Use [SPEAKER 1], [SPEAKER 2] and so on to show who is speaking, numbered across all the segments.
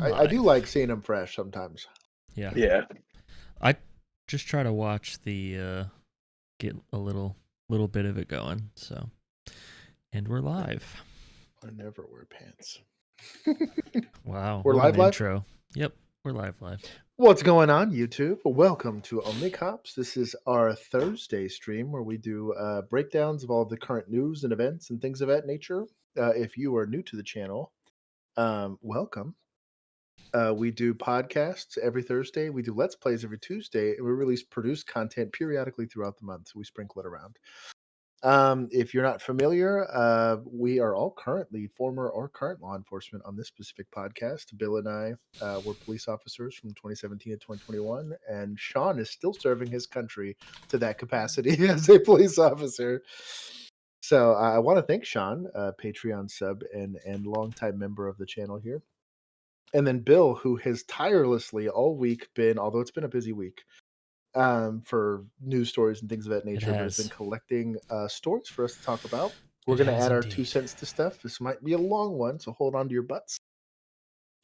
[SPEAKER 1] I do like
[SPEAKER 2] live.
[SPEAKER 1] seeing them fresh sometimes.
[SPEAKER 2] Yeah.
[SPEAKER 3] Yeah.
[SPEAKER 2] I just try to watch the get a little bit of it going. So, and we're live.
[SPEAKER 1] I never wear pants.
[SPEAKER 2] Wow,
[SPEAKER 1] We're
[SPEAKER 2] what an
[SPEAKER 1] live.
[SPEAKER 2] intro. Yep, we're live.
[SPEAKER 1] What's going on, YouTube? Welcome to Only Cops. This is our Thursday stream where we do breakdowns of all of the current news and events and things of that nature. If you are new to the channel, welcome. We do podcasts every Thursday. We do Let's Plays every Tuesday, and we release produced content periodically throughout the month. So we sprinkle it around. If you're not familiar, we are all currently former or current law enforcement on this specific podcast. Bill and I were police officers from 2017 to 2021, and Sean is still serving his country to that capacity as a police officer. So I want to thank Sean, Patreon sub and longtime member of the channel here. And then Bill, who has tirelessly all week been, although it's been a busy week, for news stories and things of that nature, but has been collecting stories for us to talk about. We're going to add our 2 cents to stuff. This might be a long one, so hold on to your butts.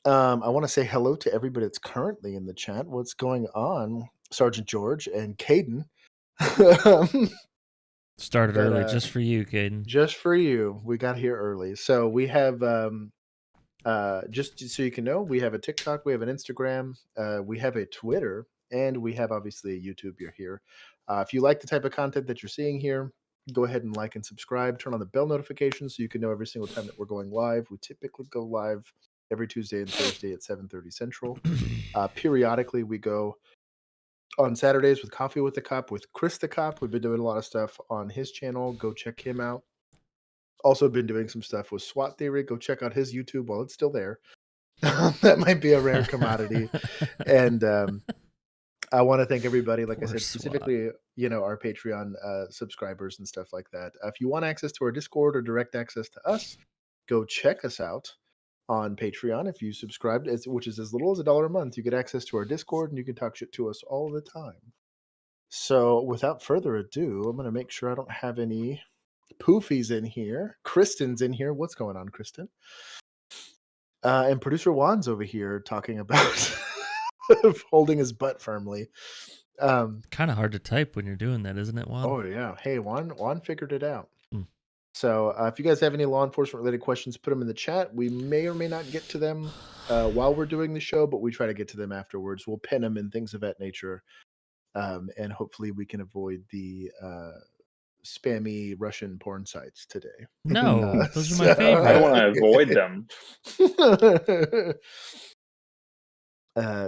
[SPEAKER 1] I want to say hello to everybody that's currently in the chat. What's going on, Sergeant George and Caden?
[SPEAKER 2] Started early just for you, Caden.
[SPEAKER 1] Just for you. We got here early. So we have, just so you can know, we have a TikTok, we have an Instagram, we have a Twitter, and we have obviously a YouTube. You're here. If you like the type of content that you're seeing here, go ahead and like and subscribe. Turn on the bell notifications so you can know every single time that we're going live. We typically go live every Tuesday and Thursday at 7:30 Central. Periodically, we go on Saturdays with Coffee with the Cop with Chris the Cop. We've been doing a lot of stuff on his channel. Go check him out. Also been doing some stuff with SWAT Theory. Go check out his YouTube while it's still there. That might be a rare commodity. And I want to thank everybody, like I said, specifically, our Patreon subscribers and stuff like that. If you want access to our Discord or direct access to us, go check us out on Patreon. If you subscribe, which is as little as $1 a month, you get access to our Discord and you can talk shit to us all the time. So without further ado, I'm going to make sure I don't have any poofies in here. Kristen's in here. What's going on, Kristen? And producer Juan's over here talking about holding his butt firmly.
[SPEAKER 2] Kind of hard to type when you're doing that, isn't it, Juan?
[SPEAKER 1] Oh yeah. Hey, Juan figured it out. So if you guys have any law enforcement related questions, put them in the chat. We may or may not get to them while we're doing the show, but we try to get to them afterwards. We'll pin them and things of that nature. And hopefully we can avoid the spammy Russian porn sites today.
[SPEAKER 2] No, those are my favorite.
[SPEAKER 3] I want to avoid them.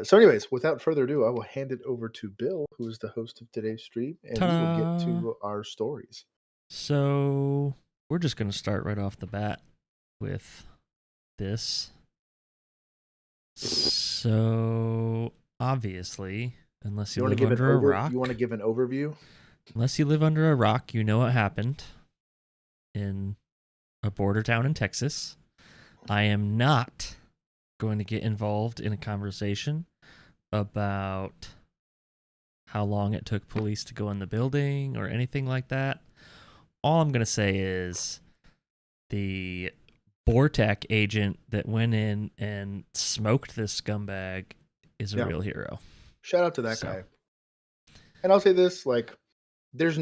[SPEAKER 1] So anyways, without further ado, I will hand it over to Bill, who is the host of today's stream, and we will get to our stories.
[SPEAKER 2] So we're just going to start right off the bat with this. So obviously, unless you live under a rock.
[SPEAKER 1] You want to give an overview?
[SPEAKER 2] Unless you live under a rock, you know what happened in a border town in Texas. I am not going to get involved in a conversation about how long it took police to go in the building or anything like that. All I'm going to say is the BORTAC agent that went in and smoked this scumbag is a real hero.
[SPEAKER 1] Shout out to that guy. And I'll say this, there's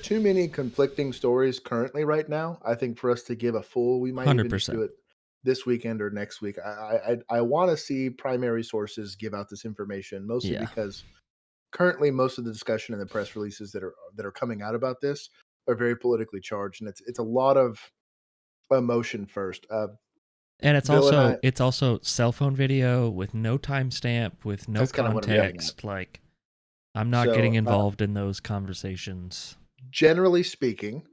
[SPEAKER 1] too many conflicting stories currently right now. I think for us to give a full, we might 100%. Even do it this weekend or next week. I want to see primary sources give out this information, mostly because currently most of the discussion and the press releases that are coming out about this are very politically charged, and it's a lot of emotion first.
[SPEAKER 2] And it's also cell phone video with no timestamp, with no context. I'm not getting involved in those conversations.
[SPEAKER 1] Generally speaking,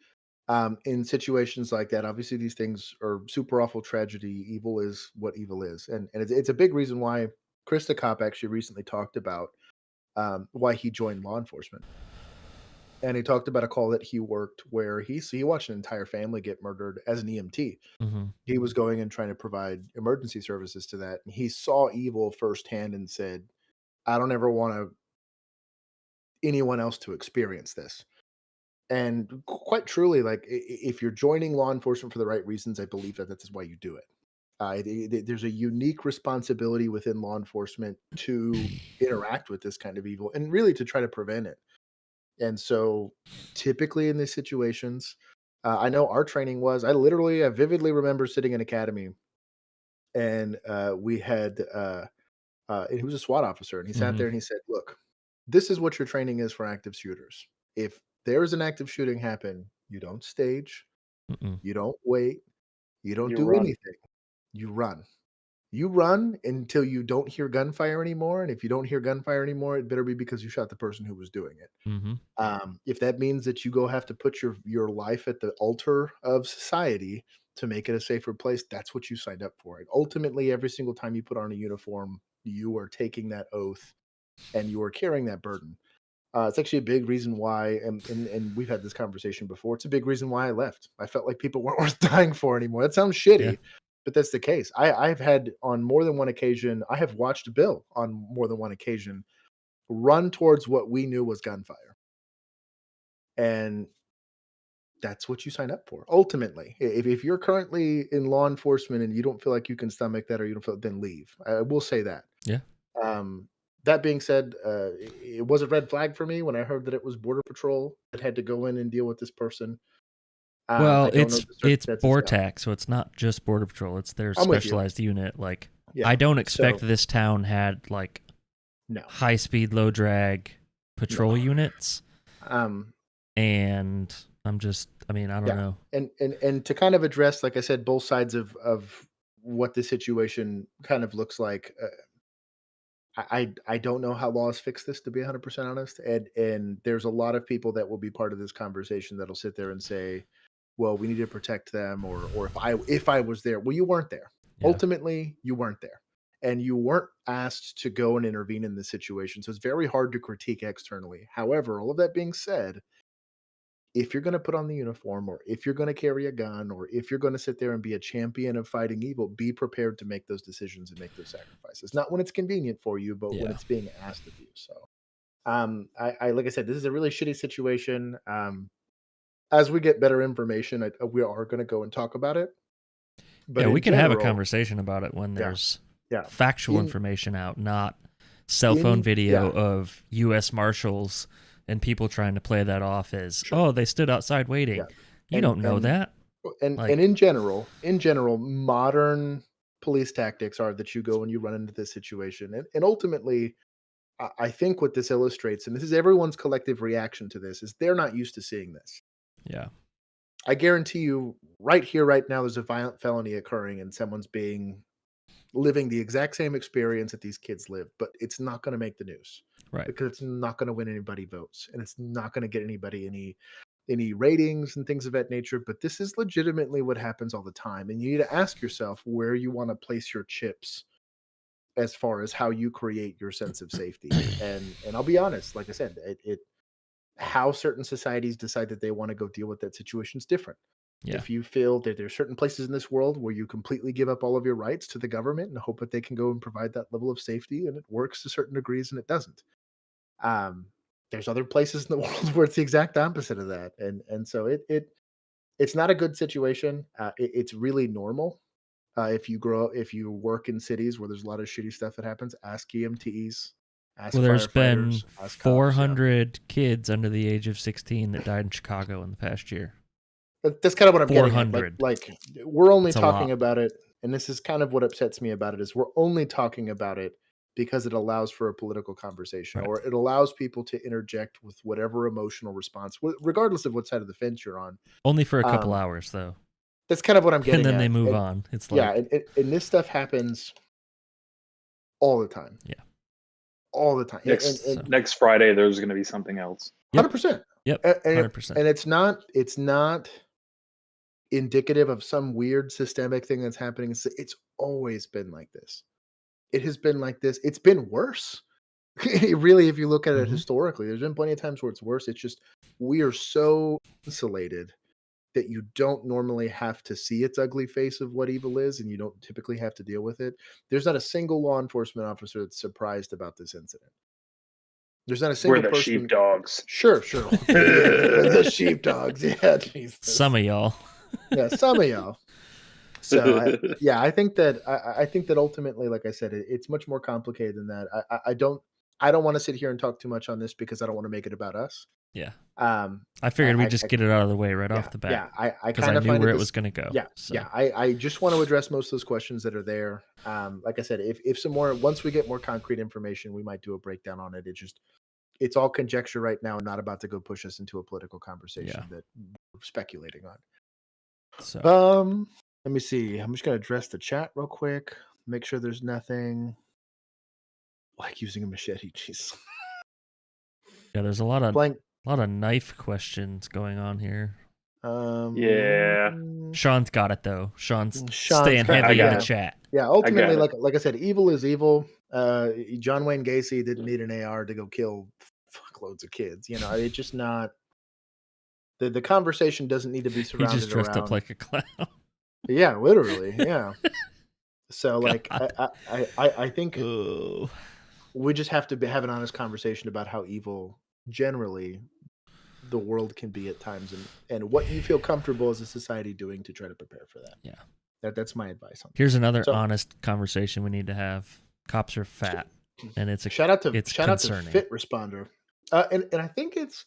[SPEAKER 1] in situations like that, obviously these things are super awful tragedy. Evil is what evil is. And it's a big reason why Chris the Cop actually recently talked about why he joined law enforcement. And he talked about a call that he worked where he watched an entire family get murdered as an EMT.
[SPEAKER 2] Mm-hmm.
[SPEAKER 1] He was going and trying to provide emergency services to that. And he saw evil firsthand and said, I don't ever want anyone else to experience this. And quite truly, if you're joining law enforcement for the right reasons, I believe that that's why you do it. There's a unique responsibility within law enforcement to interact with this kind of evil and really to try to prevent it. And so, typically in these situations, I know our training was. I vividly remember sitting in academy, and we had. And he was a SWAT officer, and he sat
[SPEAKER 2] Mm-hmm.
[SPEAKER 1] there and he said, "Look, this is what your training is for active shooters. If there is an active shooting happen, you don't stage,
[SPEAKER 2] Mm-mm.
[SPEAKER 1] you don't wait, you don't
[SPEAKER 3] You
[SPEAKER 1] do
[SPEAKER 3] run.
[SPEAKER 1] anything. You run. You run until you don't hear gunfire anymore. And if you don't hear gunfire anymore, it better be because you shot the person who was doing it.
[SPEAKER 2] Mm-hmm.
[SPEAKER 1] If that means that you go have to put your life at the altar of society to make it a safer place, that's what you signed up for. And ultimately, every single time you put on a uniform, you are taking that oath and you are carrying that burden. It's actually a big reason why, and we've had this conversation before. It's a big reason why I left. I felt like people weren't worth dying for anymore. That sounds
[SPEAKER 2] Yeah.
[SPEAKER 1] shitty, but that's the case. I've had on more than one occasion. I have watched Bill on more than one occasion run towards what we knew was gunfire, and that's what you sign up for. Ultimately, if you're currently in law enforcement and you don't feel like you can stomach that, or you don't feel, then leave. I will say that.
[SPEAKER 2] Yeah.
[SPEAKER 1] Um, that being said, it was a red flag for me when I heard that it was Border Patrol that had to go in and deal with this person. I
[SPEAKER 2] Well,
[SPEAKER 1] don't know the
[SPEAKER 2] it's
[SPEAKER 1] circumstances. Yeah,
[SPEAKER 2] BORTAC, so it's not just Border Patrol. It's their
[SPEAKER 1] I'm with you.
[SPEAKER 2] specialized unit. Like,
[SPEAKER 1] Yeah.
[SPEAKER 2] I don't expect
[SPEAKER 1] So
[SPEAKER 2] this town had like
[SPEAKER 1] no.
[SPEAKER 2] high speed, low drag patrol units.
[SPEAKER 1] Um,
[SPEAKER 2] And I'm just, I mean, I don't
[SPEAKER 1] yeah.
[SPEAKER 2] know.
[SPEAKER 1] And to kind of address, like I said, both sides of what the situation kind of looks like. I don't know how laws fix this, to be 100% honest, and there's a lot of people that will be part of this conversation that'll sit there and say, "Well, we need to protect them," or if I was there, well, you weren't there.
[SPEAKER 2] Yeah.
[SPEAKER 1] Ultimately, you weren't there, and you weren't asked to go and intervene in this situation, so it's very hard to critique externally. However, all of that being said, if you're going to put on the uniform, or if you're going to carry a gun, or if you're going to sit there and be a champion of fighting evil, be prepared to make those decisions and make those sacrifices. Not when it's convenient for you, but when
[SPEAKER 2] Yeah.
[SPEAKER 1] it's being asked of you. So, I like I said, this is a really shitty situation. As we get better information, we are going to go and talk about it. But
[SPEAKER 2] Yeah,
[SPEAKER 1] in
[SPEAKER 2] we can have a
[SPEAKER 1] general,
[SPEAKER 2] conversation about it when
[SPEAKER 1] yeah,
[SPEAKER 2] there's
[SPEAKER 1] yeah,
[SPEAKER 2] factual
[SPEAKER 1] in
[SPEAKER 2] information out, not cell phone video
[SPEAKER 1] yeah,
[SPEAKER 2] of U.S. Marshals and people trying to play that off as,
[SPEAKER 1] sure,
[SPEAKER 2] oh, they stood outside waiting.
[SPEAKER 1] yeah,
[SPEAKER 2] You don't know
[SPEAKER 1] and
[SPEAKER 2] that.
[SPEAKER 1] and
[SPEAKER 2] Like,
[SPEAKER 1] in general, modern police tactics are that you go and you run into this situation, and ultimately, I think what this illustrates, and this is everyone's collective reaction to this, is they're not used to seeing this.
[SPEAKER 2] yeah,
[SPEAKER 1] I guarantee you, right here, right now, there's a violent felony occurring, and someone's living the exact same experience that these kids live, but it's not going to make the news
[SPEAKER 2] right.
[SPEAKER 1] because it's not going to win anybody votes, and it's not going to get anybody any ratings and things of that nature. But this is legitimately what happens all the time, and you need to ask yourself where you want to place your chips as far as how you create your sense of safety. And I'll be honest, like I said, it how certain societies decide that they want to go deal with that situation is different.
[SPEAKER 2] Yeah.
[SPEAKER 1] If you feel that there's certain places in this world where you completely give up all of your rights to the government and hope that they can go and provide that level of safety, and it works to certain degrees and it doesn't. Um, there's other places in the world where it's the exact opposite of that, and so it's not a good situation. It's really normal. If you work in cities where there's a lot of shitty stuff that happens, ask EMTs, ask
[SPEAKER 2] Well, there's
[SPEAKER 1] firefighters,
[SPEAKER 2] been
[SPEAKER 1] ask cops. Yeah.
[SPEAKER 2] 400 kids under the age of 16 that died in Chicago in the past year.
[SPEAKER 1] That's kind of what I'm getting at.
[SPEAKER 2] 400.
[SPEAKER 1] Like we're only
[SPEAKER 2] That's a
[SPEAKER 1] talking
[SPEAKER 2] lot.
[SPEAKER 1] about it, and this is kind of what upsets me about it is we're only talking about it because it allows for a political conversation,
[SPEAKER 2] Right.
[SPEAKER 1] or it allows people to interject with whatever emotional response, regardless of what side of the fence you're on.
[SPEAKER 2] Only for a couple
[SPEAKER 1] Um,
[SPEAKER 2] hours, though.
[SPEAKER 1] that's kind of what I'm
[SPEAKER 2] And
[SPEAKER 1] getting
[SPEAKER 2] then they
[SPEAKER 1] at.
[SPEAKER 2] move
[SPEAKER 1] And
[SPEAKER 2] on. It's
[SPEAKER 1] yeah,
[SPEAKER 2] like,
[SPEAKER 1] and this stuff happens all the time,
[SPEAKER 2] yeah.
[SPEAKER 1] all the time,
[SPEAKER 3] Next
[SPEAKER 2] So,
[SPEAKER 3] next Friday, there's going to be something else.
[SPEAKER 2] yep.
[SPEAKER 1] 100%.
[SPEAKER 2] Yep.
[SPEAKER 1] And
[SPEAKER 2] 100%.
[SPEAKER 1] and it's not indicative of some weird systemic thing that's happening. It's always been like this. It has been like this. It's been worse. Really, if you look at it
[SPEAKER 2] Mm-hmm.
[SPEAKER 1] historically, there's been plenty of times where it's worse. It's just we are so insulated that you don't normally have to see its ugly face of what evil is, and you don't typically have to deal with it. There's not a single law enforcement officer that's surprised about this incident. There's not a
[SPEAKER 3] We're
[SPEAKER 1] single
[SPEAKER 3] the
[SPEAKER 1] person.
[SPEAKER 3] sheepdogs.
[SPEAKER 1] Sure, sure. The sheepdogs. Yeah, Jesus.
[SPEAKER 2] Some of y'all.
[SPEAKER 1] Yeah, some of y'all. So I think that I think that ultimately, like I said, it's much more complicated than that. I don't want to sit here and talk too much on this because I don't want to make it about us.
[SPEAKER 2] Yeah.
[SPEAKER 1] Um,
[SPEAKER 2] I figured we'd
[SPEAKER 1] I
[SPEAKER 2] just get it out of the way right off the
[SPEAKER 1] yeah,
[SPEAKER 2] bat
[SPEAKER 1] I
[SPEAKER 2] because
[SPEAKER 1] kind
[SPEAKER 2] I
[SPEAKER 1] of
[SPEAKER 2] knew
[SPEAKER 1] find
[SPEAKER 2] where
[SPEAKER 1] it
[SPEAKER 2] it
[SPEAKER 1] this,
[SPEAKER 2] was going to go.
[SPEAKER 1] yeah,
[SPEAKER 2] So
[SPEAKER 1] yeah. I just want to address most of those questions that are there. Like I said, if some more, once we get more concrete information, we might do a breakdown on it. It's all conjecture right now, and not about to go push us into a political conversation that we're speculating on.
[SPEAKER 2] So
[SPEAKER 1] Let me see. I'm just gonna address the chat real quick. Make sure there's nothing like using a machete. Jeez.
[SPEAKER 2] yeah, there's a lot of
[SPEAKER 1] Blank.
[SPEAKER 2] knife questions going on here.
[SPEAKER 3] Yeah.
[SPEAKER 2] Sean's got it though. Sean's
[SPEAKER 1] Sean's
[SPEAKER 2] staying
[SPEAKER 1] got it.
[SPEAKER 2] heavy
[SPEAKER 3] I
[SPEAKER 2] in
[SPEAKER 3] got
[SPEAKER 2] the
[SPEAKER 3] it.
[SPEAKER 2] chat.
[SPEAKER 1] Yeah, ultimately,
[SPEAKER 3] it.
[SPEAKER 1] like I said, evil is evil. John Wayne Gacy didn't need an AR to go kill fuckloads of kids. You know, it's just not the conversation doesn't need to be
[SPEAKER 2] He
[SPEAKER 1] surrounded
[SPEAKER 2] just dressed
[SPEAKER 1] around.
[SPEAKER 2] up like a clown.
[SPEAKER 1] Yeah, literally. Yeah. So like
[SPEAKER 2] God.
[SPEAKER 1] I think
[SPEAKER 2] Oh.
[SPEAKER 1] we just have to have an honest conversation about how evil generally the world can be at times, and what you feel comfortable as a society doing to try to prepare for that.
[SPEAKER 2] Yeah.
[SPEAKER 1] That's my advice on that.
[SPEAKER 2] Here's another
[SPEAKER 1] So-
[SPEAKER 2] honest conversation we need to have. Cops are fat, and it's
[SPEAKER 1] Shout out to
[SPEAKER 2] concerning.
[SPEAKER 1] Fit Responder, and I think it's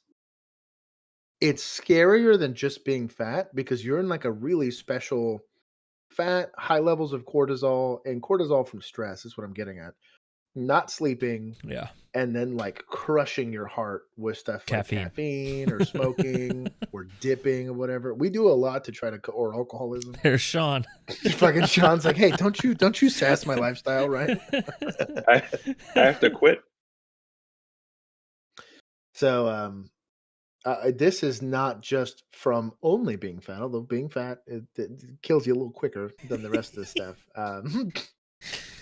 [SPEAKER 1] scarier than just being fat because you're in like a really special fat, high levels of cortisol, and cortisol from stress is what I'm getting at. Not sleeping,
[SPEAKER 2] Yeah.
[SPEAKER 1] and then like crushing your heart with stuff
[SPEAKER 2] Caffeine.
[SPEAKER 1] like caffeine or smoking or dipping or whatever. We do a lot to try to or alcoholism.
[SPEAKER 2] There's Sean.
[SPEAKER 1] Fucking Sean's like, hey, don't you sass my lifestyle, right?
[SPEAKER 3] I have to quit.
[SPEAKER 1] So this is not just from only being fat, although being fat it kills you a little quicker than the rest of the stuff.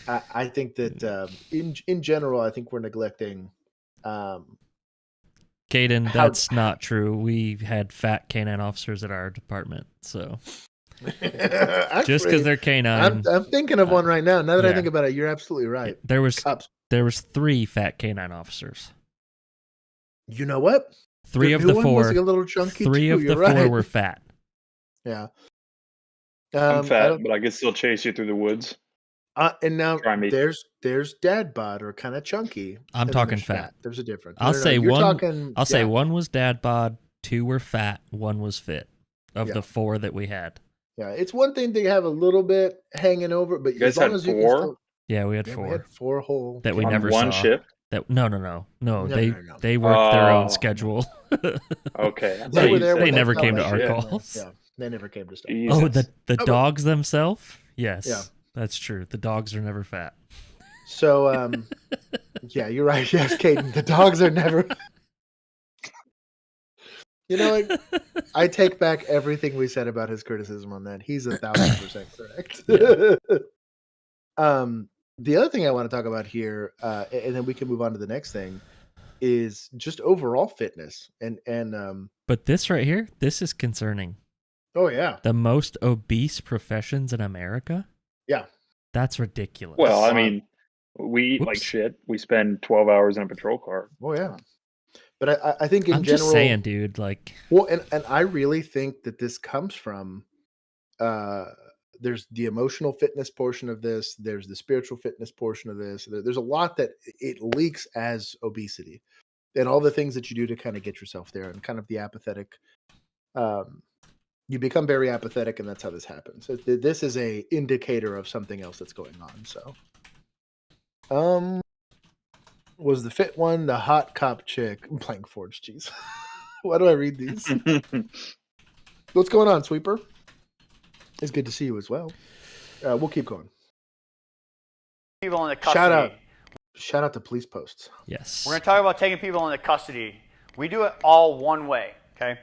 [SPEAKER 1] I think that in general, I think we're neglecting.
[SPEAKER 2] Caden,
[SPEAKER 1] How-
[SPEAKER 2] that's not true. We had fat canine officers at our department, so
[SPEAKER 1] Actually,
[SPEAKER 2] just because they're canine,
[SPEAKER 1] I'm thinking of one right now. Now that I
[SPEAKER 2] yeah.
[SPEAKER 1] think about it, you're absolutely right.
[SPEAKER 2] there was
[SPEAKER 1] Cops.
[SPEAKER 2] 3 fat canine officers.
[SPEAKER 1] You know what?
[SPEAKER 2] 3 of
[SPEAKER 1] new
[SPEAKER 2] the
[SPEAKER 1] one
[SPEAKER 2] 4.
[SPEAKER 1] was a little chunky
[SPEAKER 2] 3
[SPEAKER 1] too,
[SPEAKER 2] of the
[SPEAKER 1] you're
[SPEAKER 2] 4
[SPEAKER 1] right.
[SPEAKER 2] were fat.
[SPEAKER 1] Yeah.
[SPEAKER 3] I'm
[SPEAKER 1] I
[SPEAKER 3] fat,
[SPEAKER 1] don't-
[SPEAKER 3] but I can still chase you through the woods.
[SPEAKER 1] and now
[SPEAKER 3] Try me.
[SPEAKER 1] there's dad bod or kind of chunky.
[SPEAKER 2] I'm
[SPEAKER 1] and then
[SPEAKER 2] talking
[SPEAKER 1] there's
[SPEAKER 2] fat.
[SPEAKER 1] There's a difference.
[SPEAKER 2] I'll say
[SPEAKER 1] you're
[SPEAKER 2] one.
[SPEAKER 1] talking,
[SPEAKER 2] I'll say
[SPEAKER 1] yeah.
[SPEAKER 2] 1 was dad bod, 2 were fat, 1 was fit. Of
[SPEAKER 1] Yeah.
[SPEAKER 2] the 4 that we had.
[SPEAKER 1] Yeah, it's one thing to have a little bit hanging over, but
[SPEAKER 3] You guys
[SPEAKER 1] as long
[SPEAKER 3] had
[SPEAKER 1] as you can
[SPEAKER 3] 4?
[SPEAKER 1] still,
[SPEAKER 2] Yeah, we had
[SPEAKER 1] yeah,
[SPEAKER 2] 4
[SPEAKER 1] we had 4 whole
[SPEAKER 2] that we
[SPEAKER 3] On
[SPEAKER 2] never
[SPEAKER 3] one
[SPEAKER 2] saw.
[SPEAKER 3] shift?
[SPEAKER 2] That no.
[SPEAKER 1] No.
[SPEAKER 2] They worked their own
[SPEAKER 3] Oh.
[SPEAKER 2] schedule.
[SPEAKER 3] Okay. I
[SPEAKER 1] They
[SPEAKER 3] thought
[SPEAKER 1] were
[SPEAKER 3] you
[SPEAKER 1] there.
[SPEAKER 3] said
[SPEAKER 1] when
[SPEAKER 2] They never
[SPEAKER 1] felt
[SPEAKER 2] came to
[SPEAKER 1] like
[SPEAKER 2] our
[SPEAKER 1] it.
[SPEAKER 2] calls.
[SPEAKER 1] Yeah, they never came to stuff.
[SPEAKER 3] Jesus.
[SPEAKER 2] Oh, the
[SPEAKER 1] but-
[SPEAKER 2] dogs themselves? Yes.
[SPEAKER 1] Yeah.
[SPEAKER 2] That's true. The dogs are never fat.
[SPEAKER 1] So, yeah, you're right. Yes, Caden, the dogs are never. You know what? I take back everything we said about his criticism on that. He's 1,000% correct. The other thing I want to talk about here, and then we can move on to the next thing, is just overall fitness. And
[SPEAKER 2] But this right here, this is concerning.
[SPEAKER 1] oh yeah,
[SPEAKER 2] The most obese professions in America?
[SPEAKER 1] Yeah.
[SPEAKER 2] That's ridiculous.
[SPEAKER 3] Well, I mean, we eat like
[SPEAKER 2] Whoops.
[SPEAKER 3] shit. We spend 12 hours in a patrol car.
[SPEAKER 1] oh yeah. But I think in
[SPEAKER 2] I'm
[SPEAKER 1] general,
[SPEAKER 2] just saying, dude, like
[SPEAKER 1] well, and I really think that this comes from there's the emotional fitness portion of this, there's the spiritual fitness portion of this. There's a lot that it leaks as obesity and all the things that you do to kind of get yourself there, and kind of the apathetic. You become very apathetic, and that's how this happens. So this is a indicator of something else that's going on. So, was the fit one the hot cop chick? Blank Forge, jeez. Why do I read these? What's going on, Sweeper? It's good to see you as well. We'll keep going.
[SPEAKER 4] People into custody.
[SPEAKER 1] Shout out to police posts.
[SPEAKER 2] yes.
[SPEAKER 4] We're going to talk about taking people into custody. We do it all one way, okay?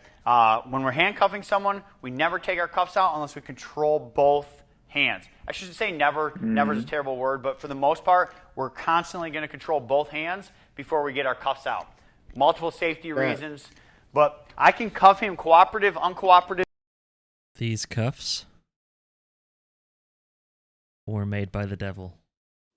[SPEAKER 4] When we're handcuffing someone, we never take our cuffs out unless we control both hands. I should say never. Never is a terrible word, but for the most part, we're constantly going to control both hands before we get our cuffs out. Multiple safety reasons, but I can cuff him cooperative, uncooperative.
[SPEAKER 2] These cuffs were made by the devil.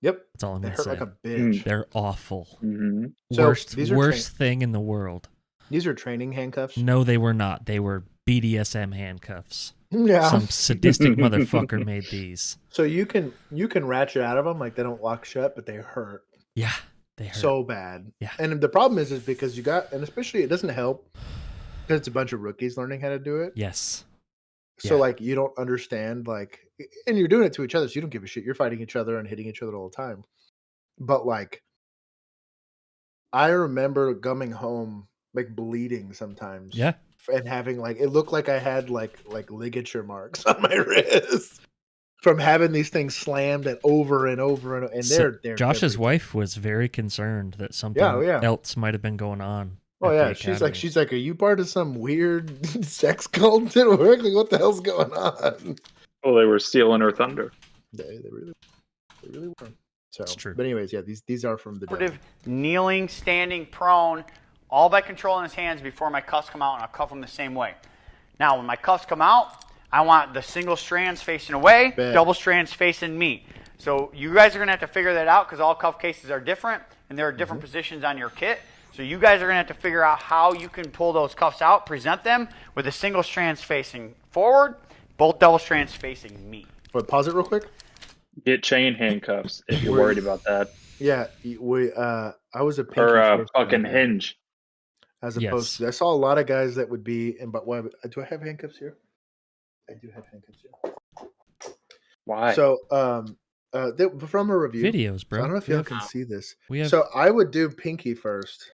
[SPEAKER 1] Yep.
[SPEAKER 2] That's all I'm
[SPEAKER 1] They
[SPEAKER 2] gonna
[SPEAKER 1] hurt
[SPEAKER 2] say.
[SPEAKER 1] like a bitch.
[SPEAKER 2] They're awful.
[SPEAKER 3] Mm-hmm.
[SPEAKER 1] So,
[SPEAKER 2] worst
[SPEAKER 1] these are
[SPEAKER 2] worst thing in the world.
[SPEAKER 1] These are training handcuffs.
[SPEAKER 2] No, they were not. They were BDSM handcuffs.
[SPEAKER 1] Yeah.
[SPEAKER 2] Some sadistic motherfucker made these.
[SPEAKER 1] So you can ratchet out of them, like they don't lock shut, but they hurt
[SPEAKER 2] Yeah, they hurt.
[SPEAKER 1] so bad.
[SPEAKER 2] Yeah.
[SPEAKER 1] And the problem is because you got, and especially it doesn't help because it's a bunch of rookies learning how to do it.
[SPEAKER 2] Yes.
[SPEAKER 1] So
[SPEAKER 2] Yeah.
[SPEAKER 1] like you don't understand, like, and you're doing it to each other, so you don't give a shit. You're fighting each other and hitting each other all the time. But like, I remember coming home like bleeding sometimes.
[SPEAKER 2] Yeah.
[SPEAKER 1] And having like it looked like I had like ligature marks on my wrist from having these things slammed and over and over and
[SPEAKER 2] So
[SPEAKER 1] they're
[SPEAKER 2] Josh's
[SPEAKER 1] everywhere.
[SPEAKER 2] wife was very concerned that something
[SPEAKER 1] yeah.
[SPEAKER 2] else might have been going on.
[SPEAKER 1] Oh
[SPEAKER 2] at the
[SPEAKER 1] yeah,
[SPEAKER 2] academy.
[SPEAKER 1] she's like, are you part of some weird sex cult at work? Like, what the hell's going on?
[SPEAKER 3] Oh, they were stealing her thunder.
[SPEAKER 1] They really were. So,
[SPEAKER 2] It's true.
[SPEAKER 1] But anyways, yeah, these are from the devil.
[SPEAKER 4] Kneeling, standing, prone, all by controlling his hands before my cuffs come out, and I'll cuff them the same way. Now, when my cuffs come out, I want the single strands facing away, double strands facing me. So you guys are going to have to figure that out because all cuff cases are different, and there are different positions on your kit. So you guys are going to have to figure out how you can pull those cuffs out, present them with the single strands facing forward, both double strands facing me.
[SPEAKER 1] But pause it real quick.
[SPEAKER 3] Get chain handcuffs if you're worried about that.
[SPEAKER 1] Yeah, I was a pinky
[SPEAKER 3] Or a
[SPEAKER 1] first
[SPEAKER 3] fucking
[SPEAKER 1] guy,
[SPEAKER 3] hinge.
[SPEAKER 1] as opposed to I saw a lot of guys that would be and but why do I have handcuffs here? I do have handcuffs here.
[SPEAKER 3] Why?
[SPEAKER 1] So from a review
[SPEAKER 2] Videos, bro.
[SPEAKER 1] So I don't know if y'all can see this.
[SPEAKER 2] we have-
[SPEAKER 1] So I would do pinky first.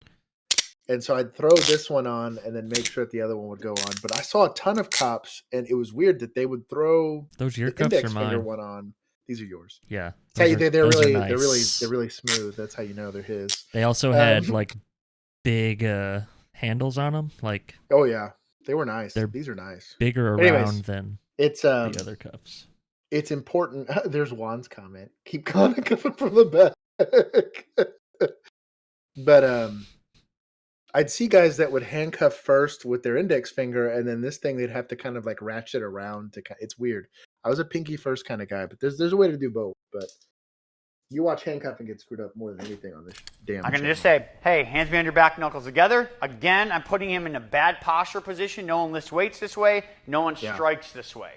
[SPEAKER 1] And so I'd throw this one on and then make sure that the other one would go on. But I saw a ton of cops, and it was weird that they would throw
[SPEAKER 2] those your
[SPEAKER 1] the
[SPEAKER 2] cuffs
[SPEAKER 1] index
[SPEAKER 2] are
[SPEAKER 1] finger
[SPEAKER 2] mine.
[SPEAKER 1] one on. These are yours.
[SPEAKER 2] Yeah.
[SPEAKER 1] They're
[SPEAKER 2] those are
[SPEAKER 1] really
[SPEAKER 2] nice.
[SPEAKER 1] they're really smooth. That's how you know they're his.
[SPEAKER 2] They also had like big handles on them, like
[SPEAKER 1] Oh yeah, they were nice.
[SPEAKER 2] They're
[SPEAKER 1] These are nice.
[SPEAKER 2] bigger
[SPEAKER 1] Anyways,
[SPEAKER 2] around than
[SPEAKER 1] It's
[SPEAKER 2] the other cuffs.
[SPEAKER 1] it's important. There's Juan's comment. Keep coming from the back. But I'd see guys that would handcuff first with their index finger, and then this thing they'd have to kind of like ratchet around to. It's weird. I was a pinky first kind of guy, but there's a way to do both. But you watch handcuffing get screwed up more than anything on this damn.
[SPEAKER 4] I'm going to just say, hey, hands behind your back, knuckles together. Again, I'm putting him in a bad posture position. No one lifts weights this way. No one strikes this way.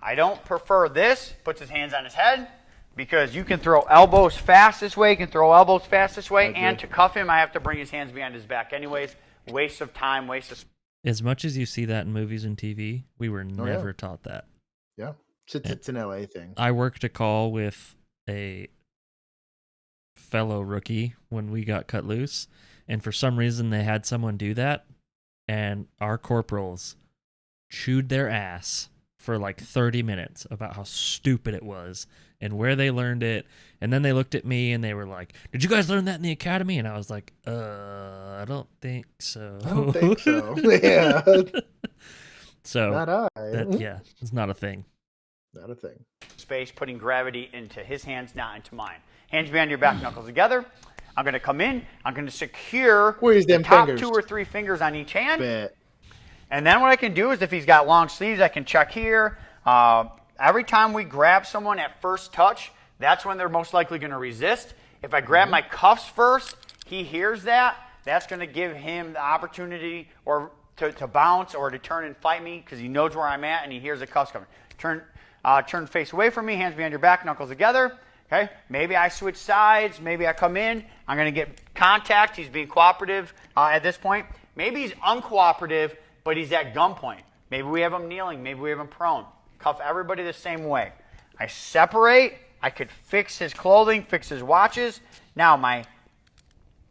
[SPEAKER 4] I don't prefer this. Puts his hands on his head. Because you can throw elbows fast this way, you can throw elbows fast this way, and to cuff him, I have to bring his hands behind his back anyways. Waste of time, waste of...
[SPEAKER 2] As much as you see that in movies and TV, we were never taught that.
[SPEAKER 1] Yeah, it's an LA thing.
[SPEAKER 2] I worked a call with a fellow rookie when we got cut loose, and for some reason they had someone do that, and our corporals chewed their ass for like 30 minutes about how stupid it was and where they learned it. And then they looked at me and they were like, "Did you guys learn that in the academy?" And I was like, I don't think so.
[SPEAKER 1] I don't think so. Yeah.
[SPEAKER 2] So
[SPEAKER 1] Not I.
[SPEAKER 2] it's not a thing.
[SPEAKER 1] Not a thing.
[SPEAKER 4] Space, putting gravity into his hands, not into mine. Hands behind your back, knuckles together. I'm going to come in. I'm going to secure
[SPEAKER 1] Where's
[SPEAKER 4] the
[SPEAKER 1] them
[SPEAKER 4] top
[SPEAKER 1] fingers?
[SPEAKER 4] 2 or 3 fingers on each hand.
[SPEAKER 1] Bet.
[SPEAKER 4] And then what I can do is if he's got long sleeves, I can check here. Every time we grab someone at first touch, that's when they're most likely going to resist. If I grab my cuffs first, he hears that. That's going to give him the opportunity or to bounce or to turn and fight me because he knows where I'm at and he hears the cuffs coming. Turn face away from me, hands behind your back, knuckles together. Okay, maybe I switch sides. Maybe I come in. I'm going to get contact. He's being cooperative at this point. Maybe he's uncooperative, but he's at gunpoint. Maybe we have him kneeling. Maybe we have him prone. Cuff everybody the same way. I separate. I could fix his clothing, fix his watches. Now my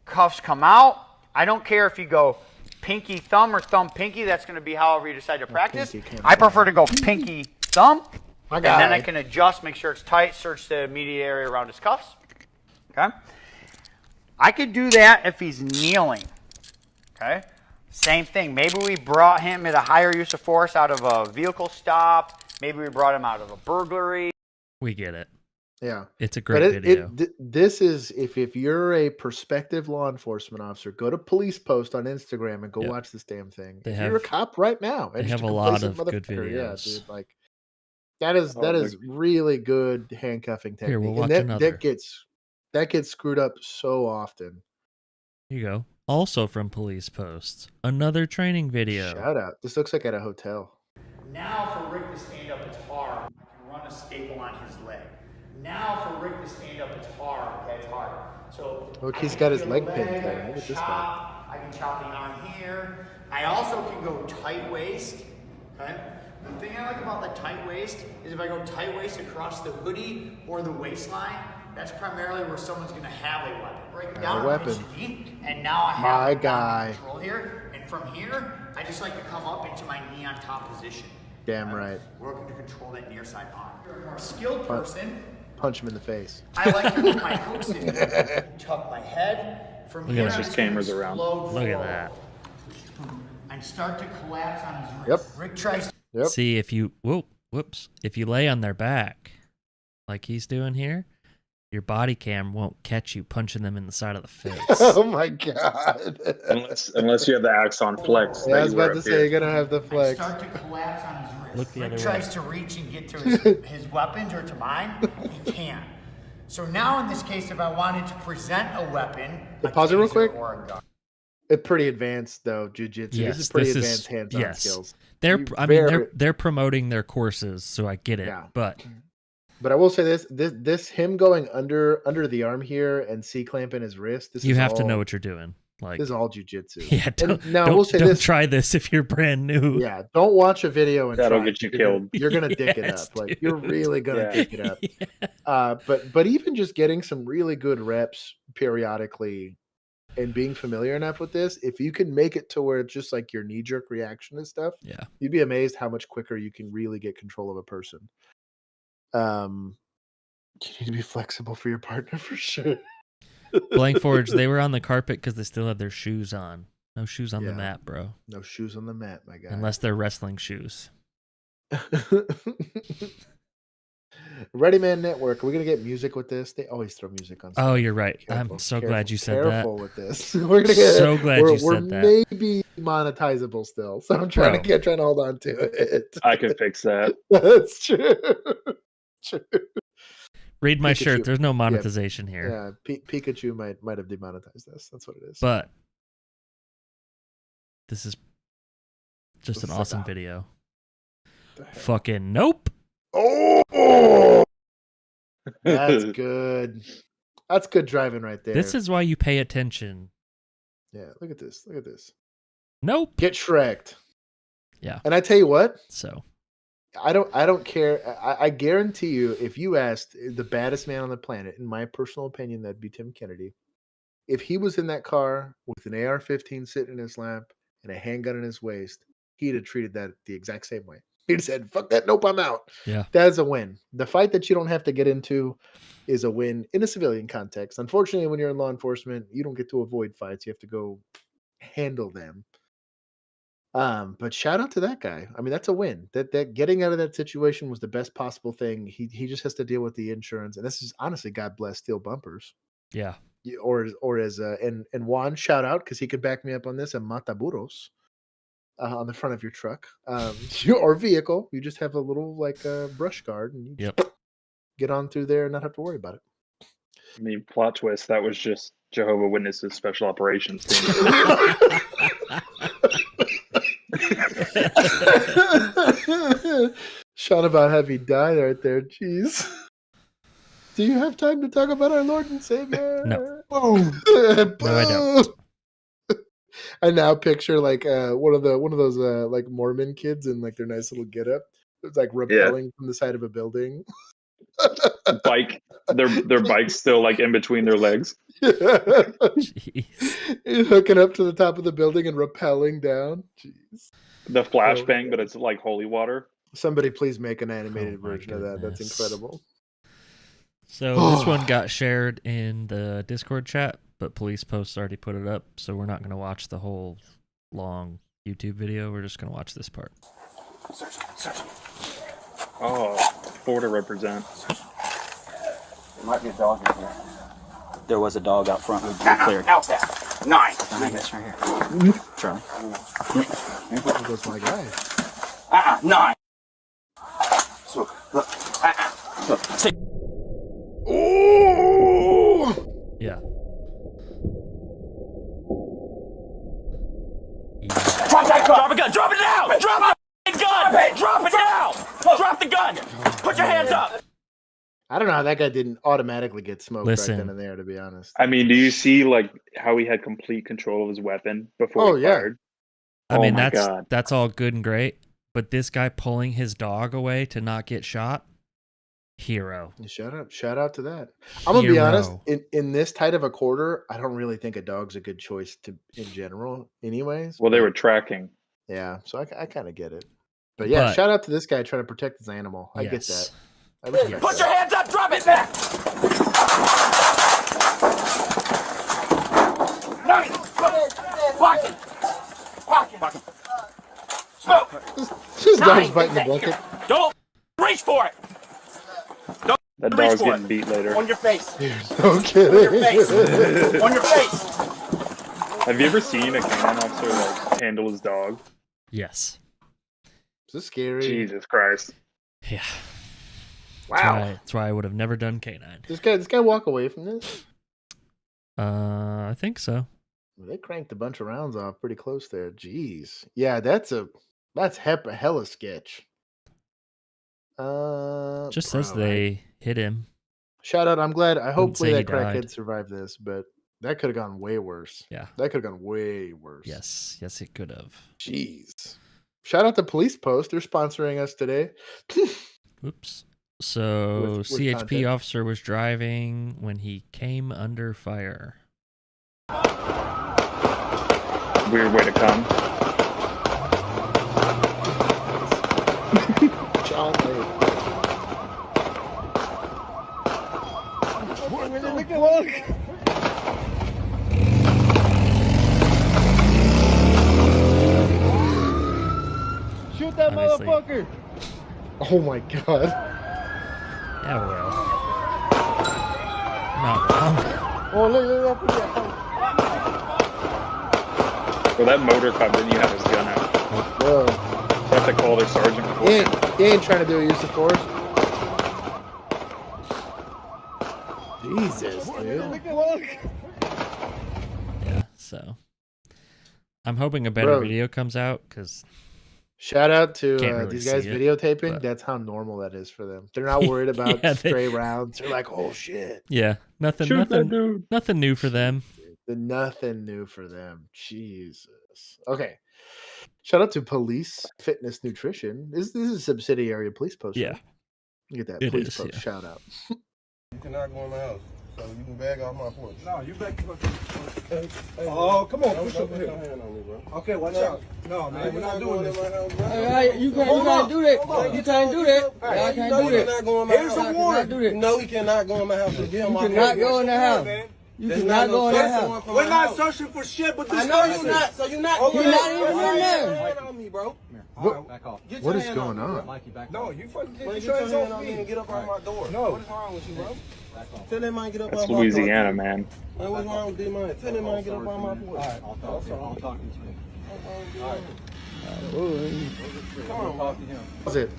[SPEAKER 4] cuffs come out. I don't care if you go pinky thumb or thumb pinky. That's going to be however you decide to practice. I prefer to go pinky thumb. And then I can adjust, make sure it's tight, search the immediate area around his cuffs. Okay? I could do that if he's kneeling. Okay? Same thing. Maybe we brought him at a higher use of force out of a vehicle stop. Maybe we brought him out of a burglary.
[SPEAKER 2] We get it.
[SPEAKER 1] Yeah.
[SPEAKER 2] It's a great video.
[SPEAKER 1] This is if you're a prospective law enforcement officer, go to Police Post on Instagram and go watch this damn thing. You're a cop right now.
[SPEAKER 2] They have a lot of good videos.
[SPEAKER 1] Yeah, dude, like that is really good handcuffing technique.
[SPEAKER 2] Here, we'll watch
[SPEAKER 1] and
[SPEAKER 2] another.
[SPEAKER 1] That gets screwed up so often.
[SPEAKER 2] Here you go. Also from Police Post, another training video.
[SPEAKER 1] Shout out. This looks like at a hotel.
[SPEAKER 4] Now for Rick to stand up, it's hard. I can run a staple on his leg. Now for Rick to stand up, it's hard. Okay, it's hard. So
[SPEAKER 1] Look,
[SPEAKER 4] I
[SPEAKER 1] he's
[SPEAKER 4] can
[SPEAKER 1] got his
[SPEAKER 4] feel
[SPEAKER 1] leg
[SPEAKER 4] the
[SPEAKER 1] pinned
[SPEAKER 4] leg,
[SPEAKER 1] there.
[SPEAKER 4] I
[SPEAKER 1] Look
[SPEAKER 4] can
[SPEAKER 1] at this guy.
[SPEAKER 4] chop, I can chop the arm here. I also can go tight waist. Okay. The thing I like about the tight waist is if I go tight waist across the hoodie or the waistline, that's primarily where someone's going to have a weapon. Break down
[SPEAKER 1] weapon.
[SPEAKER 4] pinch the knee, and now I have
[SPEAKER 1] My
[SPEAKER 4] it down
[SPEAKER 1] guy.
[SPEAKER 4] control here. And from here, I just like to come up into my knee on top position.
[SPEAKER 1] Damn right.
[SPEAKER 4] Working to control that near side arm. If you're a more skilled person,
[SPEAKER 1] Punch him in the face.
[SPEAKER 4] I like to put my hooks in, tuck my head. From
[SPEAKER 2] Look at
[SPEAKER 4] here,
[SPEAKER 2] that.
[SPEAKER 4] I
[SPEAKER 3] There's
[SPEAKER 4] just
[SPEAKER 3] cameras around.
[SPEAKER 2] Look at that.
[SPEAKER 4] And start to collapse on his
[SPEAKER 1] Yep.
[SPEAKER 4] wrist. Rick tries.
[SPEAKER 1] Yep.
[SPEAKER 2] See, if you whoops, if you lay on their back, like he's doing here, your body cam won't catch you punching them in the side of the face.
[SPEAKER 1] Oh my god.
[SPEAKER 3] Unless you have the Axon Flex.
[SPEAKER 1] Yeah,
[SPEAKER 3] that
[SPEAKER 1] I was
[SPEAKER 3] you wear
[SPEAKER 1] about to
[SPEAKER 3] up
[SPEAKER 1] say
[SPEAKER 3] here.
[SPEAKER 1] you're gonna have the
[SPEAKER 4] And
[SPEAKER 1] flex.
[SPEAKER 4] start to collapse on his wrist.
[SPEAKER 2] Look the
[SPEAKER 4] Rick
[SPEAKER 2] other
[SPEAKER 4] tries
[SPEAKER 2] way.
[SPEAKER 4] to reach and get to his weapons or to mine. He can't. So now in this case, if I wanted to present a weapon, a
[SPEAKER 1] Pause it real
[SPEAKER 4] taser
[SPEAKER 1] quick.
[SPEAKER 4] or a gun.
[SPEAKER 1] It's pretty advanced though, jujitsu.
[SPEAKER 2] Yes,
[SPEAKER 1] This is pretty
[SPEAKER 2] this is-
[SPEAKER 1] advanced hands-on
[SPEAKER 2] yes.
[SPEAKER 1] skills.
[SPEAKER 2] They're
[SPEAKER 1] You
[SPEAKER 2] I mean
[SPEAKER 1] very-
[SPEAKER 2] they're promoting their courses, so I get it.
[SPEAKER 1] Yeah.
[SPEAKER 2] But
[SPEAKER 1] But I will say this him going under the arm here and C-clamping his wrist. This
[SPEAKER 2] you
[SPEAKER 1] is
[SPEAKER 2] have to
[SPEAKER 1] all-
[SPEAKER 2] know what you're doing. Like
[SPEAKER 1] This is all jujitsu.
[SPEAKER 2] yeah, don't,
[SPEAKER 1] And now I will say
[SPEAKER 2] don't
[SPEAKER 1] this.
[SPEAKER 2] try this if you're brand new.
[SPEAKER 1] Yeah, don't watch a video and
[SPEAKER 3] That'll
[SPEAKER 1] try it.
[SPEAKER 3] get you
[SPEAKER 1] You're gonna-
[SPEAKER 3] killed.
[SPEAKER 1] You're gonna dick it
[SPEAKER 2] Yes,
[SPEAKER 1] up. Like
[SPEAKER 2] dude.
[SPEAKER 1] you're really gonna
[SPEAKER 3] Yeah.
[SPEAKER 1] dick it up.
[SPEAKER 2] Yeah.
[SPEAKER 1] But even just getting some really good reps periodically and being familiar enough with this, if you can make it to where it's just like your knee jerk reaction and stuff,
[SPEAKER 2] Yeah.
[SPEAKER 1] you'd be amazed how much quicker you can really get control of a person. You need to be flexible for your partner for sure.
[SPEAKER 2] Blank Forge, they were on the carpet because they still had their shoes on. No shoes on the
[SPEAKER 1] Yeah.
[SPEAKER 2] mat, bro.
[SPEAKER 1] No shoes on the mat, my guy.
[SPEAKER 2] Unless they're wrestling shoes.
[SPEAKER 1] Ready Man Network. Are we gonna get music with this? They always throw music on.
[SPEAKER 2] Oh,
[SPEAKER 1] stuff.
[SPEAKER 2] you're right.
[SPEAKER 1] Careful,
[SPEAKER 2] I'm so
[SPEAKER 1] careful,
[SPEAKER 2] glad you said
[SPEAKER 1] careful with this. We're gonna get
[SPEAKER 2] So glad
[SPEAKER 1] we're,
[SPEAKER 2] you
[SPEAKER 1] we're
[SPEAKER 2] said that.
[SPEAKER 1] maybe monetizable still, so I'm trying to hold on to it.
[SPEAKER 3] I can fix that.
[SPEAKER 1] That's true. True.
[SPEAKER 2] Read my
[SPEAKER 1] Pikachu.
[SPEAKER 2] shirt. There's no monetization here.
[SPEAKER 1] Yeah, Pikachu might have demonetized this. That's what it is.
[SPEAKER 2] But this is just an
[SPEAKER 1] Let's
[SPEAKER 2] awesome
[SPEAKER 1] sit down.
[SPEAKER 2] video.
[SPEAKER 1] The heck?
[SPEAKER 2] Fucking nope.
[SPEAKER 1] Oh, that's good. That's good driving right there.
[SPEAKER 2] This is why you pay attention.
[SPEAKER 1] yeah. Look at this. Look at this.
[SPEAKER 2] Nope.
[SPEAKER 1] Get Shrek'd.
[SPEAKER 2] Yeah.
[SPEAKER 1] And I tell you what,
[SPEAKER 2] So
[SPEAKER 1] I don't care. I guarantee you, if you asked the baddest man on the planet, in my personal opinion, that'd be Tim Kennedy. If he was in that car with an AR-15 sitting in his lap and a handgun in his waist, he'd have treated that the exact same way. He'd have said, "Fuck that, nope, I'm out."
[SPEAKER 2] yeah.
[SPEAKER 1] That's a win. The fight that you don't have to get into is a win in a civilian context. Unfortunately, when you're in law enforcement, you don't get to avoid fights. You have to go handle them. But shout out to that guy. I mean, that's a win. That getting out of that situation was the best possible thing. He just has to deal with the insurance, and this is honestly, God bless steel bumpers.
[SPEAKER 2] Yeah.
[SPEAKER 1] Or as and Juan, shout out because he could back me up on this. And Mataburos on the front of your truck, or vehicle. You just have a little brush guard, and you just
[SPEAKER 2] Yep.
[SPEAKER 1] get on through there and not have to worry about it.
[SPEAKER 3] I mean, plot twist. That was just Jehovah Witnesses special operations team.
[SPEAKER 1] Sean about heavy die right there. Jeez. Do you have time to talk about our Lord and Savior?
[SPEAKER 2] No.
[SPEAKER 1] Boom.
[SPEAKER 2] No, I don't.
[SPEAKER 1] I now picture one of those Mormon kids in their nice little getup. It's rappelling from the side of a building.
[SPEAKER 3] Bike. Their bike's still in between their legs.
[SPEAKER 2] Jeez.
[SPEAKER 1] Hooking up to the top of the building and rappelling down. Jeez.
[SPEAKER 3] The flashbang, but it's like holy water.
[SPEAKER 1] Somebody please make an animated
[SPEAKER 2] Oh my
[SPEAKER 1] version of that. That's
[SPEAKER 2] goodness.
[SPEAKER 1] incredible.
[SPEAKER 2] So this one got shared in the Discord chat, but Police Post already put it up, so we're not going to watch the whole long YouTube video. We're just going to watch this part.
[SPEAKER 3] Oh, Florida represent.
[SPEAKER 5] There might be a dog in here. There was a dog out front. We cleared. Out there. 9. I guess right here. Charlie.
[SPEAKER 1] There goes my guy.
[SPEAKER 5] 9. So, look. Look. See.
[SPEAKER 1] Oh!
[SPEAKER 2] Yeah.
[SPEAKER 5] Drop that gun. Drop a gun. Drop it now. Drop the gun. Drop it
[SPEAKER 1] don't know how that guy didn't automatically get smoked right
[SPEAKER 2] Listen.
[SPEAKER 1] then and there, to be honest.
[SPEAKER 3] I mean, do you see like how he had complete control of his weapon before
[SPEAKER 1] Oh,
[SPEAKER 3] he
[SPEAKER 1] yeah.
[SPEAKER 3] fired?
[SPEAKER 2] I mean,
[SPEAKER 3] my God.
[SPEAKER 2] that's all good and great, but this guy pulling his dog away to not get shot, hero.
[SPEAKER 1] Shout out to that. I'm gonna be honest.
[SPEAKER 2] Hero.
[SPEAKER 1] In this tight of a quarter, I don't really think a dog's a good choice in general, anyways.
[SPEAKER 3] Well, they
[SPEAKER 1] but
[SPEAKER 3] were tracking.
[SPEAKER 1] yeah, so I kind of get it. But yeah,
[SPEAKER 2] But-
[SPEAKER 1] shout out to this guy trying to protect his animal. I get that.
[SPEAKER 2] Yes.
[SPEAKER 1] I respect
[SPEAKER 6] Put
[SPEAKER 1] that.
[SPEAKER 6] your hands up, drop it back! Pocket! Pocket! Smoke!
[SPEAKER 1] This dog's biting the bucket.
[SPEAKER 6] Don't reach for it!
[SPEAKER 3] That
[SPEAKER 6] Reach
[SPEAKER 3] dog's
[SPEAKER 6] for
[SPEAKER 3] getting
[SPEAKER 6] it.
[SPEAKER 3] beat later.
[SPEAKER 6] On your face!
[SPEAKER 1] No kidding.
[SPEAKER 6] On your face!
[SPEAKER 3] Have you ever seen a canine officer like handle his dog?
[SPEAKER 2] Yes.
[SPEAKER 1] Is this scary?
[SPEAKER 3] Jesus Christ!
[SPEAKER 2] Yeah.
[SPEAKER 1] Wow.
[SPEAKER 2] That's why I would have never done canine.
[SPEAKER 1] This guy walk away from this?
[SPEAKER 2] I think so.
[SPEAKER 1] They cranked a bunch of rounds off pretty close there. Jeez. Yeah, that's hella sketch.
[SPEAKER 2] Just says
[SPEAKER 1] bro,
[SPEAKER 2] they hit him.
[SPEAKER 1] Shout out. I'm glad. I hopefully
[SPEAKER 2] say
[SPEAKER 1] that
[SPEAKER 2] he died.
[SPEAKER 1] crackhead survived this, but that could have gone way worse.
[SPEAKER 2] Yeah.
[SPEAKER 1] That could have gone way worse.
[SPEAKER 2] Yes, it could have.
[SPEAKER 1] Jeez. Shout out to Police Post. They're sponsoring us today.
[SPEAKER 2] Oops. So
[SPEAKER 1] With
[SPEAKER 2] CHP
[SPEAKER 1] content.
[SPEAKER 2] officer was driving when he came under fire.
[SPEAKER 3] Weird way to come.
[SPEAKER 1] John
[SPEAKER 2] Shoot that motherfucker!
[SPEAKER 1] Oh my god.
[SPEAKER 2] Yeah, well. Not wrong.
[SPEAKER 1] Oh, look.
[SPEAKER 3] Well, that motor cop didn't even have his gun out.
[SPEAKER 1] Bro.
[SPEAKER 3] They have to call their sergeant.
[SPEAKER 1] He ain't trying to do a use of force. Jesus, dude.
[SPEAKER 2] Yeah, so. I'm hoping a better
[SPEAKER 1] Bro.
[SPEAKER 2] video comes out because
[SPEAKER 1] Shout out to
[SPEAKER 2] Can't really
[SPEAKER 1] these guys
[SPEAKER 2] see it,
[SPEAKER 1] videotaping.
[SPEAKER 2] but-
[SPEAKER 1] That's how normal that is for them. They're not worried about
[SPEAKER 2] Yeah,
[SPEAKER 1] stray rounds. They're like, oh shit.
[SPEAKER 2] yeah, nothing new for them.
[SPEAKER 1] Nothing new for them. Jesus. Okay. Shout out to Police Fitness Nutrition. This is a subsidiary of Police Post.
[SPEAKER 2] Yeah.
[SPEAKER 1] right? Get that
[SPEAKER 2] It
[SPEAKER 1] Police
[SPEAKER 2] is,
[SPEAKER 1] Post
[SPEAKER 2] yeah.
[SPEAKER 1] shout out.
[SPEAKER 7] You cannot go in my house, so you can bag off my porch.
[SPEAKER 8] No, you back.
[SPEAKER 7] Oh,
[SPEAKER 8] come on,
[SPEAKER 7] Don't
[SPEAKER 8] push
[SPEAKER 7] put
[SPEAKER 8] over
[SPEAKER 7] your
[SPEAKER 8] here.
[SPEAKER 7] hand on me, bro.
[SPEAKER 8] Okay, watch
[SPEAKER 7] No.
[SPEAKER 8] out. No, man, we're not doing
[SPEAKER 7] in
[SPEAKER 8] this.
[SPEAKER 7] my house, bro.
[SPEAKER 9] Hey, you can't do that. You can't do that. Y'all can't do
[SPEAKER 7] You
[SPEAKER 9] that.
[SPEAKER 7] cannot go in my
[SPEAKER 8] Here's
[SPEAKER 7] house.
[SPEAKER 8] a warrant.
[SPEAKER 9] Do that.
[SPEAKER 7] No, he cannot go in my house. Get him
[SPEAKER 9] You
[SPEAKER 7] off
[SPEAKER 9] cannot
[SPEAKER 7] my
[SPEAKER 9] go
[SPEAKER 7] porch.
[SPEAKER 9] in the house.
[SPEAKER 8] Man.
[SPEAKER 9] You
[SPEAKER 7] There's
[SPEAKER 9] cannot
[SPEAKER 7] not
[SPEAKER 9] go in
[SPEAKER 7] no
[SPEAKER 9] that
[SPEAKER 7] search
[SPEAKER 9] house.
[SPEAKER 7] warrant for
[SPEAKER 8] We're
[SPEAKER 7] my
[SPEAKER 8] not
[SPEAKER 7] house.
[SPEAKER 8] searching for shit, but this
[SPEAKER 7] I know
[SPEAKER 8] person.
[SPEAKER 7] you're not, so you're not.
[SPEAKER 8] Okay.
[SPEAKER 9] You're not even in
[SPEAKER 7] Get
[SPEAKER 9] there.
[SPEAKER 7] your hand on me, bro.
[SPEAKER 8] All right,
[SPEAKER 7] Get
[SPEAKER 1] What
[SPEAKER 7] your
[SPEAKER 1] is
[SPEAKER 7] hand
[SPEAKER 1] going
[SPEAKER 7] me,
[SPEAKER 1] on?
[SPEAKER 7] bro.
[SPEAKER 8] No, you fucking
[SPEAKER 7] Man,
[SPEAKER 8] get
[SPEAKER 7] get
[SPEAKER 8] your
[SPEAKER 7] your
[SPEAKER 8] hands
[SPEAKER 7] hand
[SPEAKER 8] off
[SPEAKER 7] on me and
[SPEAKER 8] me.
[SPEAKER 7] get up on my door.
[SPEAKER 8] No.
[SPEAKER 7] What is wrong with you, bro? Tell that man get up
[SPEAKER 3] That's
[SPEAKER 7] on my
[SPEAKER 3] Louisiana,
[SPEAKER 7] porch.
[SPEAKER 3] man.
[SPEAKER 7] Man, what's wrong with this man? Tell that man get up on my porch.
[SPEAKER 8] I'll talk to you.
[SPEAKER 1] That's it.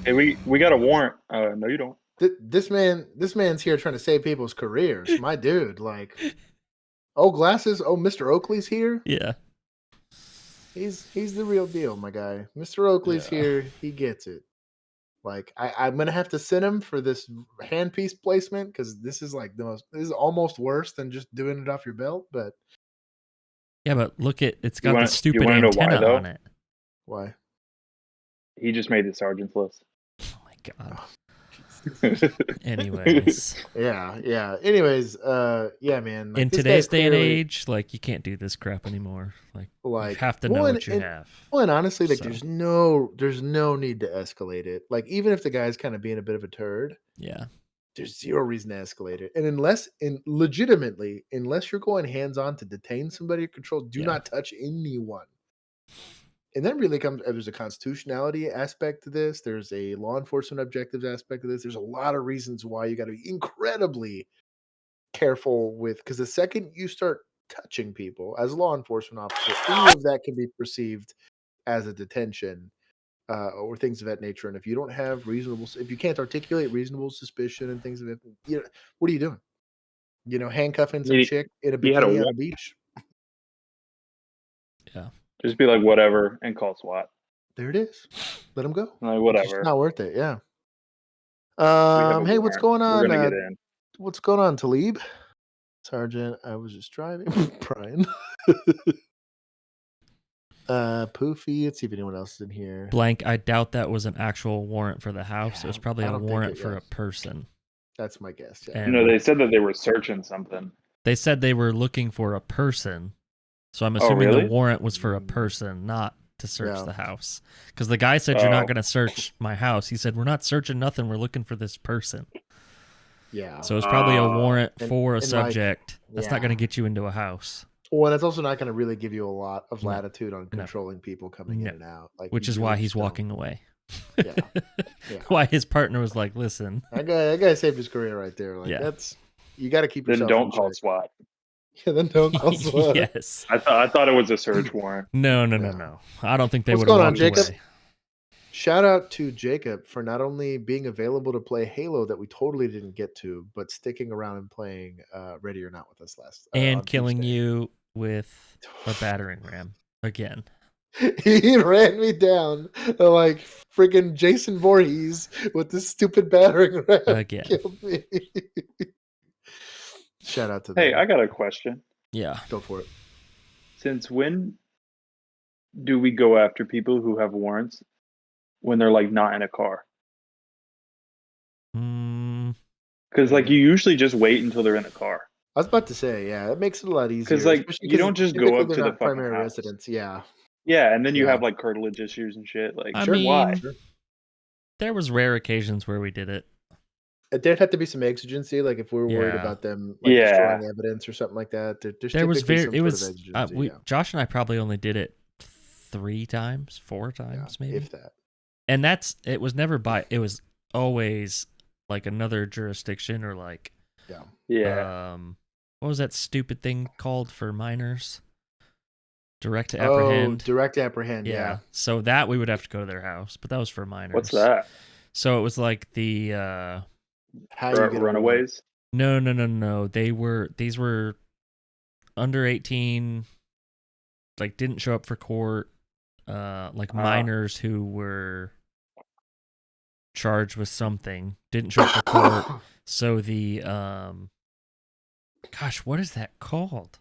[SPEAKER 3] Hey, we got a warrant. No, you don't.
[SPEAKER 1] This man's here trying to save people's careers. My dude, like, oh, glasses. Oh, Mr. Oakley's here.
[SPEAKER 2] Yeah.
[SPEAKER 1] He's the real deal, my guy. Mr. Oakley's here. He gets it. Like, I'm gonna have to send him for this handpiece placement because this is like this is almost worse than just doing it off your belt. But
[SPEAKER 2] Yeah, but look at it's got
[SPEAKER 3] wanna-
[SPEAKER 2] the stupid
[SPEAKER 3] you wanna know why,
[SPEAKER 2] antenna
[SPEAKER 3] though?
[SPEAKER 2] on it.
[SPEAKER 1] why?
[SPEAKER 3] He just made the sergeant's list.
[SPEAKER 2] Oh my god. Anyways,
[SPEAKER 1] Yeah. Anyways, yeah, man. Like,
[SPEAKER 2] in
[SPEAKER 1] this guy
[SPEAKER 2] today's day and
[SPEAKER 1] clearly,
[SPEAKER 2] age, like you can't do this crap anymore. Like you
[SPEAKER 1] like,
[SPEAKER 2] have to know
[SPEAKER 1] well,
[SPEAKER 2] what you
[SPEAKER 1] and-
[SPEAKER 2] have.
[SPEAKER 1] Well, and honestly, like,
[SPEAKER 2] So-
[SPEAKER 1] there's no need to escalate it. Like, even if the guy's kind of being a bit of a turd,
[SPEAKER 2] Yeah.
[SPEAKER 1] there's zero reason to escalate it. And unless you're going hands on to detain somebody or control, do
[SPEAKER 2] Yeah.
[SPEAKER 1] not touch anyone. And that really comes. There's a constitutionality aspect to this. There's a law enforcement objectives aspect to this. There's a lot of reasons why you got to be incredibly careful with, because the second you start touching people as a law enforcement officer, any of that can be perceived as a detention or things of that nature. And if you don't have if you can't articulate reasonable suspicion and things of that, what are you doing? Handcuffing some
[SPEAKER 3] He-
[SPEAKER 1] chick in a
[SPEAKER 3] he had a
[SPEAKER 1] bikini on
[SPEAKER 3] wa-
[SPEAKER 1] a beach.
[SPEAKER 2] Yeah.
[SPEAKER 3] Just be like whatever and call SWAT.
[SPEAKER 1] There it is. Let him go.
[SPEAKER 3] Like
[SPEAKER 1] It's
[SPEAKER 3] whatever.
[SPEAKER 1] just not worth it. Yeah. Hey, what's going
[SPEAKER 3] We're
[SPEAKER 1] on?
[SPEAKER 3] gonna get in.
[SPEAKER 1] What's going on, Talib? Sergeant, I was just driving. Brian. Poofy. Let's see if anyone else is in here.
[SPEAKER 2] Blank, I doubt that was an actual warrant for the house. It was probably
[SPEAKER 1] I
[SPEAKER 2] a
[SPEAKER 1] don't think
[SPEAKER 2] warrant
[SPEAKER 1] it-
[SPEAKER 2] for
[SPEAKER 1] yeah.
[SPEAKER 2] a person.
[SPEAKER 1] That's my guess. Yeah.
[SPEAKER 2] And
[SPEAKER 3] No, they said that they were searching something.
[SPEAKER 2] they said they were looking for a person. So I'm
[SPEAKER 3] Oh,
[SPEAKER 2] assuming
[SPEAKER 3] really?
[SPEAKER 2] the warrant was for a person, not to search
[SPEAKER 1] Yeah.
[SPEAKER 2] the house. Because the guy said, you're not
[SPEAKER 3] Oh.
[SPEAKER 2] going to search my house. He said, we're not searching nothing. We're looking for this person.
[SPEAKER 1] Yeah.
[SPEAKER 2] So it's probably a warrant
[SPEAKER 1] And-
[SPEAKER 2] for a
[SPEAKER 1] and, like,
[SPEAKER 2] subject. That's not
[SPEAKER 1] yeah.
[SPEAKER 2] going to get you into a house.
[SPEAKER 1] Well, and it's also not going to really give you a lot of
[SPEAKER 2] No.
[SPEAKER 1] latitude on controlling people coming in
[SPEAKER 2] No.
[SPEAKER 1] and out. Like,
[SPEAKER 2] Which
[SPEAKER 1] you
[SPEAKER 2] is
[SPEAKER 1] really
[SPEAKER 2] why he's
[SPEAKER 1] just don't-
[SPEAKER 2] walking away.
[SPEAKER 1] Yeah. Yeah.
[SPEAKER 2] Why his partner was like, listen.
[SPEAKER 1] That guy saved his career right there. Like,
[SPEAKER 2] Yeah.
[SPEAKER 1] that's you got to keep
[SPEAKER 3] Then
[SPEAKER 1] yourself.
[SPEAKER 3] don't
[SPEAKER 1] in
[SPEAKER 3] call
[SPEAKER 1] check.
[SPEAKER 3] SWAT.
[SPEAKER 1] Yeah, then don't call SWAT.
[SPEAKER 2] Yes.
[SPEAKER 3] I thought it was a search warrant.
[SPEAKER 2] No.
[SPEAKER 1] Yeah.
[SPEAKER 2] I don't think they
[SPEAKER 1] What's
[SPEAKER 2] would have
[SPEAKER 1] going on,
[SPEAKER 2] walked
[SPEAKER 1] Jacob?
[SPEAKER 2] away.
[SPEAKER 1] Shout out to Jacob for not only being available to play Halo that we totally didn't get to, but sticking around and playing Ready or Not with us last.
[SPEAKER 2] And
[SPEAKER 1] on
[SPEAKER 2] killing
[SPEAKER 1] Tuesday.
[SPEAKER 2] you with a battering ram again.
[SPEAKER 1] He ran me down like freaking Jason Voorhees with this stupid battering ram.
[SPEAKER 2] Again.
[SPEAKER 1] Killed me. Shout out to
[SPEAKER 3] Hey,
[SPEAKER 1] them.
[SPEAKER 3] I got a question.
[SPEAKER 2] Yeah.
[SPEAKER 1] Go for it.
[SPEAKER 3] Since when do we go after people who have warrants when they're like not in a car? Because like you usually just wait until they're in a car.
[SPEAKER 1] I was about to say, yeah, it makes it a lot easier.
[SPEAKER 3] 'Cause, like,
[SPEAKER 1] especially
[SPEAKER 3] you don't just go
[SPEAKER 1] typically
[SPEAKER 3] up
[SPEAKER 1] they're
[SPEAKER 3] to the
[SPEAKER 1] not
[SPEAKER 3] fucking
[SPEAKER 1] primary
[SPEAKER 3] house.
[SPEAKER 1] residents. Yeah,
[SPEAKER 3] Yeah, and then you
[SPEAKER 1] Yeah.
[SPEAKER 3] have like cartilage issues and shit. Like,
[SPEAKER 2] I
[SPEAKER 3] sure, why?
[SPEAKER 2] mean, there was rare occasions where we did it.
[SPEAKER 1] there'd have to be some exigency, like if we were worried
[SPEAKER 2] Yeah.
[SPEAKER 1] about them like
[SPEAKER 3] Yeah.
[SPEAKER 1] destroying evidence or something like that. There's
[SPEAKER 2] There was
[SPEAKER 1] typically
[SPEAKER 2] very
[SPEAKER 1] some
[SPEAKER 2] it
[SPEAKER 1] sort
[SPEAKER 2] was
[SPEAKER 1] of exigency, yeah.
[SPEAKER 2] Josh and I probably only did it 4
[SPEAKER 1] Yeah,
[SPEAKER 2] times maybe.
[SPEAKER 1] if that.
[SPEAKER 2] And it was never it was always like another jurisdiction or like
[SPEAKER 3] Yeah.
[SPEAKER 2] what was that stupid thing called for minors? Direct to
[SPEAKER 1] Oh,
[SPEAKER 2] apprehend.
[SPEAKER 1] direct apprehend. Yeah.
[SPEAKER 2] So that we would have to go to their house, but that was for minors.
[SPEAKER 3] What's that?
[SPEAKER 2] So it was like the
[SPEAKER 1] How you get
[SPEAKER 3] Runaways?
[SPEAKER 2] No. These were under 18, like didn't show up for court, like minors who were charged with something, didn't show up for court. So the gosh, what is that called?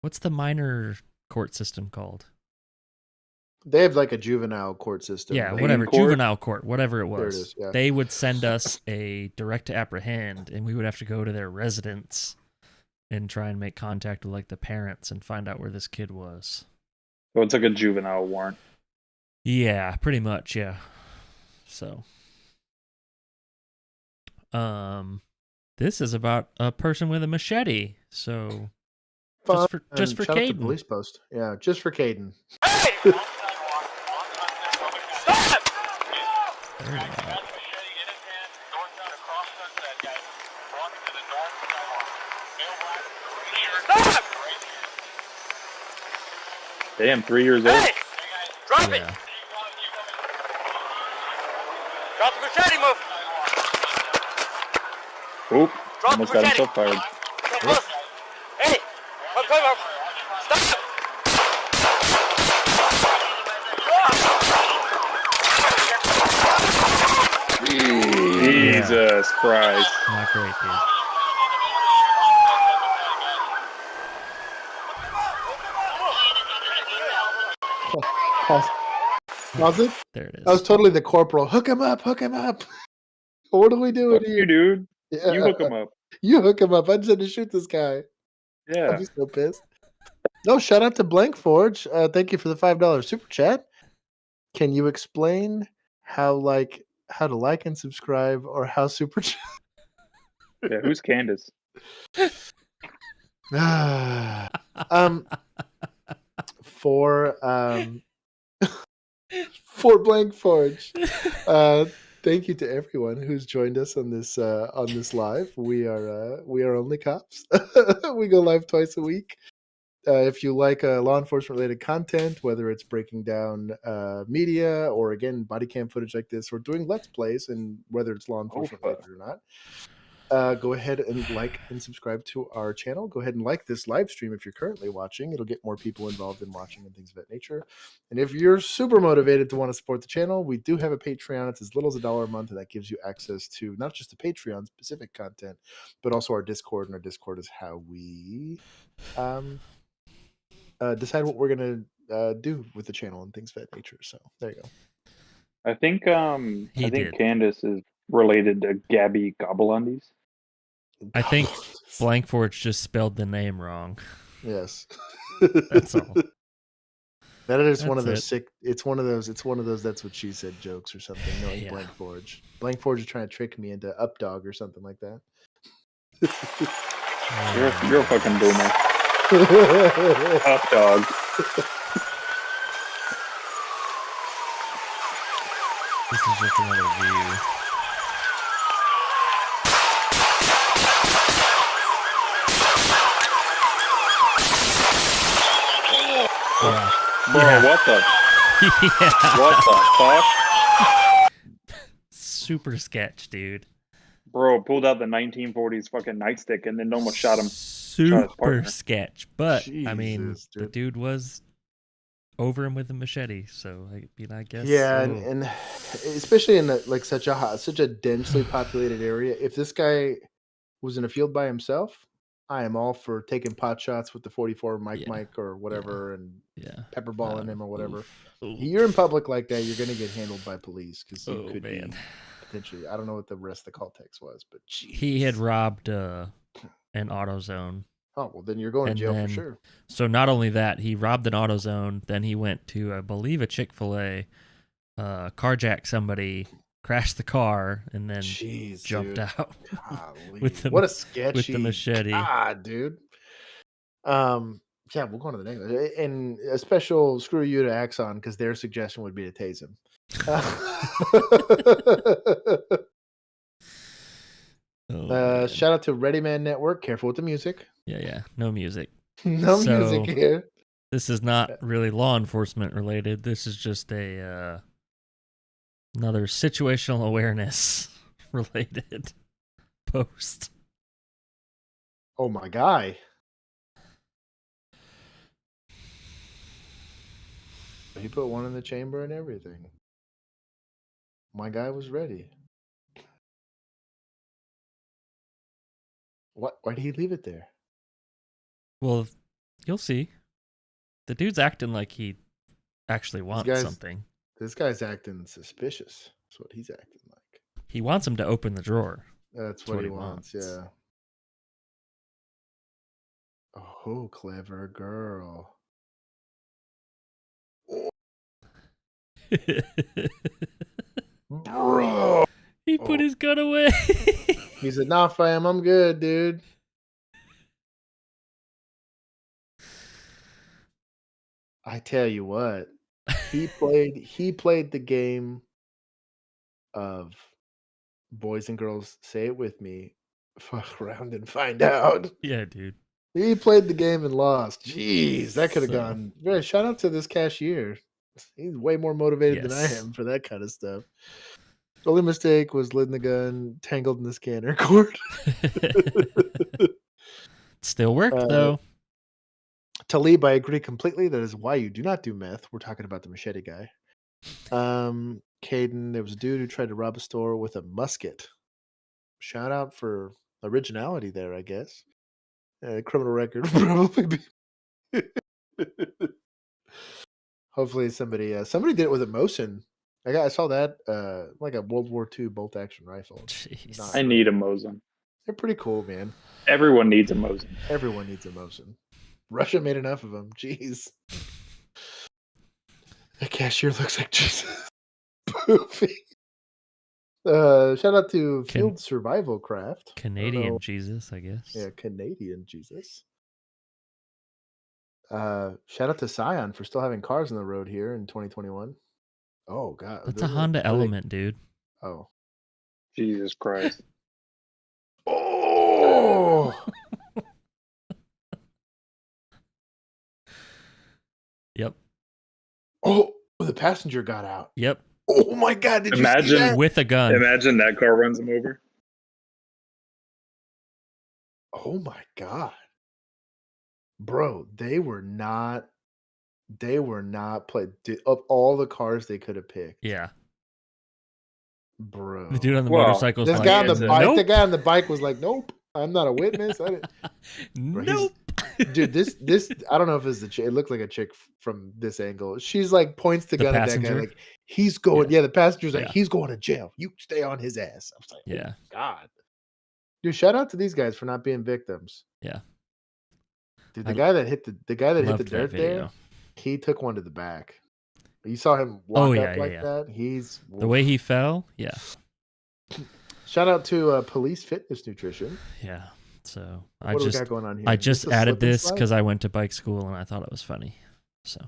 [SPEAKER 2] What's the minor court system called?
[SPEAKER 1] They have like a juvenile court system.
[SPEAKER 2] Yeah,
[SPEAKER 1] like-
[SPEAKER 2] whatever,
[SPEAKER 3] court?
[SPEAKER 2] juvenile court, whatever it
[SPEAKER 1] There it
[SPEAKER 2] was.
[SPEAKER 1] is, yeah.
[SPEAKER 2] They would send us a direct to apprehend, and we would have to go to their residence and try and make contact with like the parents and find out where this kid was.
[SPEAKER 3] So it's like a juvenile warrant.
[SPEAKER 2] Yeah, pretty much, yeah. So, this is about a person with a machete. So,
[SPEAKER 1] Fun.
[SPEAKER 2] just for
[SPEAKER 1] Shout out to
[SPEAKER 2] Caden.
[SPEAKER 1] police post. Yeah, just for Caden.
[SPEAKER 6] Hey!
[SPEAKER 2] There you go.
[SPEAKER 6] Stop!
[SPEAKER 3] Damn, 3 years old.
[SPEAKER 6] Hey! Drop it!
[SPEAKER 2] Yeah.
[SPEAKER 6] Drop the machete, move!
[SPEAKER 3] Oop,
[SPEAKER 6] Drop
[SPEAKER 3] almost
[SPEAKER 6] the
[SPEAKER 3] got
[SPEAKER 6] machete.
[SPEAKER 3] himself fired.
[SPEAKER 6] Come close. Hey! Come up. Stop!
[SPEAKER 3] Jesus Christ.
[SPEAKER 2] Not great, dude.
[SPEAKER 1] Was it?
[SPEAKER 2] There it is.
[SPEAKER 1] That was totally the corporal. Hook him up. Hook him up. What are we doing
[SPEAKER 3] Fuck
[SPEAKER 1] here?
[SPEAKER 3] you, dude.
[SPEAKER 1] Yeah.
[SPEAKER 3] You hook him up.
[SPEAKER 1] You hook him up. I just had to shoot this guy. I'd
[SPEAKER 3] Yeah.
[SPEAKER 1] be so pissed. No, shout out to Blank Forge. Thank you for the $5 super chat. Can you explain how to like and subscribe or how super chat?
[SPEAKER 3] Yeah, who's Candace?
[SPEAKER 1] For for Blank Forge. Thank you to everyone who's joined us on this live. We are only cops. We go live twice a week. If you like law enforcement related content, whether it's breaking down media or again body cam footage like this, or doing let's plays, and whether it's law enforcement related or not, go ahead and like and subscribe to our channel. Go ahead and like this live stream if you're currently watching. It'll get more people involved in watching and things of that nature. And if you're super motivated to want to support the channel, we do have a Patreon. It's as little as $1 a month, and that gives you access to not just the Patreon specific content, but also our Discord. And our Discord is how we decide what we're gonna do with the channel and things of that nature. So there you go.
[SPEAKER 3] I think
[SPEAKER 2] He did.
[SPEAKER 3] Candace is related to Gabby Gobbleundies.
[SPEAKER 2] I think Blankforge just spelled the name wrong.
[SPEAKER 1] Yes.
[SPEAKER 2] That's all.
[SPEAKER 1] That is one of
[SPEAKER 2] That's
[SPEAKER 1] those sick. It's one of those. That's what she said jokes or something. Knowing
[SPEAKER 2] Yeah.
[SPEAKER 1] Blankforge. Blankforge is trying to trick me into Updog or something like that.
[SPEAKER 3] You're a fucking boomer. Up dog.
[SPEAKER 2] This is just another view. Yeah.
[SPEAKER 3] Bro, what the?
[SPEAKER 2] Yeah.
[SPEAKER 3] What the fuck?
[SPEAKER 2] Super sketch, dude.
[SPEAKER 3] Bro pulled out the 1940s fucking nightstick and then almost shot him.
[SPEAKER 2] Super
[SPEAKER 3] partner.
[SPEAKER 2] sketch. But, I mean,
[SPEAKER 1] Jesus,
[SPEAKER 2] the dude was over him with a machete, so I guess.
[SPEAKER 1] Yeah,
[SPEAKER 2] so.
[SPEAKER 1] and especially in like such a densely populated area. If this guy was in a field by himself, I am all for taking pot shots with the 44 Mike or whatever and pepper balling him or whatever.
[SPEAKER 2] Oof.
[SPEAKER 1] You're in public like that, you're gonna get handled by police because you could
[SPEAKER 2] man.
[SPEAKER 1] be potentially. I don't know what the rest of the call text was, but geez.
[SPEAKER 2] He had robbed an AutoZone.
[SPEAKER 1] Oh well, then you're going to jail for sure.
[SPEAKER 2] So not only that, he robbed an AutoZone. Then he went to, I believe, a Chick-fil-A, carjacked somebody, crashed the car, and then jumped out with the
[SPEAKER 1] what a sketchy
[SPEAKER 2] with the machete.
[SPEAKER 1] God, dude. Yeah, we'll go on to the next. And a special screw you to Axon because their suggestion would be to tase him. Shout out to Ready Man Network. Careful with the music.
[SPEAKER 2] Yeah. No music.
[SPEAKER 1] No music here.
[SPEAKER 2] This is not really law enforcement related. This is just a another situational awareness related post.
[SPEAKER 1] Oh my guy. He put one in the chamber and everything. My guy was ready. What? Why did he leave it there?
[SPEAKER 2] Well, you'll see. The dude's acting like he actually wants something.
[SPEAKER 1] This guy's acting suspicious. That's what he's acting like.
[SPEAKER 2] He wants him to open the drawer.
[SPEAKER 1] That's what he wants, yeah. Oh, clever girl. Bro.
[SPEAKER 2] He put his gun away.
[SPEAKER 1] He said, "Nah, fam, I'm good, dude." I tell you what, he played the game of boys and girls, say it with me, fuck around and find out.
[SPEAKER 2] Yeah, dude.
[SPEAKER 1] He played the game and lost. Jeez, that could have gone. Shout out to this cashier. He's way more motivated than I am for that kind of stuff. The only mistake was letting the gun tangled in the scanner cord.
[SPEAKER 2] Still worked, though.
[SPEAKER 1] Talib, I agree completely. That is why you do not do meth. We're talking about the machete guy. Caden, there was a dude who tried to rob a store with a musket. Shout out for originality there, I guess. Criminal record probably be. Hopefully somebody did it with a Mosin. I saw that like a World War II bolt action rifle.
[SPEAKER 3] I need a Mosin.
[SPEAKER 1] They're pretty cool, man.
[SPEAKER 3] Everyone needs a Mosin.
[SPEAKER 1] Everyone needs a Mosin. Russia made enough of them. Jeez. The cashier looks like Jesus. Poofy. Shout out to Field Survival Craft.
[SPEAKER 2] Canadian Jesus, I guess.
[SPEAKER 1] Yeah, Canadian Jesus. Shout out to Scion for still having cars on the road here in 2021. Oh god.
[SPEAKER 2] That's a Honda Element, dude.
[SPEAKER 1] Oh.
[SPEAKER 3] Jesus Christ.
[SPEAKER 1] Oh.
[SPEAKER 2] Yep.
[SPEAKER 1] Oh, the passenger got out.
[SPEAKER 2] Yep.
[SPEAKER 1] Oh my god, did you see that?
[SPEAKER 2] With a gun.
[SPEAKER 3] Imagine that car runs him over.
[SPEAKER 1] Oh my god. Bro, they were not played of all the cars they could have picked.
[SPEAKER 2] Yeah.
[SPEAKER 1] Bro.
[SPEAKER 2] The dude on the
[SPEAKER 3] Well,
[SPEAKER 2] motorcycle
[SPEAKER 1] This
[SPEAKER 2] is
[SPEAKER 1] guy
[SPEAKER 2] like,
[SPEAKER 1] on the
[SPEAKER 3] it's
[SPEAKER 1] bike,
[SPEAKER 2] nope.
[SPEAKER 1] the guy on the bike was like, "Nope, I'm not a witness." I didn't. Bro,
[SPEAKER 2] Nope.
[SPEAKER 1] dude, this I don't know if it's the chick. It looked like a chick from this angle. She's like points the
[SPEAKER 2] The
[SPEAKER 1] gun at that guy,
[SPEAKER 2] passenger?
[SPEAKER 1] like he's going.
[SPEAKER 2] Yeah.
[SPEAKER 1] Yeah, the passenger's like
[SPEAKER 2] Yeah.
[SPEAKER 1] he's going to jail. You stay on his ass. I was like,
[SPEAKER 2] Yeah.
[SPEAKER 1] oh, God, dude. Shout out to these guys for not being victims.
[SPEAKER 2] Yeah.
[SPEAKER 1] Dude,
[SPEAKER 2] I
[SPEAKER 1] the guy that hit the
[SPEAKER 2] Loved that
[SPEAKER 1] dirt
[SPEAKER 2] video.
[SPEAKER 1] there, he took one to the back. You saw him
[SPEAKER 2] Oh,
[SPEAKER 1] walk
[SPEAKER 2] yeah,
[SPEAKER 1] up
[SPEAKER 2] yeah,
[SPEAKER 1] like
[SPEAKER 2] yeah.
[SPEAKER 1] that. He's
[SPEAKER 2] The way he fell, yeah.
[SPEAKER 1] Shout out to Police Fitness Nutrition.
[SPEAKER 2] Yeah. So
[SPEAKER 1] What do we got going on here?
[SPEAKER 2] I
[SPEAKER 1] Is
[SPEAKER 2] just
[SPEAKER 1] this a
[SPEAKER 2] added
[SPEAKER 1] slip and
[SPEAKER 2] this
[SPEAKER 1] slide?
[SPEAKER 2] because I went to bike school and I thought it was funny. So
[SPEAKER 3] I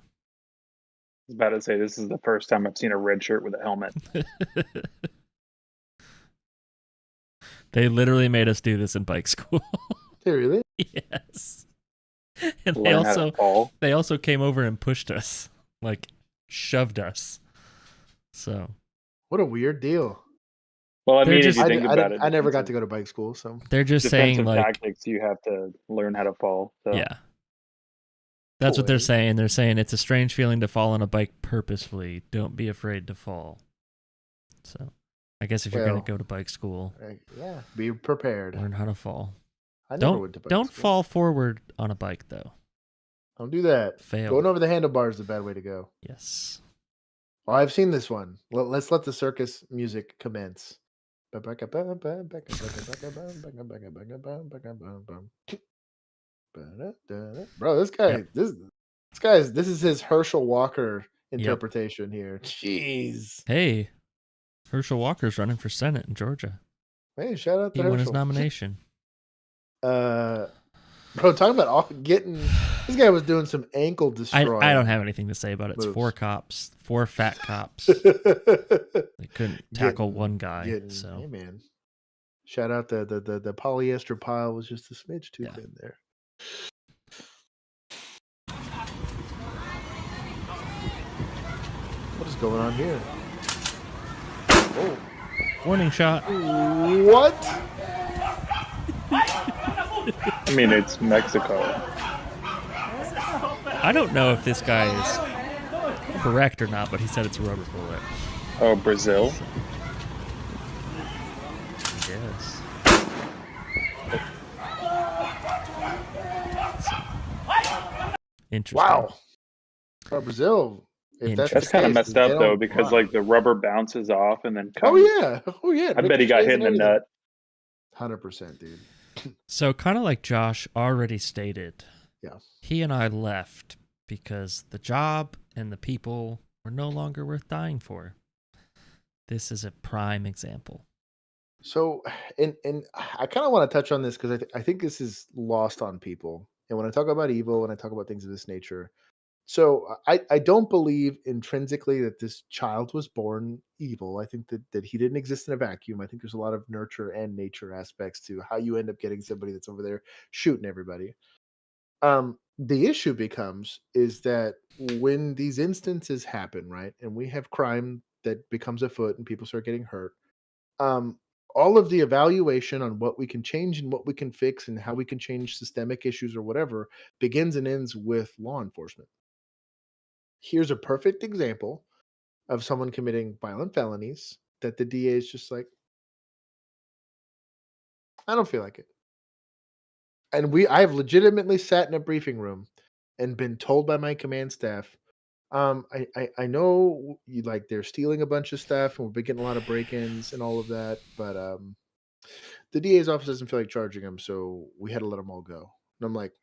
[SPEAKER 3] was about to say this is the first time I've seen a red shirt with a helmet.
[SPEAKER 2] they literally made us do this in bike school.
[SPEAKER 1] Hey, really?
[SPEAKER 2] Yes. And
[SPEAKER 3] Learn how to fall.
[SPEAKER 2] they also came over and pushed us, like shoved us. So
[SPEAKER 1] What a weird deal.
[SPEAKER 3] Well, I
[SPEAKER 2] They're
[SPEAKER 3] mean,
[SPEAKER 2] just-
[SPEAKER 3] if you think about it,
[SPEAKER 1] I never got to go to bike school, so
[SPEAKER 2] they're just saying
[SPEAKER 3] defensive
[SPEAKER 2] like,
[SPEAKER 3] tactics. You have to learn how to fall. So.
[SPEAKER 2] yeah. That's what they're
[SPEAKER 1] Boy.
[SPEAKER 2] saying. They're saying it's a strange feeling to fall on a bike purposefully. Don't be afraid to fall. So I guess if you're
[SPEAKER 1] Well,
[SPEAKER 2] going to go to bike school,
[SPEAKER 1] yeah, be prepared.
[SPEAKER 2] learn how to fall.
[SPEAKER 1] I never went to bike
[SPEAKER 2] Don't
[SPEAKER 1] school.
[SPEAKER 2] fall forward on a bike though.
[SPEAKER 1] Don't do that.
[SPEAKER 2] Fail.
[SPEAKER 1] Going over the handlebars is a bad way to go.
[SPEAKER 2] Yes.
[SPEAKER 1] Oh, I've seen this one. Let's let the circus music commence. Bro, this guy,
[SPEAKER 2] Yep.
[SPEAKER 1] this is his Herschel Walker interpretation here. Jeez.
[SPEAKER 2] Hey, Herschel Walker's running for Senate in Georgia.
[SPEAKER 1] Hey, shout out
[SPEAKER 2] He
[SPEAKER 1] to
[SPEAKER 2] won his
[SPEAKER 1] Herschel.
[SPEAKER 2] nomination.
[SPEAKER 1] Bro, talking about getting this guy was doing some ankle destroying.
[SPEAKER 2] I don't have anything to say about it. It's
[SPEAKER 1] moves.
[SPEAKER 2] 4 cops, 4 fat cops. They couldn't tackle
[SPEAKER 1] Getting-
[SPEAKER 2] one guy.
[SPEAKER 1] Hey
[SPEAKER 2] So
[SPEAKER 1] man, shout out the polyester pile was just a smidge too
[SPEAKER 2] Yeah.
[SPEAKER 1] thin there. What is going on here? Oh,
[SPEAKER 2] warning shot.
[SPEAKER 1] what?
[SPEAKER 3] I mean, it's Mexico.
[SPEAKER 2] I don't know if this guy is correct or not, but he said it's a rubber bullet.
[SPEAKER 3] Oh, Brazil.
[SPEAKER 2] Yes. Interesting.
[SPEAKER 1] Wow. Brazil. If that's
[SPEAKER 3] That's
[SPEAKER 1] the
[SPEAKER 3] kind of
[SPEAKER 1] case,
[SPEAKER 3] messed
[SPEAKER 1] then
[SPEAKER 3] up
[SPEAKER 1] they
[SPEAKER 3] though,
[SPEAKER 1] don't
[SPEAKER 3] because
[SPEAKER 1] fly.
[SPEAKER 3] like the rubber bounces off and then
[SPEAKER 1] Oh
[SPEAKER 3] comes.
[SPEAKER 1] yeah,
[SPEAKER 3] I bet he got hit in the nut.
[SPEAKER 1] 100%, dude.
[SPEAKER 2] So kind of like Josh already stated,
[SPEAKER 1] Yeah.
[SPEAKER 2] he and I left because the job and the people were no longer worth dying for. This is a prime example.
[SPEAKER 1] So, and I kind of want to touch on this because I think this is lost on people. And when I talk about evil, when I talk about things of this nature, so I don't believe intrinsically that this child was born evil. I think that he didn't exist in a vacuum. I think there's a lot of nurture and nature aspects to how you end up getting somebody that's over there shooting everybody. The issue becomes is that when these instances happen, right, and we have crime that becomes afoot and people start getting hurt, all of the evaluation on what we can change and what we can fix and how we can change systemic issues or whatever begins and ends with law enforcement. Here's a perfect example of someone committing violent felonies that the DA is just like, I don't feel like it. And I have legitimately sat in a briefing room and been told by my command staff, I know you like they're stealing a bunch of stuff and we've been getting a lot of break-ins and all of that, but the DA's office doesn't feel like charging them, so we had to let them all go. And I'm like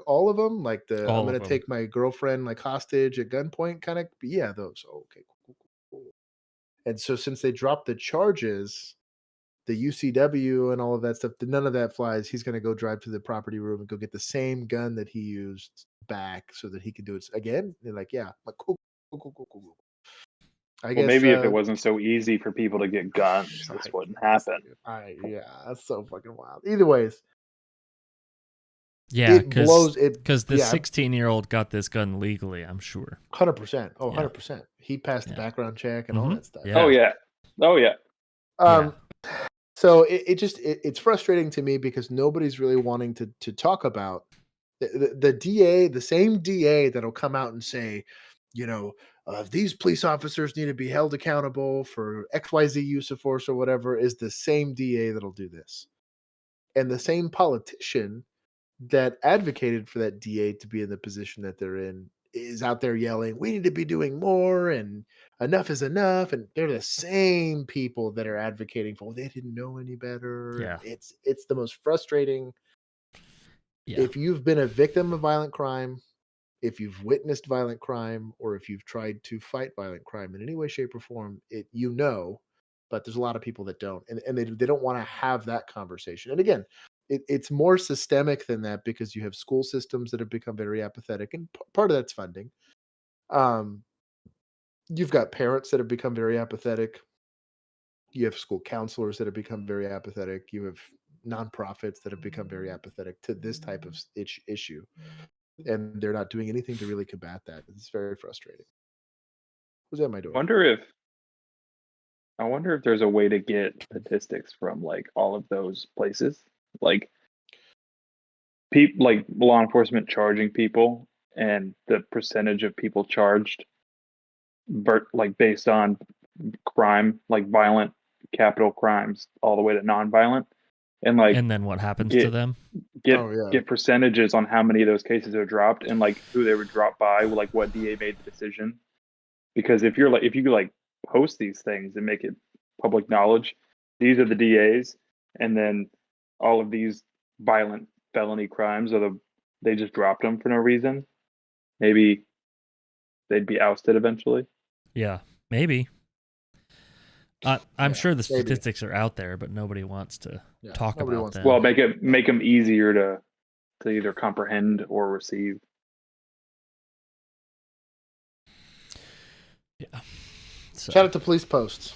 [SPEAKER 1] all of them, like
[SPEAKER 2] All
[SPEAKER 1] I'm
[SPEAKER 2] of
[SPEAKER 1] gonna
[SPEAKER 2] them.
[SPEAKER 1] take my girlfriend like hostage at gunpoint, kind of. Yeah, those. Okay, cool. And so since they dropped the charges, the UCW and all of that stuff, none of that flies. He's gonna go drive to the property room and go get the same gun that he used back so that he can do it again. They're like, yeah, I'm like cool. I
[SPEAKER 3] Well,
[SPEAKER 1] guess
[SPEAKER 3] maybe if it wasn't so easy for people to get guns, this wouldn't happen.
[SPEAKER 1] Yeah, that's so fucking wild. Either ways,
[SPEAKER 2] Yeah,
[SPEAKER 1] it blows it
[SPEAKER 2] because the
[SPEAKER 1] yeah.
[SPEAKER 2] 16-year-old got this gun legally, I'm sure.
[SPEAKER 1] 100%. Oh,
[SPEAKER 2] Yeah.
[SPEAKER 1] 100%. He passed the
[SPEAKER 2] Yeah.
[SPEAKER 1] background check and all
[SPEAKER 2] Mhm.
[SPEAKER 1] that stuff.
[SPEAKER 2] Yeah.
[SPEAKER 3] Oh yeah.
[SPEAKER 1] Um, So it's frustrating to me because nobody's really wanting to talk about the DA, the same DA that'll come out and say, you know, these police officers need to be held accountable for XYZ use of force or whatever, is the same DA that'll do this. And the same politician that advocated for that DA to be in the position that they're in is out there yelling, we need to be doing more and enough is enough. And they're the same people that are advocating for, well, they didn't know any better.
[SPEAKER 2] Yeah.
[SPEAKER 1] It's the most frustrating.
[SPEAKER 2] Yeah.
[SPEAKER 1] If you've been a victim of violent crime, if you've witnessed violent crime, or if you've tried to fight violent crime in any way, shape, or form, but there's a lot of people that don't. And they don't want to have that conversation. And again, it's more systemic than that because you have school systems that have become very apathetic, and part of that's funding. You've got parents that have become very apathetic. You have school counselors that have become very apathetic. You have nonprofits that have become very apathetic to this type of issue. And they're not doing anything to really combat that. It's very frustrating. Who's at my door?
[SPEAKER 3] I wonder if there's a way to get statistics from like all of those places, like like law enforcement charging people and the percentage of people charged, like based on crime, like violent capital crimes, all the way to nonviolent, and like,
[SPEAKER 2] and then what happens to them?
[SPEAKER 3] Get percentages on how many of those cases are dropped and like who they were dropped by, like what DA made the decision. Because if you post these things and make it public knowledge, these are the DAs, and then all of these violent felony crimes they just dropped them for no reason. Maybe they'd be ousted eventually.
[SPEAKER 2] Yeah, maybe. I'm sure the statistics are out there, but nobody wants to talk about them.
[SPEAKER 3] Well, make them easier to either comprehend or receive.
[SPEAKER 2] Yeah. So.
[SPEAKER 1] Shout out to Police Posts.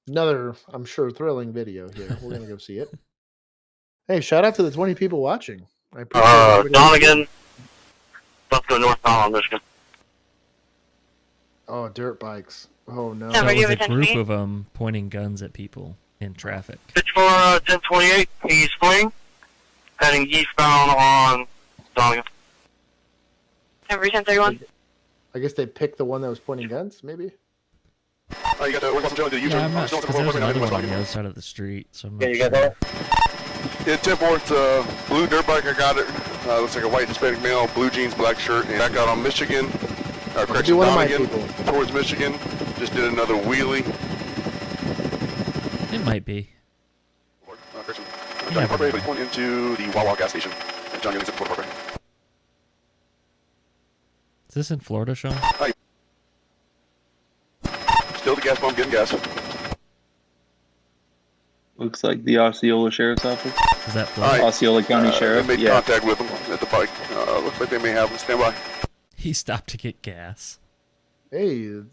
[SPEAKER 1] Another, I'm sure, thrilling video here. We're gonna go see it. Hey, shout out to the 20 people watching. I appreciate
[SPEAKER 6] Donegan, let's go northbound on Michigan.
[SPEAKER 1] Oh, dirt bikes. Oh no.
[SPEAKER 2] That was a group of them pointing guns at people in traffic.
[SPEAKER 6] 1028, he's fleeing, heading eastbound on Donegan.
[SPEAKER 10] Number 1031.
[SPEAKER 1] I guess they picked the one that was pointing guns, maybe?
[SPEAKER 6] You got the
[SPEAKER 2] Yeah, I'm not sure, because there's another one on the other side of the street, so I'm not
[SPEAKER 6] you
[SPEAKER 2] sure.
[SPEAKER 6] got that?
[SPEAKER 7] Yeah, 10-4, blue dirt bike, I got it. Looks like a white Hispanic male, blue jeans, black shirt, and back out on Michigan. Correction,
[SPEAKER 1] one of my
[SPEAKER 7] Donegan,
[SPEAKER 1] people.
[SPEAKER 7] towards Michigan. Just did another wheelie.
[SPEAKER 2] It might be.
[SPEAKER 7] Correction. John Parkway, but he went into the Wawa gas station. And John Gillings at Florida Parkway.
[SPEAKER 2] Is this in Florida, Sean?
[SPEAKER 7] Hi. Still the gas pump, getting gas.
[SPEAKER 3] Looks like the Osceola Sheriff's Office.
[SPEAKER 2] Is that Florida?
[SPEAKER 3] Osceola County Sheriff.
[SPEAKER 7] They made contact with him at the bike. Looks like they may have him stand by.
[SPEAKER 2] He stopped to get gas.
[SPEAKER 1] Hey, you're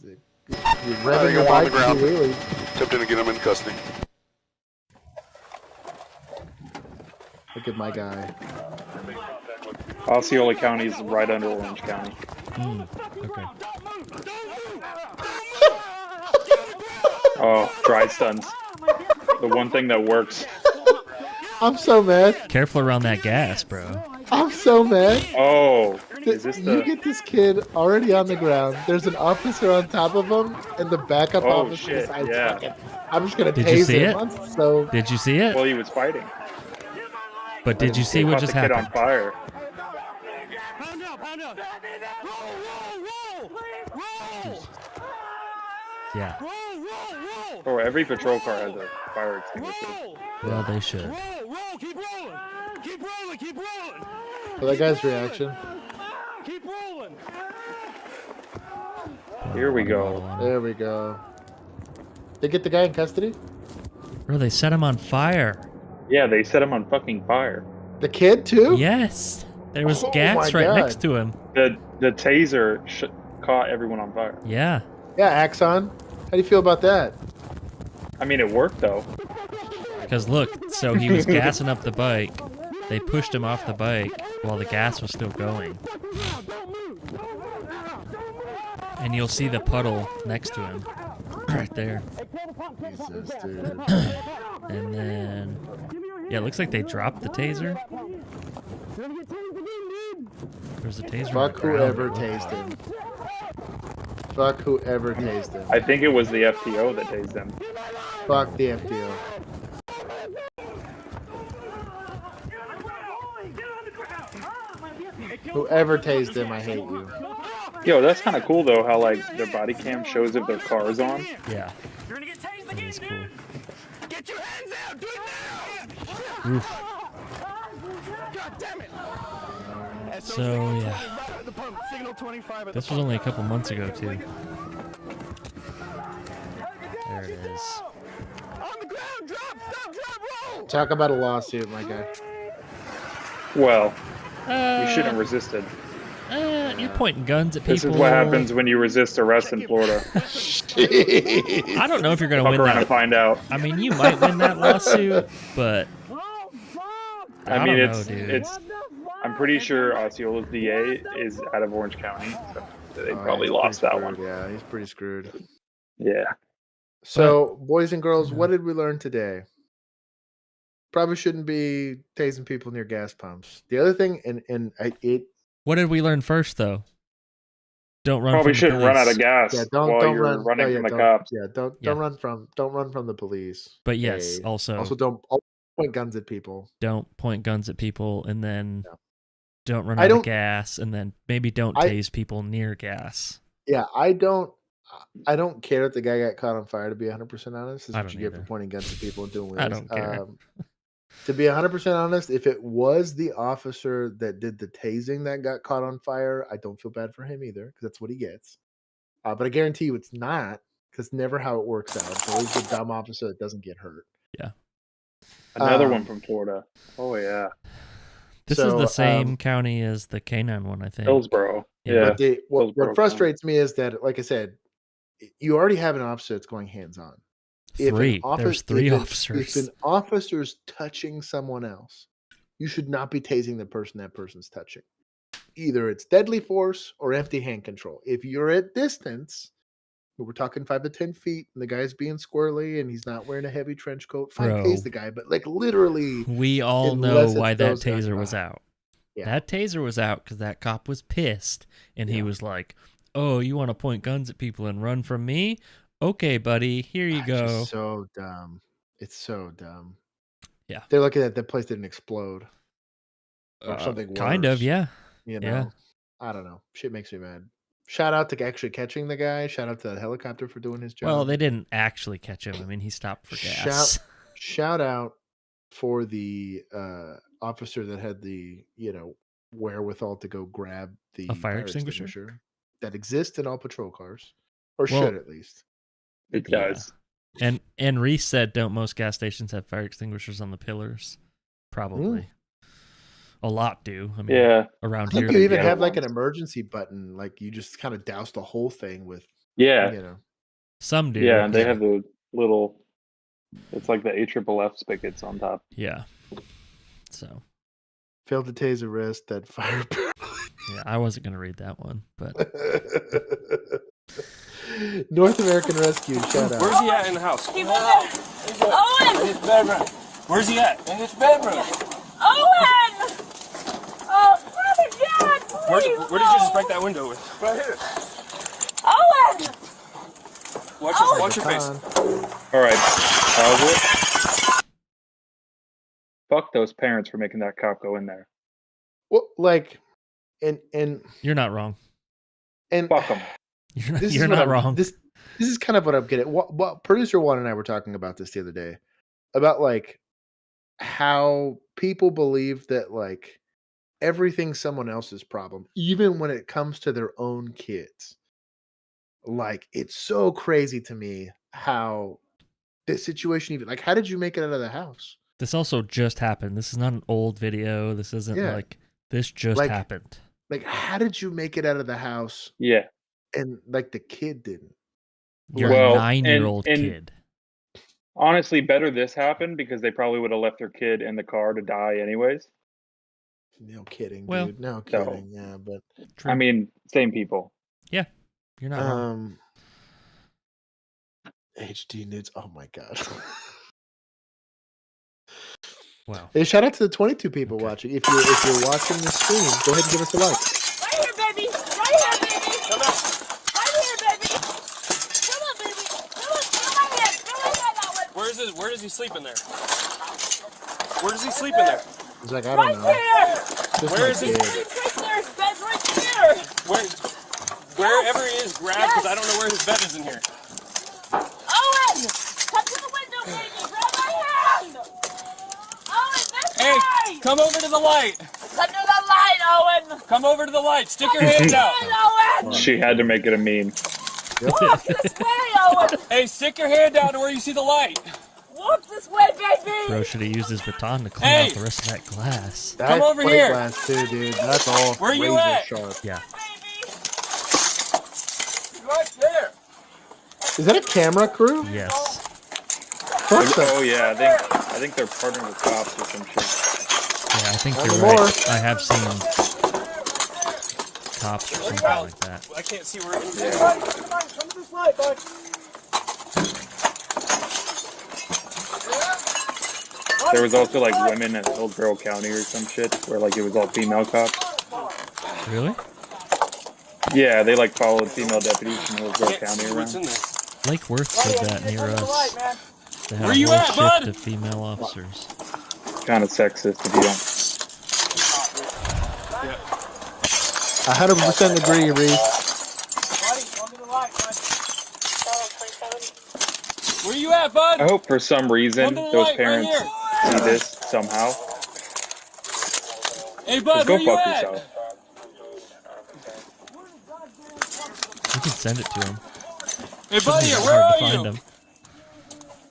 [SPEAKER 1] revving your
[SPEAKER 7] on
[SPEAKER 1] bike
[SPEAKER 7] the ground.
[SPEAKER 1] really.
[SPEAKER 7] Attempting to get him in custody.
[SPEAKER 1] Look at my guy.
[SPEAKER 3] Osceola County is right under Orange County.
[SPEAKER 2] Okay.
[SPEAKER 3] Oh, dry stuns. The one thing that works.
[SPEAKER 1] I'm so mad.
[SPEAKER 2] Careful around that gas, bro.
[SPEAKER 1] I'm so mad.
[SPEAKER 3] Oh, is this
[SPEAKER 1] You get this kid already on the ground. There's an officer on top of him, and the backup
[SPEAKER 3] Oh,
[SPEAKER 1] officer
[SPEAKER 3] shit,
[SPEAKER 1] decides,
[SPEAKER 3] yeah.
[SPEAKER 1] "Fuck it. I'm just gonna
[SPEAKER 2] Did you
[SPEAKER 1] tase
[SPEAKER 2] see
[SPEAKER 1] him."
[SPEAKER 2] it?
[SPEAKER 1] So
[SPEAKER 2] Did you see it?
[SPEAKER 3] Well, he was fighting.
[SPEAKER 2] But did you see
[SPEAKER 3] He
[SPEAKER 2] what
[SPEAKER 3] caught
[SPEAKER 2] just
[SPEAKER 3] the kid
[SPEAKER 2] happened?
[SPEAKER 3] on fire.
[SPEAKER 2] Yeah.
[SPEAKER 3] Oh, every patrol car has a fire extinguisher.
[SPEAKER 2] Well, they should.
[SPEAKER 1] for that guy's reaction.
[SPEAKER 3] Here we go.
[SPEAKER 1] There we go. They get the guy in custody?
[SPEAKER 2] Bro, they set him on fire.
[SPEAKER 3] Yeah, they set him on fucking fire.
[SPEAKER 1] The kid too?
[SPEAKER 2] Yes. There was
[SPEAKER 1] Oh
[SPEAKER 2] gas
[SPEAKER 1] my
[SPEAKER 2] right
[SPEAKER 1] God.
[SPEAKER 2] next to him.
[SPEAKER 3] The taser caught everyone on fire.
[SPEAKER 2] Yeah.
[SPEAKER 1] Yeah, Axon. How do you feel about that?
[SPEAKER 3] I mean, it worked though.
[SPEAKER 2] Because look, so he was gassing up the bike. They pushed him off the bike while the gas was still going. And you'll see the puddle next to him. Right there.
[SPEAKER 1] Jesus, dude.
[SPEAKER 2] And then, yeah, it looks like they dropped the taser. There's a taser.
[SPEAKER 1] Fuck
[SPEAKER 2] on the ground.
[SPEAKER 1] whoever tased him. Fuck whoever tased him.
[SPEAKER 3] I think it was the FTO that tased him.
[SPEAKER 1] Fuck the FTO. Whoever tased him, I hate you.
[SPEAKER 3] Yo, that's kind of cool though. How like their body cam shows if their car is on.
[SPEAKER 2] Yeah. That is cool.
[SPEAKER 9] Get your hands out! Do it now!
[SPEAKER 2] Oof.
[SPEAKER 9] God damn it!
[SPEAKER 2] So, yeah. This was only a couple months ago, too. There it is.
[SPEAKER 9] On the ground! Drop! Stop! Drop! Roll!
[SPEAKER 1] Talk about a lawsuit, my guy.
[SPEAKER 3] Well, you shouldn't have resisted.
[SPEAKER 2] You're pointing guns at people.
[SPEAKER 3] This is what happens when you resist arrest in Florida.
[SPEAKER 2] I don't know if you're going to win
[SPEAKER 3] Fuck around and
[SPEAKER 2] that.
[SPEAKER 3] find out.
[SPEAKER 2] I mean, you might win that lawsuit, but
[SPEAKER 3] I mean,
[SPEAKER 2] don't
[SPEAKER 3] it's
[SPEAKER 2] know, dude.
[SPEAKER 3] it's. I'm pretty sure Osceola's DA is out of Orange County, so they probably
[SPEAKER 1] he's
[SPEAKER 3] lost
[SPEAKER 1] pretty
[SPEAKER 3] that
[SPEAKER 1] screwed.
[SPEAKER 3] one.
[SPEAKER 1] Yeah, he's pretty screwed.
[SPEAKER 3] Yeah.
[SPEAKER 1] So, boys and girls, what did we learn today? Probably shouldn't be tasing people near gas pumps. The other thing,
[SPEAKER 2] What did we learn first, though? Don't run.
[SPEAKER 3] Probably
[SPEAKER 2] from the
[SPEAKER 3] shouldn't run out of
[SPEAKER 2] police.
[SPEAKER 3] gas
[SPEAKER 1] yeah,
[SPEAKER 3] while
[SPEAKER 1] don't
[SPEAKER 3] you're
[SPEAKER 1] run
[SPEAKER 3] running
[SPEAKER 1] yeah,
[SPEAKER 3] from the
[SPEAKER 1] don't,
[SPEAKER 3] cops.
[SPEAKER 1] Yeah, don't
[SPEAKER 2] Yeah.
[SPEAKER 1] run from the police.
[SPEAKER 2] But yes,
[SPEAKER 1] A.
[SPEAKER 2] also
[SPEAKER 1] don't point guns at people.
[SPEAKER 2] don't point guns at people, and then
[SPEAKER 1] No.
[SPEAKER 2] don't run
[SPEAKER 1] I
[SPEAKER 2] out
[SPEAKER 1] don't-
[SPEAKER 2] of gas, and then maybe don't tase people near gas.
[SPEAKER 1] Yeah, I don't care if the guy got caught on fire. To be 100% honest, this is
[SPEAKER 2] I
[SPEAKER 1] what you
[SPEAKER 2] don't
[SPEAKER 1] get for
[SPEAKER 2] either.
[SPEAKER 1] pointing guns at people and doing
[SPEAKER 2] I
[SPEAKER 1] wheelies.
[SPEAKER 2] don't care.
[SPEAKER 1] To be 100% honest, if it was the officer that did the tasing that got caught on fire, I don't feel bad for him either because that's what he gets. But I guarantee you it's not because never how it works out. It's always the dumb officer that doesn't get hurt.
[SPEAKER 2] Yeah.
[SPEAKER 3] Another one from Florida. Oh yeah,
[SPEAKER 2] This is the same county as the K9 one, I think.
[SPEAKER 3] Hillsborough.
[SPEAKER 2] Yeah.
[SPEAKER 3] Yeah.
[SPEAKER 1] But
[SPEAKER 3] Hillsborough
[SPEAKER 1] what frustrates me is that, like I said, you already have an officer that's going hands on.
[SPEAKER 2] There's three officers.
[SPEAKER 1] If an officer's touching someone else, you should not be tasing the person that person's touching. Either it's deadly force or empty hand control. If you're at distance, we're talking 5 to 10 feet, and the guy's being squirrely and he's not wearing a heavy trench coat, fine,
[SPEAKER 2] Bro.
[SPEAKER 1] tase the guy. But like literally,
[SPEAKER 2] We all know
[SPEAKER 1] unless it's
[SPEAKER 2] why that
[SPEAKER 1] those guys
[SPEAKER 2] taser was
[SPEAKER 1] behind.
[SPEAKER 2] out.
[SPEAKER 1] Yeah.
[SPEAKER 2] That taser was out because that cop was pissed, and he was like, "Oh, you want to point guns at people and run from me? Okay, buddy, here you
[SPEAKER 1] It's
[SPEAKER 2] go."
[SPEAKER 1] just so dumb. It's so dumb.
[SPEAKER 2] Yeah.
[SPEAKER 1] They're lucky that the place didn't explode or something worse.
[SPEAKER 2] Kind of, yeah.
[SPEAKER 1] You know,
[SPEAKER 2] Yeah.
[SPEAKER 1] I don't know. Shit makes me mad. Shout out to actually catching the guy. Shout out to that helicopter for doing his job.
[SPEAKER 2] Well, they didn't actually catch him. I mean, he stopped for gas.
[SPEAKER 1] Shout out for the officer that had the wherewithal to go grab the
[SPEAKER 2] A fire extinguisher?
[SPEAKER 1] that exists in all patrol cars, or
[SPEAKER 2] Well,
[SPEAKER 1] should at least.
[SPEAKER 3] It
[SPEAKER 2] Yeah.
[SPEAKER 3] does.
[SPEAKER 2] And Reese said, "Don't most gas stations have fire extinguishers on the pillars?" Probably. A lot do. I mean,
[SPEAKER 3] Yeah.
[SPEAKER 2] around
[SPEAKER 1] I think
[SPEAKER 2] here.
[SPEAKER 1] you
[SPEAKER 2] they
[SPEAKER 1] even
[SPEAKER 2] do.
[SPEAKER 1] have like an emergency button, like you just kind of douse the whole thing with,
[SPEAKER 3] Yeah.
[SPEAKER 2] Some do.
[SPEAKER 3] Yeah, and they have the little. It's like the AFFF spigots on top.
[SPEAKER 2] Yeah. So,
[SPEAKER 1] failed to tase arrest that fire.
[SPEAKER 2] yeah, I wasn't going to read that one, but
[SPEAKER 1] North American Rescue, shout out.
[SPEAKER 8] Where's he at in the house?
[SPEAKER 10] He's in there. Owen!
[SPEAKER 8] In his bedroom. Where's he at? In his bedroom.
[SPEAKER 10] Owen! Oh, Brother John, please.
[SPEAKER 8] Where did you just break that window with? Right here.
[SPEAKER 10] Owen!
[SPEAKER 8] Watch your face.
[SPEAKER 3] All right. Pause it. Fuck those parents for making that cop go in there.
[SPEAKER 1] Well, like, and
[SPEAKER 2] you're not wrong.
[SPEAKER 3] Fuck them.
[SPEAKER 2] You're not wrong.
[SPEAKER 1] This is kind of what I'm getting. What producer Juan and I were talking about this the other day about like how people believe that like everything's someone else's problem, even when it comes to their own kids. Like, it's so crazy to me how this situation even like. How did you make it out of the house?
[SPEAKER 2] This also just happened. This is not an old video. This isn't like this just happened.
[SPEAKER 1] Like, how did you make it out of the house?
[SPEAKER 3] Yeah.
[SPEAKER 1] And like the kid didn't.
[SPEAKER 2] You're a 9-year-old kid.
[SPEAKER 3] Honestly, better this happened because they probably would have left their kid in the car to die anyways.
[SPEAKER 1] No kidding,
[SPEAKER 2] Well,
[SPEAKER 1] dude. No kidding. Yeah, but
[SPEAKER 2] True.
[SPEAKER 3] I mean, same people.
[SPEAKER 2] Yeah, you're not wrong.
[SPEAKER 1] HD nudes. Oh my god.
[SPEAKER 2] Wow.
[SPEAKER 1] Hey, shout out to the 22 people watching. If you're watching the stream, go ahead and give us a like.
[SPEAKER 10] Right here, baby. Right here, baby. Come on. Right here, baby. Come on, baby. Come on. Feel my head. Feel my head, Owen.
[SPEAKER 8] Where does he sleep in there? Where does he sleep in there?
[SPEAKER 1] He's like, I don't know.
[SPEAKER 10] Here.
[SPEAKER 1] Just
[SPEAKER 8] Where
[SPEAKER 1] my
[SPEAKER 8] is he?
[SPEAKER 1] kid.
[SPEAKER 10] Right there. His bed's right here.
[SPEAKER 8] Wherever he is, grab, because I don't know where his bed is in here.
[SPEAKER 10] Owen, come to the window, baby. Grab my hand. Owen, this
[SPEAKER 8] Hey,
[SPEAKER 10] way.
[SPEAKER 8] come over to the light.
[SPEAKER 10] Come to the light, Owen.
[SPEAKER 8] Come over to the light. Stick your hand out.
[SPEAKER 10] Owen.
[SPEAKER 3] She had to make it a meme.
[SPEAKER 10] Walk this way, Owen.
[SPEAKER 8] Hey, stick your hand out to where you see the light.
[SPEAKER 10] Walk this way, baby.
[SPEAKER 2] Bro should have used his baton to clean
[SPEAKER 8] Hey!
[SPEAKER 2] out the rest of that glass.
[SPEAKER 1] That
[SPEAKER 8] Come over
[SPEAKER 1] plate
[SPEAKER 8] here.
[SPEAKER 1] glass too, dude. That's all
[SPEAKER 8] Where you
[SPEAKER 1] razor
[SPEAKER 8] at?
[SPEAKER 1] sharp.
[SPEAKER 2] Yeah.
[SPEAKER 8] Right there.
[SPEAKER 1] Is that a camera crew?
[SPEAKER 2] Yes.
[SPEAKER 3] Oh yeah, I think they're partnering with cops or some shit.
[SPEAKER 2] Yeah, I think
[SPEAKER 1] Not
[SPEAKER 2] you're
[SPEAKER 1] anymore.
[SPEAKER 2] right. I have seen cops or something like that.
[SPEAKER 8] I can't see where it is.
[SPEAKER 9] Come to this light, bud.
[SPEAKER 3] There was also like women at Hillsborough County or some shit where like it was all female cops.
[SPEAKER 2] Really?
[SPEAKER 3] Yeah, they like followed female deputies from Hillsborough
[SPEAKER 8] Can't
[SPEAKER 3] County
[SPEAKER 8] see what's in
[SPEAKER 3] around.
[SPEAKER 8] there.
[SPEAKER 2] Lake Worth did that near us. They had
[SPEAKER 8] Where
[SPEAKER 2] a
[SPEAKER 8] you
[SPEAKER 2] whole
[SPEAKER 8] at,
[SPEAKER 2] shift
[SPEAKER 8] bud?
[SPEAKER 2] of female officers.
[SPEAKER 3] Kind of sexist if you don't.
[SPEAKER 1] I 100% agree, Reese.
[SPEAKER 8] Where you at, bud?
[SPEAKER 3] I hope for some reason
[SPEAKER 8] Come to the
[SPEAKER 3] those
[SPEAKER 8] light, right
[SPEAKER 3] parents
[SPEAKER 8] here.
[SPEAKER 3] see this somehow.
[SPEAKER 8] Hey,
[SPEAKER 3] Just
[SPEAKER 8] bud,
[SPEAKER 3] go
[SPEAKER 8] where you
[SPEAKER 3] fuck
[SPEAKER 8] at?
[SPEAKER 3] yourself.
[SPEAKER 2] You can send it to him.
[SPEAKER 8] Hey, buddy,
[SPEAKER 2] It's
[SPEAKER 8] where
[SPEAKER 2] hard
[SPEAKER 8] are
[SPEAKER 2] to find
[SPEAKER 8] you?
[SPEAKER 2] him.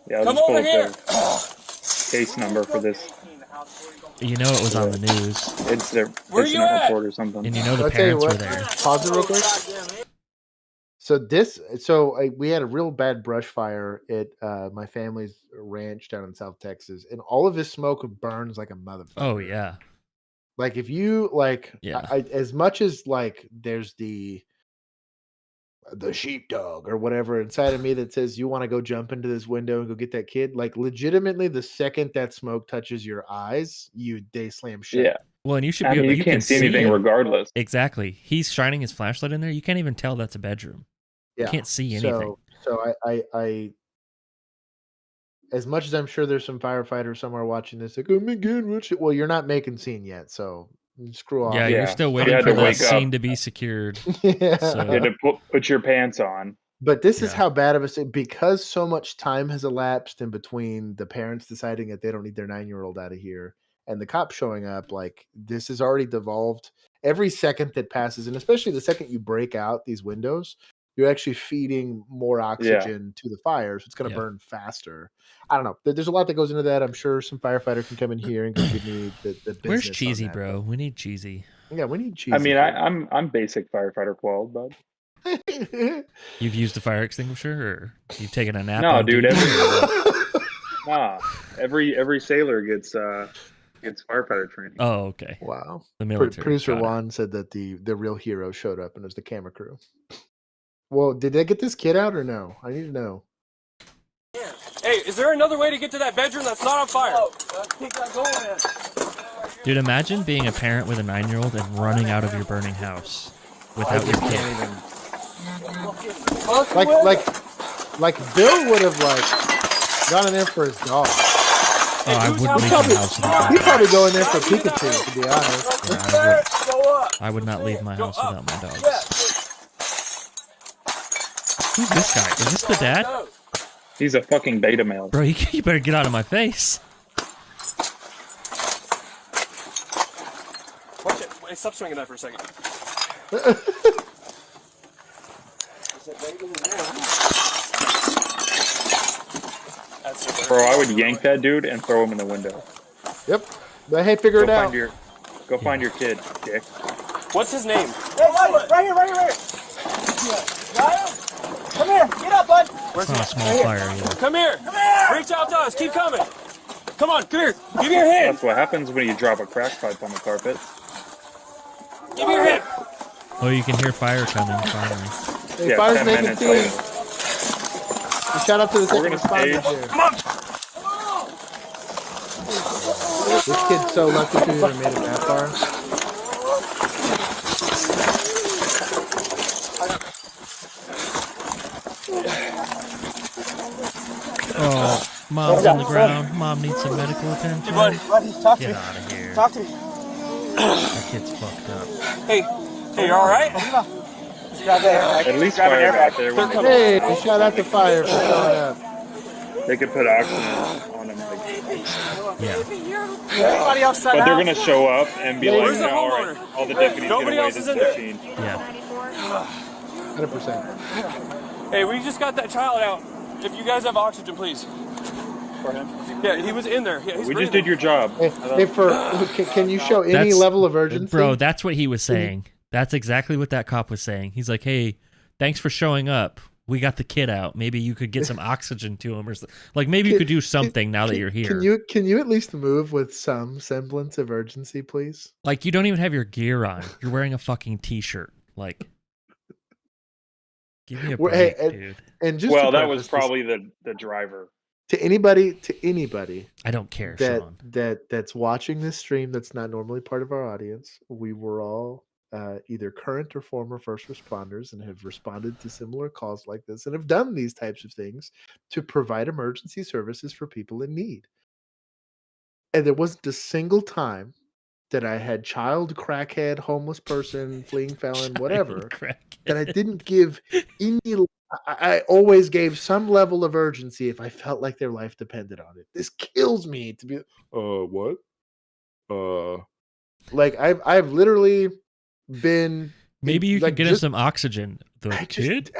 [SPEAKER 3] Yeah, I'll
[SPEAKER 8] Come
[SPEAKER 3] just pull
[SPEAKER 8] over
[SPEAKER 3] up
[SPEAKER 8] here.
[SPEAKER 3] the case number for this.
[SPEAKER 2] You know it was on the news,
[SPEAKER 3] It's their
[SPEAKER 8] Where you
[SPEAKER 3] incident
[SPEAKER 8] at?
[SPEAKER 3] report or something.
[SPEAKER 2] and you know the
[SPEAKER 1] I'll tell you
[SPEAKER 2] parents were
[SPEAKER 1] what.
[SPEAKER 2] there.
[SPEAKER 1] Pause it real quick. We had a real bad brush fire at my family's ranch down in South Texas, and all of this smoke burns like a motherfucker.
[SPEAKER 2] Oh yeah,
[SPEAKER 1] Like if you like,
[SPEAKER 2] Yeah.
[SPEAKER 1] as much as like, there's the sheepdog or whatever inside of me that says you want to go jump into this window and go get that kid. Like legitimately, the second that smoke touches your eyes, they slam shut.
[SPEAKER 3] Yeah.
[SPEAKER 2] well, and you should
[SPEAKER 3] I
[SPEAKER 2] be.
[SPEAKER 3] mean,
[SPEAKER 2] able,
[SPEAKER 3] you can't
[SPEAKER 2] can
[SPEAKER 3] see anything
[SPEAKER 2] it.
[SPEAKER 3] regardless.
[SPEAKER 2] Exactly. He's shining his flashlight in there. You can't even tell that's a bedroom.
[SPEAKER 1] Yeah.
[SPEAKER 2] You can't see anything.
[SPEAKER 1] So I as much as I'm sure there's some firefighters somewhere watching this, like, oh my god, what shit? Well, you're not making scene yet, so screw off.
[SPEAKER 2] Yeah,
[SPEAKER 3] Yeah.
[SPEAKER 2] you're still
[SPEAKER 3] You
[SPEAKER 2] waiting
[SPEAKER 3] had
[SPEAKER 2] for
[SPEAKER 3] to
[SPEAKER 2] the
[SPEAKER 3] wake up.
[SPEAKER 2] scene to be secured.
[SPEAKER 1] Yeah.
[SPEAKER 2] So-
[SPEAKER 3] You had to put your pants on.
[SPEAKER 1] But this is
[SPEAKER 2] Yeah.
[SPEAKER 1] how bad of a because so much time has elapsed in between the parents deciding that they don't need their 9-year-old out of here and the cops showing up. Like this has already devolved. Every second that passes, and especially the second you break out these windows, you're actually feeding more oxygen to the fire, so it's going to
[SPEAKER 2] Yeah.
[SPEAKER 1] burn faster. I don't know. There's a lot that goes into that. I'm sure some firefighter can come in here and go give me the business.
[SPEAKER 2] Where's
[SPEAKER 1] on
[SPEAKER 2] Cheesy,
[SPEAKER 1] that.
[SPEAKER 2] bro? We need Cheesy.
[SPEAKER 1] Yeah, we need cheesy.
[SPEAKER 3] I mean, I'm basic firefighter qual, bud.
[SPEAKER 2] You've used a fire extinguisher, or you've taken a nap?
[SPEAKER 3] No,
[SPEAKER 2] on
[SPEAKER 3] dude.
[SPEAKER 2] duty?
[SPEAKER 3] Every sailor gets firefighter training.
[SPEAKER 2] Oh, okay.
[SPEAKER 1] Wow.
[SPEAKER 2] The military.
[SPEAKER 1] Producer
[SPEAKER 2] got it.
[SPEAKER 1] Juan said that the real hero showed up and it was the camera crew. Well, did they get this kid out or no? I need to know.
[SPEAKER 8] Hey, is there another way to get to that bedroom that's not on fire?
[SPEAKER 2] Dude, imagine being a parent with a 9-year-old and running out of your burning house without your kid.
[SPEAKER 1] Like Bill would have like gone in there for his dog.
[SPEAKER 2] Oh, I wouldn't leave my house without
[SPEAKER 1] He'd
[SPEAKER 2] my
[SPEAKER 1] probably
[SPEAKER 2] dog.
[SPEAKER 1] go in there for Pikachu, to be honest.
[SPEAKER 2] Yeah, I would not leave my house without my dogs. Who's this guy? Is this the dad?
[SPEAKER 3] He's a fucking beta male.
[SPEAKER 2] Bro, you better get out of my face.
[SPEAKER 8] Watch it. Wait, stop swinging that for a second. That's it.
[SPEAKER 3] Bro, I would yank that dude and throw him in the window.
[SPEAKER 1] Yep. But hey, figure it out.
[SPEAKER 3] Find your kid, dick.
[SPEAKER 8] What's his name?
[SPEAKER 9] Hey, right here. Come here. Get up, bud.
[SPEAKER 2] It's not a small fire either.
[SPEAKER 8] Come here. Reach out to us. Keep coming. Come on, come here. Give me your hand.
[SPEAKER 3] That's what happens when you drop a crack pipe on the carpet.
[SPEAKER 8] Give me your hand.
[SPEAKER 2] Oh, you can hear fire coming finally.
[SPEAKER 1] Hey,
[SPEAKER 3] Yeah,
[SPEAKER 1] fire's
[SPEAKER 3] 10
[SPEAKER 1] making
[SPEAKER 3] minutes
[SPEAKER 1] scenes.
[SPEAKER 3] later.
[SPEAKER 1] And shout out to the
[SPEAKER 3] We're
[SPEAKER 1] second
[SPEAKER 3] gonna
[SPEAKER 1] responders
[SPEAKER 3] stage-
[SPEAKER 1] here.
[SPEAKER 8] Come on.
[SPEAKER 1] This kid's so lucky to even made it that far.
[SPEAKER 2] Oh, mom's on the ground. Mom needs some medical attention.
[SPEAKER 8] Hey, buddy. Talk to
[SPEAKER 2] Get
[SPEAKER 8] me.
[SPEAKER 2] out of here.
[SPEAKER 8] Talk to me.
[SPEAKER 2] That kid's fucked up.
[SPEAKER 8] Hey, you all right?
[SPEAKER 3] At least fire got there. When
[SPEAKER 1] Hey, shout out to Fire for showing up.
[SPEAKER 3] they could put oxygen on him. Like,
[SPEAKER 2] Yeah.
[SPEAKER 8] Anybody outside?
[SPEAKER 3] but they're gonna show up and be like,
[SPEAKER 8] Where's the
[SPEAKER 3] all right,
[SPEAKER 8] homeowner?
[SPEAKER 3] all the deputies
[SPEAKER 8] Nobody
[SPEAKER 3] get away
[SPEAKER 8] else is
[SPEAKER 3] this
[SPEAKER 8] in there.
[SPEAKER 3] machine.
[SPEAKER 2] Yeah.
[SPEAKER 1] 100%.
[SPEAKER 8] Hey, we just got that child out. If you guys have oxygen, please.
[SPEAKER 3] For him.
[SPEAKER 8] Yeah, he was in there. Yeah, he's
[SPEAKER 3] We just
[SPEAKER 8] breathing.
[SPEAKER 3] did your job.
[SPEAKER 1] Hey, can you show any
[SPEAKER 2] That's-
[SPEAKER 1] level of urgency?
[SPEAKER 2] Bro, that's what he was saying. That's exactly what that cop was saying. He's like, hey, thanks for showing up. We got the kid out. Maybe you could get some oxygen to him, or like maybe you could do something now that you're here.
[SPEAKER 1] Can you at least move with some semblance of urgency, please?
[SPEAKER 2] Like you don't even have your gear on. You're wearing a fucking t-shirt. Like, give me a break, dude.
[SPEAKER 1] And just
[SPEAKER 3] Well,
[SPEAKER 1] to
[SPEAKER 3] that was
[SPEAKER 1] preface this,
[SPEAKER 3] probably the driver.
[SPEAKER 1] to anybody
[SPEAKER 2] I don't care,
[SPEAKER 1] that
[SPEAKER 2] Sean.
[SPEAKER 1] that's watching this stream that's not normally part of our audience. We were all either current or former first responders and have responded to similar calls like this and have done these types of things to provide emergency services for people in need. And there wasn't a single time that I had child crackhead, homeless person, fleeing felon, whatever, that I didn't give any. I always gave some level of urgency if I felt like their life depended on it. This kills me to be. What? Like I've literally been.
[SPEAKER 2] Maybe you
[SPEAKER 1] like,
[SPEAKER 2] could get him some oxygen. The
[SPEAKER 1] I
[SPEAKER 2] kid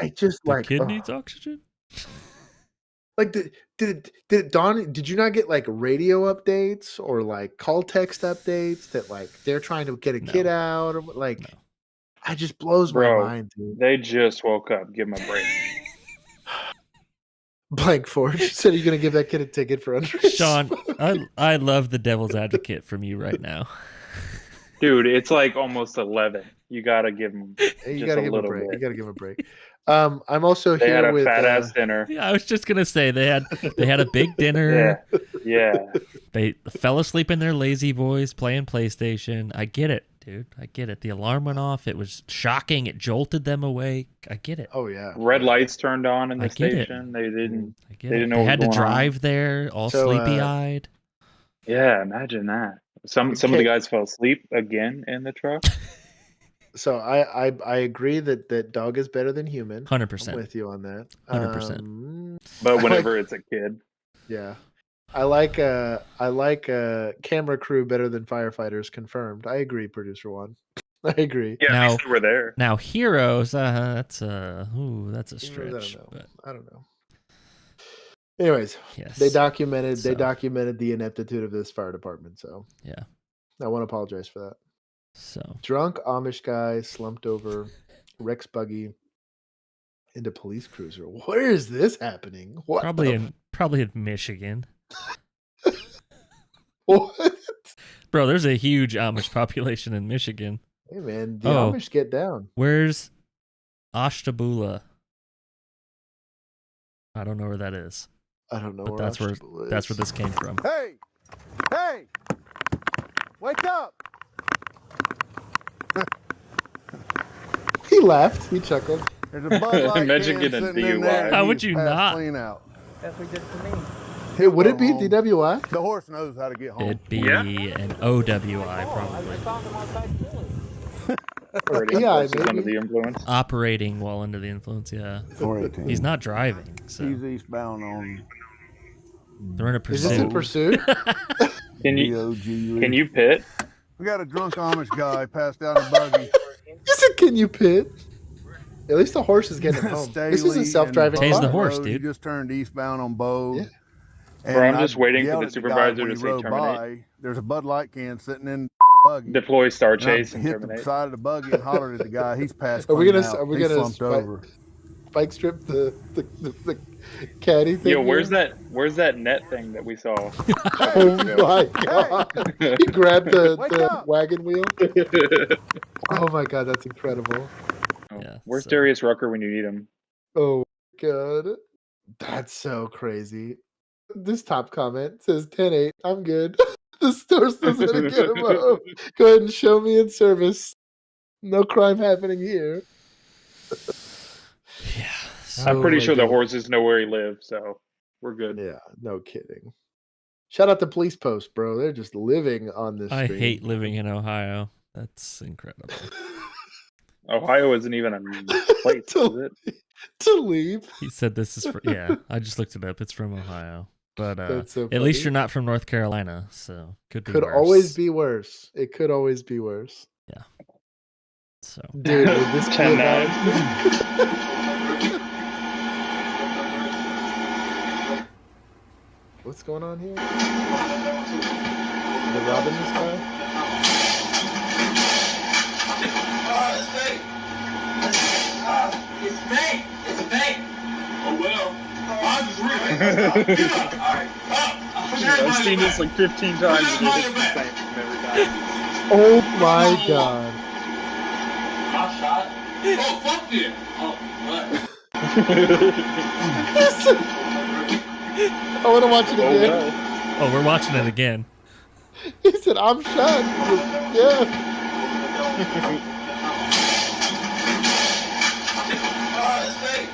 [SPEAKER 1] needs
[SPEAKER 2] oxygen.
[SPEAKER 1] Like, did it dawn? Did you not get like radio updates or like call text updates that like they're trying to get a kid out or like?
[SPEAKER 2] No.
[SPEAKER 1] I just blows
[SPEAKER 3] Bro,
[SPEAKER 1] my mind, dude.
[SPEAKER 3] they just woke up. Give them a break.
[SPEAKER 1] Blank Forge said, "Are you going to give that kid a ticket for underage?"
[SPEAKER 2] Sean, I love the devil's advocate from you right now.
[SPEAKER 3] Dude, it's like almost 11. You gotta give them
[SPEAKER 1] You
[SPEAKER 3] just
[SPEAKER 1] gotta
[SPEAKER 3] a
[SPEAKER 1] give him a
[SPEAKER 3] little
[SPEAKER 1] break. You
[SPEAKER 3] bit.
[SPEAKER 1] gotta give him a break. I'm also
[SPEAKER 3] They
[SPEAKER 1] here
[SPEAKER 3] had a
[SPEAKER 1] with
[SPEAKER 3] fat ass dinner.
[SPEAKER 2] Yeah, I was just gonna say they had a big dinner.
[SPEAKER 3] Yeah.
[SPEAKER 2] They fell asleep in their lazy boys playing PlayStation. I get it, dude. I get it. The alarm went off. It was shocking. It jolted them awake. I get it.
[SPEAKER 1] Oh yeah.
[SPEAKER 3] Red lights turned on in
[SPEAKER 2] I
[SPEAKER 3] the
[SPEAKER 2] get it.
[SPEAKER 3] station. They didn't.
[SPEAKER 2] I get
[SPEAKER 3] They
[SPEAKER 2] it.
[SPEAKER 3] didn't know
[SPEAKER 2] They
[SPEAKER 3] what
[SPEAKER 2] had
[SPEAKER 3] was
[SPEAKER 2] to
[SPEAKER 3] going on.
[SPEAKER 2] drive there, all
[SPEAKER 1] So,
[SPEAKER 2] sleepy eyed.
[SPEAKER 3] Yeah, imagine that. Some of the guys fell asleep again in the truck.
[SPEAKER 1] So I agree that dog is better than human.
[SPEAKER 2] 100%.
[SPEAKER 1] I'm with you on that.
[SPEAKER 2] 100%.
[SPEAKER 3] But whenever it's a kid.
[SPEAKER 1] Yeah. I like camera crew better than firefighters. Confirmed. I agree, producer one. I agree.
[SPEAKER 3] Yeah,
[SPEAKER 2] Now-
[SPEAKER 3] at least they were there.
[SPEAKER 2] Now heroes, that's a
[SPEAKER 1] Heroes,
[SPEAKER 2] stretch. But
[SPEAKER 1] I don't know. Anyways,
[SPEAKER 2] yes,
[SPEAKER 1] they documented
[SPEAKER 2] So-
[SPEAKER 1] the ineptitude of this fire department. So
[SPEAKER 2] yeah.
[SPEAKER 1] I want to apologize for that.
[SPEAKER 2] So
[SPEAKER 1] Drunk Amish guy slumped over Rex buggy into police cruiser. Where is this happening? What?
[SPEAKER 2] probably
[SPEAKER 1] the
[SPEAKER 2] in Michigan,
[SPEAKER 1] what?
[SPEAKER 2] bro. There's a huge Amish population in Michigan.
[SPEAKER 1] Hey man, the
[SPEAKER 2] Oh.
[SPEAKER 1] Amish get down.
[SPEAKER 2] Where's Ashtabula? I don't know where that is,
[SPEAKER 1] I don't know.
[SPEAKER 2] but that's where this came from.
[SPEAKER 11] Hey! Hey! Wake up!
[SPEAKER 1] He laughed. He chuckled.
[SPEAKER 11] There's a Bud Light
[SPEAKER 3] Imagine
[SPEAKER 11] can
[SPEAKER 3] getting a
[SPEAKER 11] sitting in there
[SPEAKER 3] DUI.
[SPEAKER 11] and
[SPEAKER 2] How would
[SPEAKER 11] he's
[SPEAKER 2] you
[SPEAKER 11] passed
[SPEAKER 2] not?
[SPEAKER 11] Clean out.
[SPEAKER 9] That's what he did to me.
[SPEAKER 1] Hey, would it be
[SPEAKER 11] Home.
[SPEAKER 1] DWI?
[SPEAKER 11] The horse knows how to get home.
[SPEAKER 2] It'd be
[SPEAKER 3] Yeah.
[SPEAKER 2] an OWI probably.
[SPEAKER 3] Already
[SPEAKER 1] Yeah,
[SPEAKER 3] versus under
[SPEAKER 1] maybe.
[SPEAKER 3] the influence.
[SPEAKER 2] Operating while under the influence. Yeah,
[SPEAKER 11] 418.
[SPEAKER 2] he's not driving, so
[SPEAKER 11] He's eastbound on
[SPEAKER 2] they're in a
[SPEAKER 1] Is this in
[SPEAKER 2] pursuit.
[SPEAKER 1] pursuit?
[SPEAKER 3] Can you
[SPEAKER 11] DOGE.
[SPEAKER 3] can you pit?
[SPEAKER 11] We got a drunk Amish guy passed out in a buggy.
[SPEAKER 1] Is it? Can you pit? At least the horse is getting him home. This is a
[SPEAKER 11] Staley
[SPEAKER 1] self-driving
[SPEAKER 11] and
[SPEAKER 2] Tase the
[SPEAKER 1] car.
[SPEAKER 2] horse,
[SPEAKER 11] Road,
[SPEAKER 2] dude.
[SPEAKER 11] He just turned eastbound on Bogue.
[SPEAKER 1] Yeah.
[SPEAKER 11] And
[SPEAKER 3] Bro, I'm
[SPEAKER 11] I
[SPEAKER 3] just waiting for
[SPEAKER 11] yelled
[SPEAKER 3] the
[SPEAKER 11] at guy
[SPEAKER 3] supervisor
[SPEAKER 11] when
[SPEAKER 3] to
[SPEAKER 11] he
[SPEAKER 3] say
[SPEAKER 11] rode
[SPEAKER 3] terminate.
[SPEAKER 11] by. There's a Bud Light can sitting in the buggy.
[SPEAKER 3] Deploy Star
[SPEAKER 11] And I
[SPEAKER 3] Chase and
[SPEAKER 11] hit the
[SPEAKER 3] terminate.
[SPEAKER 11] side of the buggy and hollered at the guy. He's passed.
[SPEAKER 1] Are we
[SPEAKER 11] clean
[SPEAKER 1] gonna-
[SPEAKER 11] out.
[SPEAKER 1] are we
[SPEAKER 11] He
[SPEAKER 1] gonna
[SPEAKER 11] slumped
[SPEAKER 1] spike-
[SPEAKER 11] over.
[SPEAKER 1] Spike strip the caddy thing.
[SPEAKER 3] Yo, where's
[SPEAKER 1] here?
[SPEAKER 3] that net thing that we saw?
[SPEAKER 1] Oh my god! He grabbed
[SPEAKER 11] Wake
[SPEAKER 1] the
[SPEAKER 11] up!
[SPEAKER 1] wagon wheel. Oh my god, that's incredible.
[SPEAKER 2] Yeah,
[SPEAKER 3] Where's
[SPEAKER 2] so-
[SPEAKER 3] Darius Rucker when you need him?
[SPEAKER 1] Oh my god, that's so crazy. This top comment says 10-8. I'm good. The store still's gonna get him up. Go ahead and show me in service. No crime happening here.
[SPEAKER 2] Yeah.
[SPEAKER 3] I'm pretty
[SPEAKER 1] Oh my
[SPEAKER 3] sure the
[SPEAKER 1] God.
[SPEAKER 3] horses know where he lives, so we're good.
[SPEAKER 1] Yeah, no kidding. Shout out to Police Post, bro. They're just living on this
[SPEAKER 2] I
[SPEAKER 1] stream.
[SPEAKER 2] hate living in Ohio. That's incredible.
[SPEAKER 3] Ohio isn't even a place, is it?
[SPEAKER 1] To leave.
[SPEAKER 2] He said this is yeah, I just looked it up. It's from Ohio. But
[SPEAKER 1] That's so
[SPEAKER 2] at least
[SPEAKER 1] funny.
[SPEAKER 2] you're not from North Carolina, so could be
[SPEAKER 1] Could
[SPEAKER 2] worse.
[SPEAKER 1] always be worse. It could always be worse.
[SPEAKER 2] Yeah. So
[SPEAKER 1] Dude, would this be
[SPEAKER 3] 10-9.
[SPEAKER 1] What's going on here? Are they robbing this guy?
[SPEAKER 6] It's fake. It's fake. Oh well. I just read
[SPEAKER 3] I've seen this like 15 times and it's the same every time.
[SPEAKER 1] Oh my God.
[SPEAKER 6] I shot. Oh, fuck yeah. Oh, what?
[SPEAKER 1] I want to watch it
[SPEAKER 3] Oh,
[SPEAKER 1] again.
[SPEAKER 3] well.
[SPEAKER 2] oh, we're watching it again.
[SPEAKER 1] He said, I'm shot. Yeah.
[SPEAKER 6] It's fake.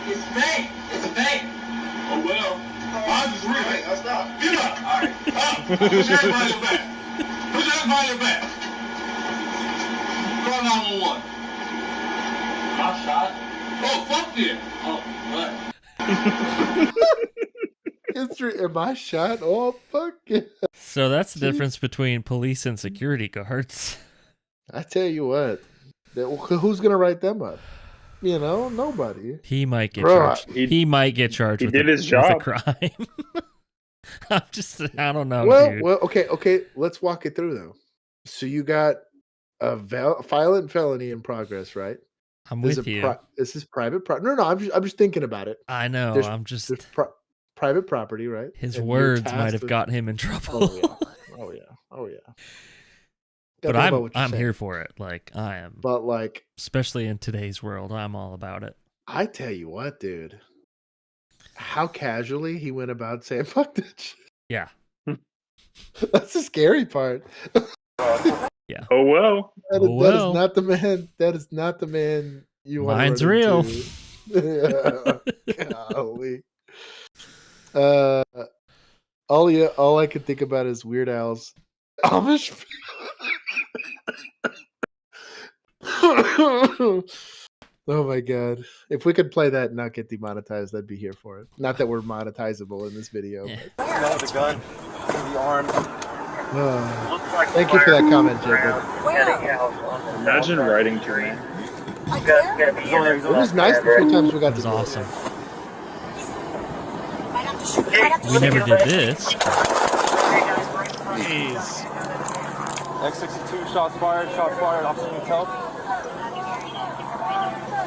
[SPEAKER 6] It's fake. It's fake. Oh well. I just read it. Get up. All right. Up. Push everybody back. Push everybody back. Call 911. I shot. Oh, fuck yeah. Oh, what?
[SPEAKER 1] History. Am I shot? Oh, fuck yeah.
[SPEAKER 2] So that's the difference between police and security guards.
[SPEAKER 1] I tell you what. Who's going to write them up? You know, nobody.
[SPEAKER 2] He might get
[SPEAKER 1] Bro,
[SPEAKER 2] charged. He might get charged
[SPEAKER 3] he
[SPEAKER 2] with,
[SPEAKER 3] did
[SPEAKER 2] a,
[SPEAKER 3] his
[SPEAKER 2] with a
[SPEAKER 3] job.
[SPEAKER 2] crime. I don't know, dude.
[SPEAKER 1] Well, okay. Let's walk it through though. So you got a violent felony in progress, right?
[SPEAKER 2] I'm with you.
[SPEAKER 1] This is private property. No, I'm just thinking about it.
[SPEAKER 2] I know.
[SPEAKER 1] There's private property, right?
[SPEAKER 2] His
[SPEAKER 1] And you're
[SPEAKER 2] words
[SPEAKER 1] tasked
[SPEAKER 2] might have
[SPEAKER 1] with-
[SPEAKER 2] gotten him in trouble.
[SPEAKER 1] Oh yeah.
[SPEAKER 2] But
[SPEAKER 1] Gotta think about what you're
[SPEAKER 2] I'm
[SPEAKER 1] saying.
[SPEAKER 2] here for it. Like I am.
[SPEAKER 1] But like,
[SPEAKER 2] Especially in today's world, I'm all about it.
[SPEAKER 1] I tell you what, dude. How casually he went about saying "fuck that shit."
[SPEAKER 2] Yeah.
[SPEAKER 1] That's the scary part.
[SPEAKER 2] Yeah.
[SPEAKER 3] Oh well.
[SPEAKER 1] That is not the man. That is not the man you want.
[SPEAKER 2] Mine's
[SPEAKER 1] to run
[SPEAKER 2] real.
[SPEAKER 1] into. Golly. All I could think about is Weird Al's Amish. Oh my god! If we could play that and not get demonetized, I'd be here for it. Not that we're monetizable in this video.
[SPEAKER 2] Yeah.
[SPEAKER 1] But,
[SPEAKER 6] The gun. The arm.
[SPEAKER 1] thank you for that comment, Jacob.
[SPEAKER 3] Imagine writing to me.
[SPEAKER 1] It was nice the few times we got
[SPEAKER 2] It was
[SPEAKER 1] to do it.
[SPEAKER 2] awesome. We never did this.
[SPEAKER 8] Jeez. X62, shots fired, officer needs help.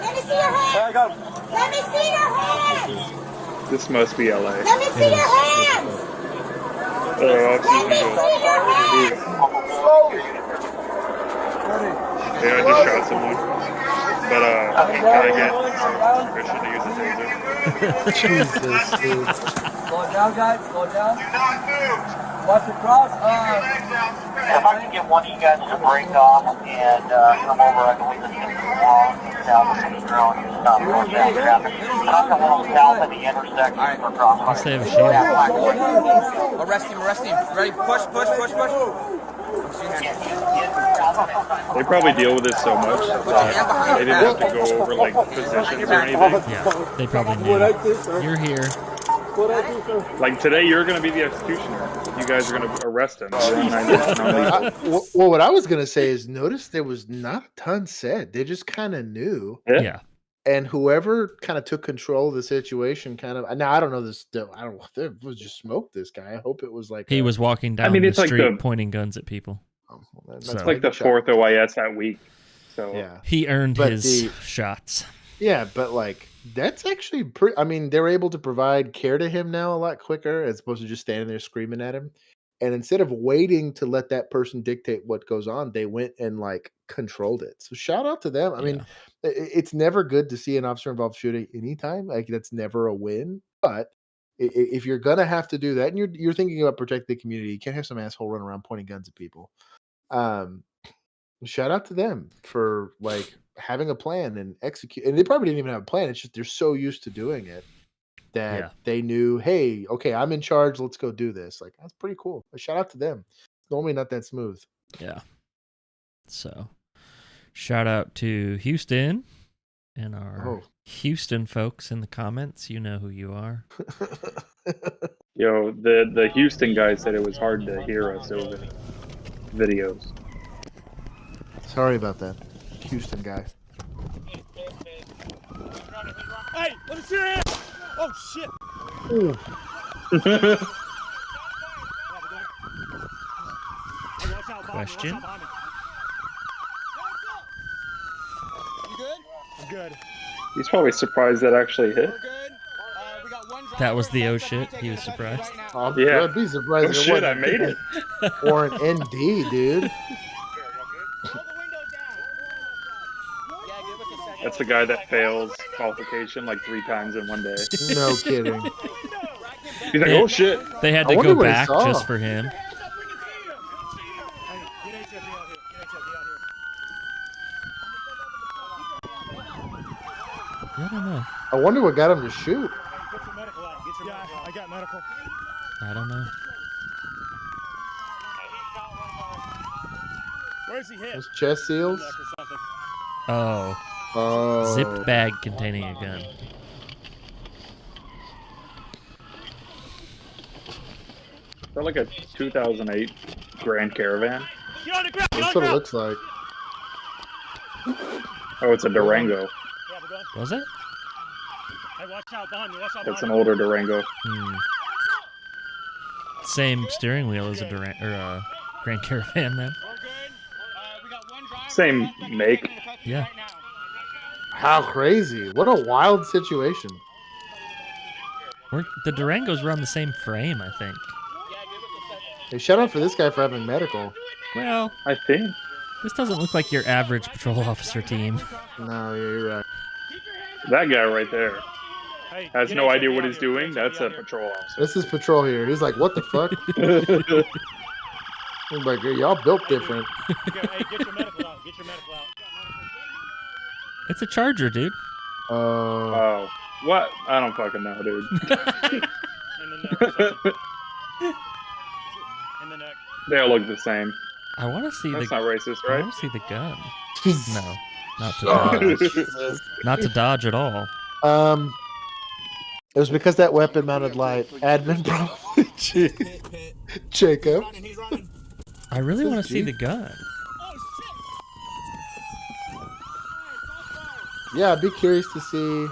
[SPEAKER 10] Let me see your hands.
[SPEAKER 8] Hey, I got him.
[SPEAKER 10] Let me see your hands.
[SPEAKER 3] This must be LA.
[SPEAKER 10] Let me see your hands. Let me see your hands.
[SPEAKER 3] Yeah, I just shot someone. But can I get permission to use the taser?
[SPEAKER 1] Jesus, dude.
[SPEAKER 9] Slow it down, guys. Slow it down. Watch it cross.
[SPEAKER 6] If I can get one of you guys to break off and come over, I believe this is the wall down the drone and stop northbound traffic. I'll come on south at the intersection for crossfire.
[SPEAKER 2] Let's have a shield.
[SPEAKER 9] Arrest him. Ready? Push.
[SPEAKER 3] They probably deal with this so much that they didn't have to go over like positions or anything.
[SPEAKER 2] Yeah, they probably knew. You're here.
[SPEAKER 3] Like today, you're going to be the executioner. You guys are going to arrest him.
[SPEAKER 1] Well, what I was gonna say is, notice there was not a ton said. They just kind of knew,
[SPEAKER 2] Yeah.
[SPEAKER 1] and whoever kind of took control of the situation, kind of. Now I don't know this. I don't. It was just smoked this guy. I hope it was like
[SPEAKER 2] He was walking down
[SPEAKER 3] it's
[SPEAKER 2] the
[SPEAKER 3] like
[SPEAKER 2] street pointing guns at people.
[SPEAKER 1] That's
[SPEAKER 2] So-
[SPEAKER 3] It's like the fourth OIS that week. So
[SPEAKER 1] Yeah,
[SPEAKER 2] He earned
[SPEAKER 1] But
[SPEAKER 2] his shots.
[SPEAKER 1] yeah, but like that's actually pretty. I mean, they're able to provide care to him now a lot quicker, as opposed to just standing there screaming at him. And instead of waiting to let that person dictate what goes on, they went and like controlled it. So shout out to them. I mean, it's never good to see an officer involved shooting anytime. Like that's never a win. But If you're gonna have to do that, and you're thinking about protecting the community, you can't have some asshole run around pointing guns at people. Shout out to them for like having a plan and execute. And they probably didn't even have a plan. It's just they're so used to doing it that
[SPEAKER 2] Yeah.
[SPEAKER 1] they knew, hey, okay, I'm in charge. Let's go do this. Like that's pretty cool. A shout out to them. Normally not that smooth.
[SPEAKER 2] Yeah. So, shout out to Houston and our Houston folks in the comments. You know who you are.
[SPEAKER 3] Yo, the Houston guy said it was hard to hear us over videos.
[SPEAKER 1] Sorry about that, Houston guy.
[SPEAKER 8] Hey, let me see your hand. Oh shit.
[SPEAKER 2] Question.
[SPEAKER 8] You good? I'm good.
[SPEAKER 3] He's probably surprised that actually hit.
[SPEAKER 2] That was the oh shit. He was surprised.
[SPEAKER 3] Yeah.
[SPEAKER 1] I'd be surprised.
[SPEAKER 3] Oh
[SPEAKER 1] if it
[SPEAKER 3] shit, I
[SPEAKER 1] wasn't
[SPEAKER 3] made it.
[SPEAKER 1] or an ND, dude.
[SPEAKER 3] That's the guy that fails qualification like 3 times in one day.
[SPEAKER 1] No kidding.
[SPEAKER 3] He's like, oh shit.
[SPEAKER 2] They had
[SPEAKER 1] I
[SPEAKER 2] to
[SPEAKER 1] wonder
[SPEAKER 2] go
[SPEAKER 1] what he
[SPEAKER 2] back
[SPEAKER 1] saw.
[SPEAKER 2] just for him. I don't know.
[SPEAKER 1] I wonder what got him to shoot.
[SPEAKER 8] Yeah, I got medical.
[SPEAKER 2] I don't know.
[SPEAKER 8] Where's he hit?
[SPEAKER 1] Those chest seals.
[SPEAKER 2] Oh.
[SPEAKER 1] Oh.
[SPEAKER 2] Zipped bag containing a gun.
[SPEAKER 3] They're like a 2008 Grand Caravan.
[SPEAKER 8] Get on the ground!
[SPEAKER 1] That's what it looks like.
[SPEAKER 3] Oh, it's a Durango.
[SPEAKER 8] Yeah, we're going.
[SPEAKER 2] Was it?
[SPEAKER 8] Hey, watch out behind you. Watch out
[SPEAKER 3] It's
[SPEAKER 8] behind
[SPEAKER 3] an older Durango.
[SPEAKER 2] Same steering wheel as a Grand Caravan, then.
[SPEAKER 3] Same make.
[SPEAKER 2] Yeah.
[SPEAKER 1] How crazy. What a wild situation.
[SPEAKER 2] The Durangos were on the same frame, I think.
[SPEAKER 1] Hey, shout out for this guy for having medical.
[SPEAKER 2] Well,
[SPEAKER 3] I think.
[SPEAKER 2] This doesn't look like your average patrol officer team.
[SPEAKER 1] No, yeah, you're right.
[SPEAKER 3] That guy right there has no idea what he's doing. That's a patrol officer.
[SPEAKER 1] This is patrol here. He's like, what the fuck? He's like, y'all built different.
[SPEAKER 8] Hey, get your medical out. Get your medical out.
[SPEAKER 2] It's a Charger, dude.
[SPEAKER 3] Oh. What? I don't fucking know, dude.
[SPEAKER 8] In the neck.
[SPEAKER 3] They all look the same.
[SPEAKER 2] I want to see
[SPEAKER 3] That's not racist,
[SPEAKER 2] I
[SPEAKER 3] right?
[SPEAKER 2] want to see the gun. No, not to
[SPEAKER 1] Oh,
[SPEAKER 2] dodge.
[SPEAKER 1] Jesus.
[SPEAKER 2] Not to dodge at all.
[SPEAKER 1] It was because that weapon mounted light. Admin probably. Jacob.
[SPEAKER 2] I really want to see the gun.
[SPEAKER 1] Yeah, I'd be curious to see.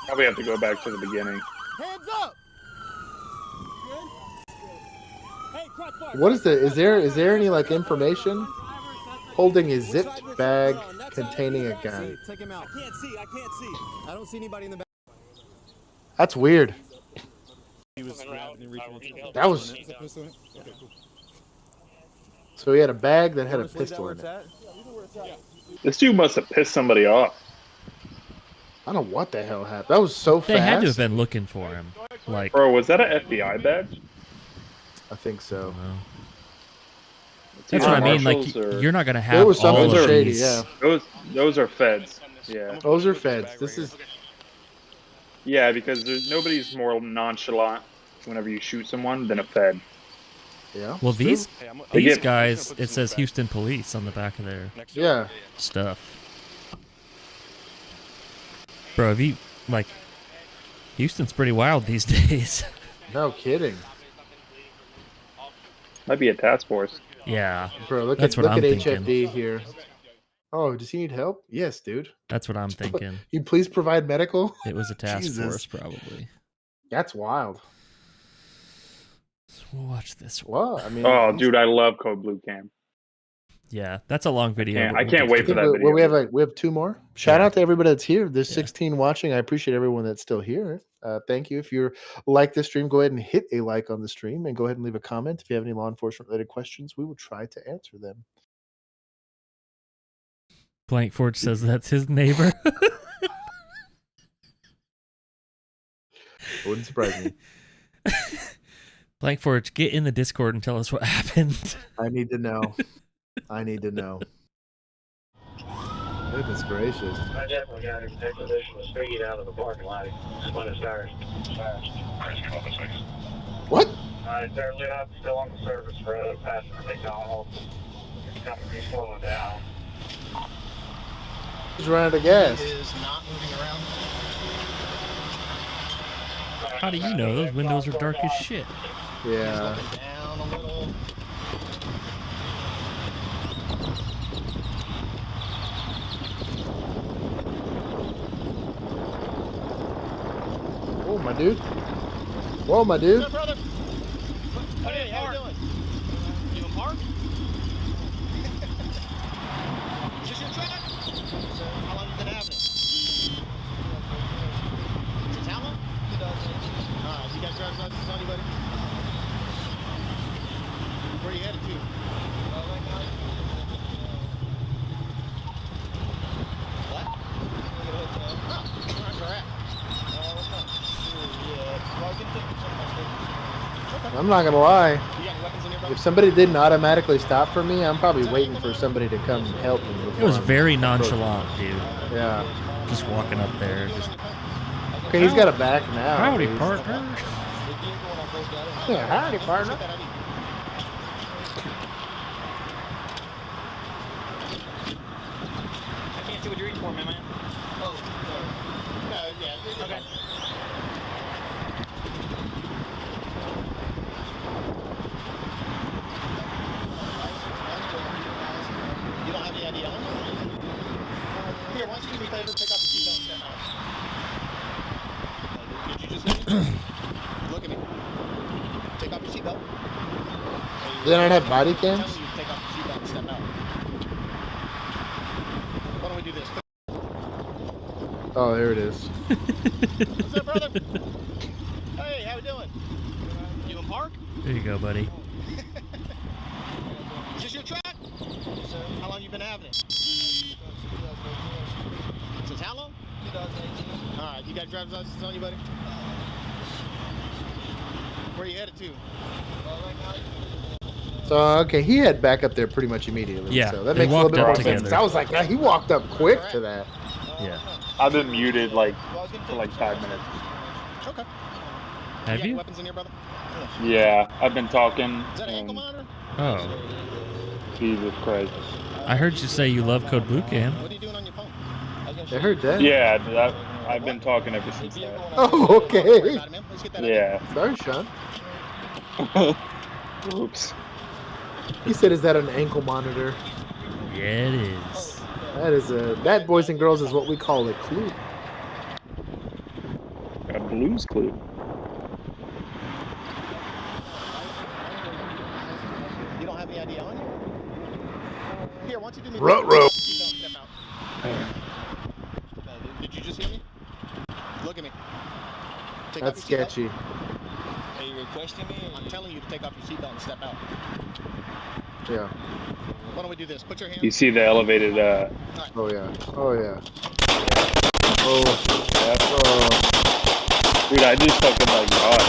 [SPEAKER 3] Probably have to go back to the beginning.
[SPEAKER 8] Hands up! Hey,
[SPEAKER 1] What is the? Is there any like information? Holding a zipped bag containing a gun.
[SPEAKER 8] Take him out. I can't see. I can't see. I don't see anybody in the back.
[SPEAKER 1] That's weird. That was.
[SPEAKER 8] Okay, cool.
[SPEAKER 1] So he had a bag that had a pistol in it.
[SPEAKER 3] This dude must have pissed somebody off.
[SPEAKER 1] I don't know what the hell happened. That was so fast.
[SPEAKER 2] They had to have been looking for him. Like,
[SPEAKER 3] Bro, was that an FBI badge?
[SPEAKER 1] I think so.
[SPEAKER 2] That's what I mean. Like,
[SPEAKER 3] Marshals or-
[SPEAKER 2] you're not gonna
[SPEAKER 1] There
[SPEAKER 2] have
[SPEAKER 1] was
[SPEAKER 2] all
[SPEAKER 1] something
[SPEAKER 2] of
[SPEAKER 1] shady,
[SPEAKER 2] these.
[SPEAKER 1] yeah.
[SPEAKER 3] Those are feds. Yeah.
[SPEAKER 1] Those are feds. This is.
[SPEAKER 3] Yeah, because nobody's more nonchalant whenever you shoot someone than a fed.
[SPEAKER 1] Yeah.
[SPEAKER 2] Well, these
[SPEAKER 3] They
[SPEAKER 2] these
[SPEAKER 3] get-
[SPEAKER 2] guys, it says Houston Police on the back of their
[SPEAKER 1] Yeah.
[SPEAKER 2] stuff. Bro, have you like Houston's pretty wild these days.
[SPEAKER 1] No kidding.
[SPEAKER 3] Might be a task force.
[SPEAKER 2] Yeah.
[SPEAKER 1] Bro, look
[SPEAKER 2] That's
[SPEAKER 1] at
[SPEAKER 2] what I'm
[SPEAKER 1] HFD
[SPEAKER 2] thinking.
[SPEAKER 1] here. Oh, does he need help? Yes, dude.
[SPEAKER 2] That's what I'm thinking.
[SPEAKER 1] You please provide medical?
[SPEAKER 2] It was a task
[SPEAKER 1] Jesus.
[SPEAKER 2] force, probably.
[SPEAKER 1] That's wild.
[SPEAKER 2] We'll watch this.
[SPEAKER 1] Well, I mean,
[SPEAKER 3] Oh, dude, I love Code Blue Cam.
[SPEAKER 2] Yeah, that's a long video. but
[SPEAKER 3] I
[SPEAKER 2] we'll
[SPEAKER 3] can't
[SPEAKER 2] get
[SPEAKER 3] wait
[SPEAKER 2] to
[SPEAKER 3] for
[SPEAKER 2] it.
[SPEAKER 3] that video.
[SPEAKER 1] Well, we have 2 more. Shout
[SPEAKER 2] Yeah.
[SPEAKER 1] out to everybody that's here. There's 16 watching. I appreciate everyone that's still here. Thank you. If you like this stream, go ahead and hit a like on the stream and go ahead and leave a comment. If you have any law enforcement related questions, we will try to answer them.
[SPEAKER 2] Blank Forge says that's his neighbor.
[SPEAKER 1] Wouldn't surprise me.
[SPEAKER 2] Blank Forge, get in the Discord and tell us what happened.
[SPEAKER 1] I need to know. I need to know. Goodness gracious.
[SPEAKER 6] I definitely got his position was speeding out of the parking lot. When it started.
[SPEAKER 1] What?
[SPEAKER 6] They're lit up, still on the service road, passing McDonald's. Company slowing down.
[SPEAKER 1] He's running out of gas.
[SPEAKER 6] Is not moving around.
[SPEAKER 2] How do you know? Those windows are dark as shit.
[SPEAKER 1] Yeah.
[SPEAKER 6] Down a little.
[SPEAKER 1] Oh, my dude. Whoa, my dude.
[SPEAKER 6] What's up, brother? Hey, how you doing? You a park? Is this your truck? How long you been having it? Since how long? 2018. Alright, you got driver's license on you, buddy? Where are you headed to? What? Oh, alright, where at?
[SPEAKER 1] I'm not gonna lie.
[SPEAKER 6] You got any weapons in your brother?
[SPEAKER 1] If somebody didn't automatically stop for me, I'm probably waiting for somebody to come help me.
[SPEAKER 2] It was very nonchalant, dude.
[SPEAKER 1] Yeah.
[SPEAKER 2] Just walking up there. Just,
[SPEAKER 1] Okay, he's got a back now.
[SPEAKER 2] howdy,
[SPEAKER 1] He's-
[SPEAKER 2] partner.
[SPEAKER 1] Yeah, howdy, partner.
[SPEAKER 6] I can't see what you're eating for, man. Oh, no, yeah, okay. You don't have any idea on you? Here, why don't you do me a favor, take off your seatbelt and step out. Did you just hit me? Look at me. Take off your seatbelt.
[SPEAKER 1] They don't have body
[SPEAKER 6] I'm telling
[SPEAKER 1] cams?
[SPEAKER 6] you to take off your seatbelt and step out. Why don't we do this?
[SPEAKER 1] Oh, there it is.
[SPEAKER 6] What's up, brother? Hey, how we doing? You in park?
[SPEAKER 2] There you go, buddy.
[SPEAKER 6] Is this your truck? Yes, sir. How long you been having it? Since how long? 2018. Alright, you got driver's license on you, buddy? Where you headed to?
[SPEAKER 1] So, okay, he had back up there pretty much immediately.
[SPEAKER 2] Yeah,
[SPEAKER 1] So that
[SPEAKER 2] they
[SPEAKER 1] makes a little
[SPEAKER 2] walked
[SPEAKER 1] bit
[SPEAKER 2] up
[SPEAKER 1] more
[SPEAKER 2] together.
[SPEAKER 1] sense. I was like, yeah, he walked up quick to that.
[SPEAKER 2] Yeah.
[SPEAKER 3] I've been muted like for like 5 minutes.
[SPEAKER 6] Okay.
[SPEAKER 2] Have
[SPEAKER 6] got any
[SPEAKER 2] you?
[SPEAKER 6] weapons in here, brother?
[SPEAKER 3] Yeah, I've been talking.
[SPEAKER 6] Is that an ankle
[SPEAKER 3] and
[SPEAKER 6] monitor?
[SPEAKER 2] Oh.
[SPEAKER 3] Jesus Christ.
[SPEAKER 2] I heard you say you love Code Blue Cam.
[SPEAKER 6] What are you doing on your phone?
[SPEAKER 1] I heard that.
[SPEAKER 3] Yeah, I've been talking ever since that.
[SPEAKER 1] Oh, okay.
[SPEAKER 6] Let's get that
[SPEAKER 3] Yeah.
[SPEAKER 1] Sorry, Sean.
[SPEAKER 3] Oops.
[SPEAKER 1] He said, is that an ankle monitor?
[SPEAKER 2] Yeah, it is.
[SPEAKER 1] That, boys and girls, is what we call a clue.
[SPEAKER 3] A Blues Clue.
[SPEAKER 6] You don't have any idea on you? Here, why don't you do me
[SPEAKER 1] Ruh-roh.
[SPEAKER 6] Step out. Did you just hear me? Look at me. Take
[SPEAKER 1] That's
[SPEAKER 6] off your seatbelt.
[SPEAKER 1] sketchy.
[SPEAKER 6] Are you requesting me? I'm telling you to take off your seatbelt and step out.
[SPEAKER 1] Yeah.
[SPEAKER 6] Why don't we do this? Put your hand.
[SPEAKER 3] You see the elevated,
[SPEAKER 1] Oh, yeah. Oh, yeah. Oh.
[SPEAKER 3] yeah.
[SPEAKER 1] Oh.
[SPEAKER 3] Dude, I just fucking like God.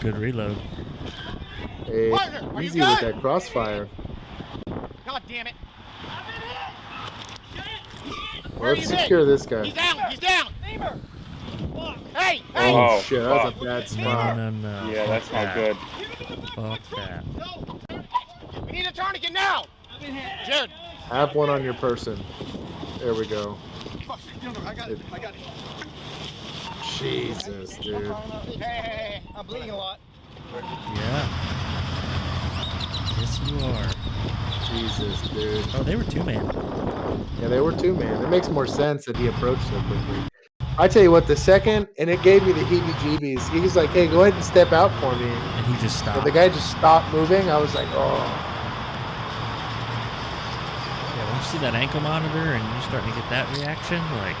[SPEAKER 2] Good reload.
[SPEAKER 1] Hey,
[SPEAKER 6] Partner, are you
[SPEAKER 1] easy with
[SPEAKER 6] good?
[SPEAKER 1] that crossfire.
[SPEAKER 6] God damn it.
[SPEAKER 1] Let's secure this guy.
[SPEAKER 6] He's down. He's down. Hey, hey.
[SPEAKER 1] Oh,
[SPEAKER 3] Oh,
[SPEAKER 1] shit. That was a
[SPEAKER 3] fuck.
[SPEAKER 1] bad
[SPEAKER 2] No,
[SPEAKER 1] spot.
[SPEAKER 2] no, no.
[SPEAKER 3] Yeah, that's
[SPEAKER 2] Fuck
[SPEAKER 3] not
[SPEAKER 2] that.
[SPEAKER 3] good.
[SPEAKER 2] Fuck that.
[SPEAKER 6] We need a tourniquet now. Jared.
[SPEAKER 1] Have one on your person. There we go.
[SPEAKER 6] I got it. I got it.
[SPEAKER 1] Jesus, dude.
[SPEAKER 6] Hey. I'm bleeding a lot.
[SPEAKER 2] Yeah. Yes, you are.
[SPEAKER 1] Jesus, dude.
[SPEAKER 2] Oh, they were two-man.
[SPEAKER 1] Yeah, they were two, man. It makes more sense that he approached so quickly. I tell you what, the second, and it gave me the heebie-jeebies. He was like, hey, go ahead and step out for me.
[SPEAKER 2] And he just stopped.
[SPEAKER 1] And the guy just stopped moving. I was like, oh.
[SPEAKER 2] Yeah, when you see that ankle monitor and you're starting to get that reaction, like,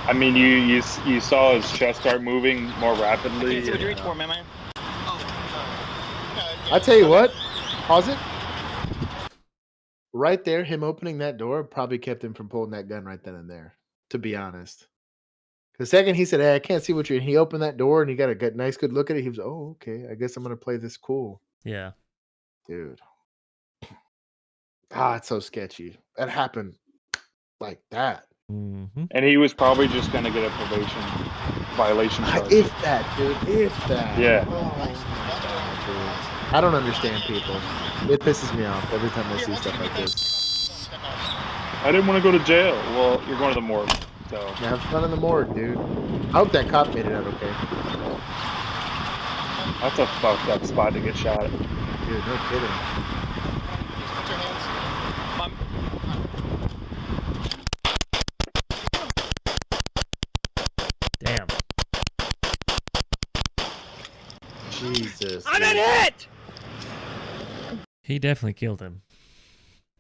[SPEAKER 3] I mean, you saw his chest start moving more rapidly.
[SPEAKER 6] See what you're reaching for, man.
[SPEAKER 1] I tell you what, pause it. Right there, him opening that door probably kept him from pulling that gun right then and there. to be honest. The second he said, "Hey, I can't see what you're," he opened that door and he got a nice, good look at it. He was, "Oh, okay. I guess I'm gonna play this cool,
[SPEAKER 2] Yeah.
[SPEAKER 1] dude." It's so sketchy. That happened like that.
[SPEAKER 2] Mm-hmm.
[SPEAKER 3] And he was probably just gonna get a probation violation charge.
[SPEAKER 1] If that, dude. If that.
[SPEAKER 3] Yeah.
[SPEAKER 1] Oh my god, dude. I don't understand people. It pisses me off every time I see stuff like this.
[SPEAKER 3] I didn't want to go to jail. Well, you're going to the morgue, so.
[SPEAKER 1] Have fun in the morgue, dude. I hope that cop made it out okay.
[SPEAKER 3] That's a fucked up spot to get shot at.
[SPEAKER 1] Dude, no kidding.
[SPEAKER 2] Damn.
[SPEAKER 1] Jesus.
[SPEAKER 8] I'm
[SPEAKER 1] dude.
[SPEAKER 8] in hit!
[SPEAKER 2] He definitely killed him.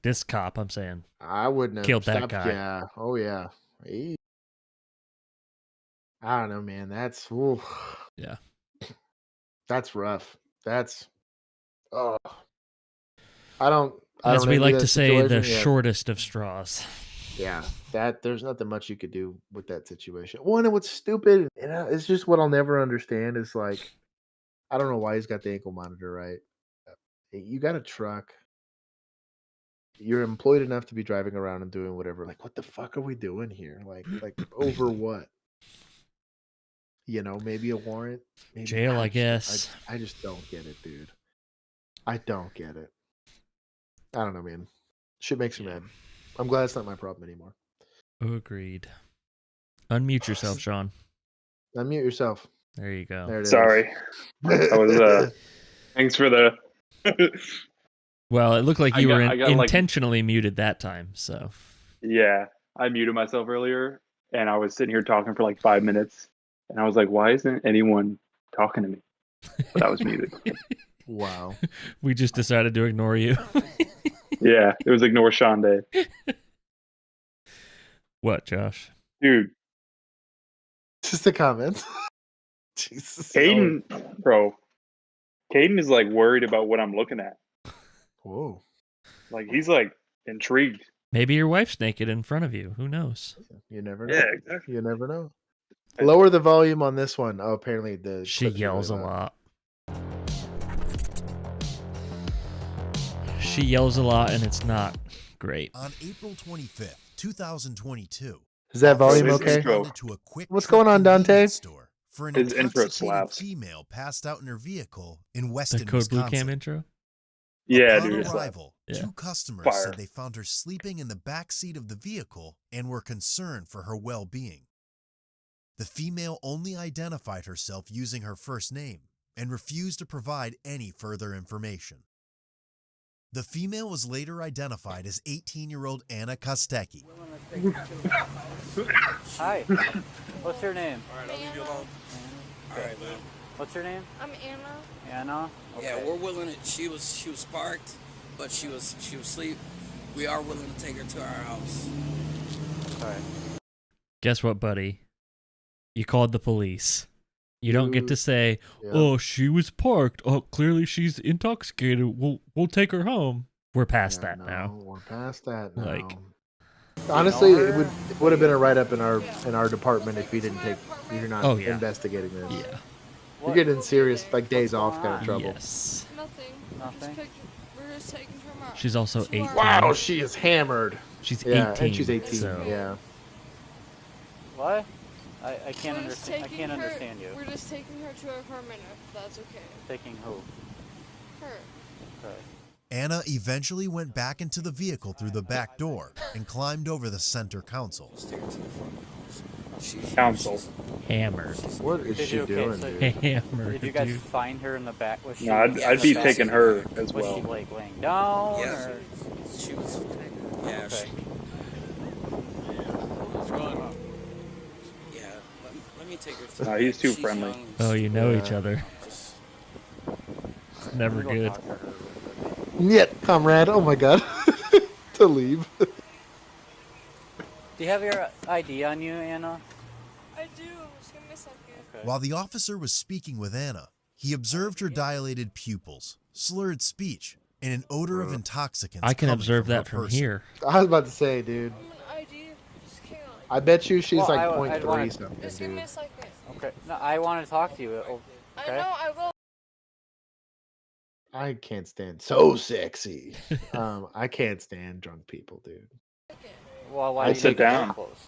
[SPEAKER 2] This cop, I'm saying.
[SPEAKER 1] I wouldn't have
[SPEAKER 2] Killed that
[SPEAKER 1] stopped-
[SPEAKER 2] guy.
[SPEAKER 1] Yeah. Oh yeah. I don't know, man. That's oof.
[SPEAKER 2] Yeah.
[SPEAKER 1] That's rough. That's oh. I don't
[SPEAKER 2] As we
[SPEAKER 1] envy
[SPEAKER 2] like
[SPEAKER 1] that
[SPEAKER 2] to say, the
[SPEAKER 1] situation. Yeah.
[SPEAKER 2] shortest of straws.
[SPEAKER 1] Yeah, that there's nothing much you could do with that situation. One, and what's stupid, and it's just what I'll never understand is like, I don't know why he's got the ankle monitor, right? You got a truck. You're employed enough to be driving around and doing whatever. Like, what the fuck are we doing here? Like over what? You know, maybe a warrant, maybe
[SPEAKER 2] Jail, I
[SPEAKER 1] just-
[SPEAKER 2] guess.
[SPEAKER 1] I just don't get it, dude. I don't get it. I don't know, man. Shit makes me mad. I'm glad it's not my problem anymore.
[SPEAKER 2] Agreed. Unmute yourself, Sean.
[SPEAKER 1] Unmute yourself.
[SPEAKER 2] There you go.
[SPEAKER 1] There it is.
[SPEAKER 3] Sorry. I was, thanks for the.
[SPEAKER 2] Well, it looked like
[SPEAKER 3] I
[SPEAKER 2] you
[SPEAKER 3] got-
[SPEAKER 2] were
[SPEAKER 3] I got, like-
[SPEAKER 2] intentionally muted that time, so.
[SPEAKER 3] Yeah, I muted myself earlier, and I was sitting here talking for like 5 minutes, and I was like, "Why isn't anyone talking to me?" But I was muted.
[SPEAKER 1] Wow.
[SPEAKER 2] We just decided to ignore you.
[SPEAKER 3] Yeah, it was ignore Sean Day,
[SPEAKER 2] What, Josh?
[SPEAKER 3] dude.
[SPEAKER 1] Just the comments. Jesus.
[SPEAKER 3] Caden, bro. Caden is like worried about what I'm looking at.
[SPEAKER 1] Whoa.
[SPEAKER 3] Like he's like intrigued.
[SPEAKER 2] Maybe your wife's naked in front of you. Who knows?
[SPEAKER 1] You never know.
[SPEAKER 3] Yeah, exactly.
[SPEAKER 1] You never know. Lower the volume on this one. Oh, apparently the
[SPEAKER 2] She
[SPEAKER 1] clip's
[SPEAKER 2] yells
[SPEAKER 1] really
[SPEAKER 2] a
[SPEAKER 1] loud.
[SPEAKER 2] lot. She yells a lot, and it's not great.
[SPEAKER 12] On April 25th, 2022.
[SPEAKER 1] Is that volume
[SPEAKER 3] His
[SPEAKER 1] okay?
[SPEAKER 3] intro.
[SPEAKER 12] To a quick
[SPEAKER 1] What's
[SPEAKER 12] trip
[SPEAKER 1] going on, Dante?
[SPEAKER 12] convenience store for an
[SPEAKER 3] His intro
[SPEAKER 12] intoxicated
[SPEAKER 3] slaps.
[SPEAKER 12] female passed out in her vehicle in
[SPEAKER 2] The
[SPEAKER 12] Weston,
[SPEAKER 2] Code Blue
[SPEAKER 12] Wisconsin.
[SPEAKER 2] Cam intro?
[SPEAKER 3] Yeah,
[SPEAKER 12] Upon
[SPEAKER 3] dude. It's like,
[SPEAKER 12] arrival,
[SPEAKER 2] Yeah.
[SPEAKER 12] two customers
[SPEAKER 3] Fire.
[SPEAKER 12] said they found her sleeping in the back seat of the vehicle and were concerned for her well-being. The female only identified herself using her first name and refused to provide any further information. The female was later identified as 18-year-old Anna Kostecki.
[SPEAKER 5] Hi. What's your name?
[SPEAKER 13] Alright, I'll leave you alone. Alright, man.
[SPEAKER 5] What's your name?
[SPEAKER 13] I'm Anna.
[SPEAKER 5] Anna.
[SPEAKER 13] Yeah, we're willing to, she was sparked, but she was asleep. We are willing to take her to our house.
[SPEAKER 5] Okay.
[SPEAKER 2] Guess what, buddy? You called the police. You don't get to say,
[SPEAKER 1] Yeah.
[SPEAKER 2] "Oh, she was parked. Oh, clearly she's intoxicated. We'll take her home." We're past
[SPEAKER 1] Yeah,
[SPEAKER 2] that now.
[SPEAKER 1] We're past that now.
[SPEAKER 2] Like-
[SPEAKER 1] honestly, it would have been a write up in our department if you didn't take. You're not
[SPEAKER 2] Oh, yeah.
[SPEAKER 1] investigating this.
[SPEAKER 2] Yeah.
[SPEAKER 1] You're getting serious like days off kind of trouble.
[SPEAKER 2] Yes.
[SPEAKER 13] Nothing.
[SPEAKER 5] Nothing?
[SPEAKER 13] We're just taking her out.
[SPEAKER 2] She's also 18.
[SPEAKER 1] Wow, she is hammered.
[SPEAKER 2] She's
[SPEAKER 1] Yeah,
[SPEAKER 2] 18.
[SPEAKER 1] and she's 18.
[SPEAKER 2] So.
[SPEAKER 1] Yeah.
[SPEAKER 5] What? I can't
[SPEAKER 13] We're just
[SPEAKER 5] understand. I
[SPEAKER 13] taking
[SPEAKER 5] can't
[SPEAKER 13] her-
[SPEAKER 5] understand you.
[SPEAKER 13] We're just taking her to her apartment if that's okay.
[SPEAKER 5] Taking who?
[SPEAKER 13] Her.
[SPEAKER 5] Okay.
[SPEAKER 12] Anna eventually went back into the vehicle through the back door and climbed over the center console.
[SPEAKER 3] counsel.
[SPEAKER 2] Hammered.
[SPEAKER 1] What is
[SPEAKER 5] Did
[SPEAKER 1] she
[SPEAKER 5] you- okay,
[SPEAKER 1] doing,
[SPEAKER 5] so-
[SPEAKER 1] dude?
[SPEAKER 2] Hammered.
[SPEAKER 5] Did you guys
[SPEAKER 2] dude.
[SPEAKER 5] find her in the back? Was she?
[SPEAKER 3] No, I'd
[SPEAKER 5] in
[SPEAKER 3] be
[SPEAKER 5] the
[SPEAKER 3] taking
[SPEAKER 5] back?
[SPEAKER 3] her as
[SPEAKER 5] Was
[SPEAKER 3] well.
[SPEAKER 5] she like laying down?
[SPEAKER 13] Yeah,
[SPEAKER 5] Or?
[SPEAKER 13] she was. Yeah,
[SPEAKER 5] Okay.
[SPEAKER 13] Yeah, let me take her to
[SPEAKER 3] Nah, he's too
[SPEAKER 13] she's
[SPEAKER 3] friendly.
[SPEAKER 13] young,
[SPEAKER 2] Oh, you know
[SPEAKER 1] Yeah.
[SPEAKER 2] each other.
[SPEAKER 13] just-
[SPEAKER 2] It's never
[SPEAKER 5] I'm gonna
[SPEAKER 2] good.
[SPEAKER 5] go talk to her real quick.
[SPEAKER 1] Yeah, comrade. Oh my god. To leave.
[SPEAKER 5] Do you have your ID on you, Anna?
[SPEAKER 13] I do. Just give me a second.
[SPEAKER 5] Okay.
[SPEAKER 12] While the officer was speaking with Anna, he observed her dilated pupils, slurred speech, and an odor of intoxicants.
[SPEAKER 2] I can
[SPEAKER 12] coming
[SPEAKER 2] observe
[SPEAKER 12] from her
[SPEAKER 2] that from
[SPEAKER 12] person.
[SPEAKER 2] here.
[SPEAKER 1] I was about to say, dude.
[SPEAKER 13] I'm an ID. Just can't.
[SPEAKER 1] I bet you she's
[SPEAKER 14] Well,
[SPEAKER 1] like
[SPEAKER 14] I'd
[SPEAKER 1] 0.3
[SPEAKER 14] wanna-
[SPEAKER 1] something,
[SPEAKER 10] Just give me
[SPEAKER 1] dude.
[SPEAKER 10] a second.
[SPEAKER 14] Okay. No, I want to talk to you. Okay.
[SPEAKER 10] I know, I will.
[SPEAKER 1] I can't stand so sexy. I can't stand drunk people, dude.
[SPEAKER 14] Well, why
[SPEAKER 1] I'd
[SPEAKER 14] do you
[SPEAKER 1] sit
[SPEAKER 14] leave the door
[SPEAKER 3] down.
[SPEAKER 14] closed?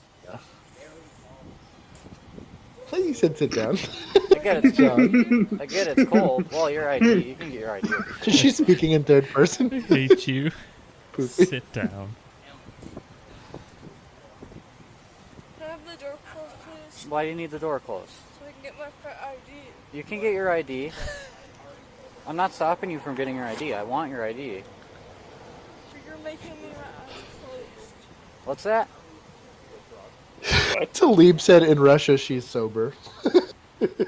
[SPEAKER 1] Please sit down.
[SPEAKER 14] I get it's cold. I get it's cold. Well, your ID. You can get your ID.
[SPEAKER 1] She's speaking in third person.
[SPEAKER 2] I hate you.
[SPEAKER 1] Poopy.
[SPEAKER 2] Sit down.
[SPEAKER 10] Can I have the door closed, please?
[SPEAKER 14] Why do you need the door closed?
[SPEAKER 10] So I can get my ID.
[SPEAKER 14] You can get your ID. I'm not stopping you from getting your ID. I want your ID.
[SPEAKER 10] But you're making me my eyes closed.
[SPEAKER 14] What's that?
[SPEAKER 1] Talib said in Russia she's sober.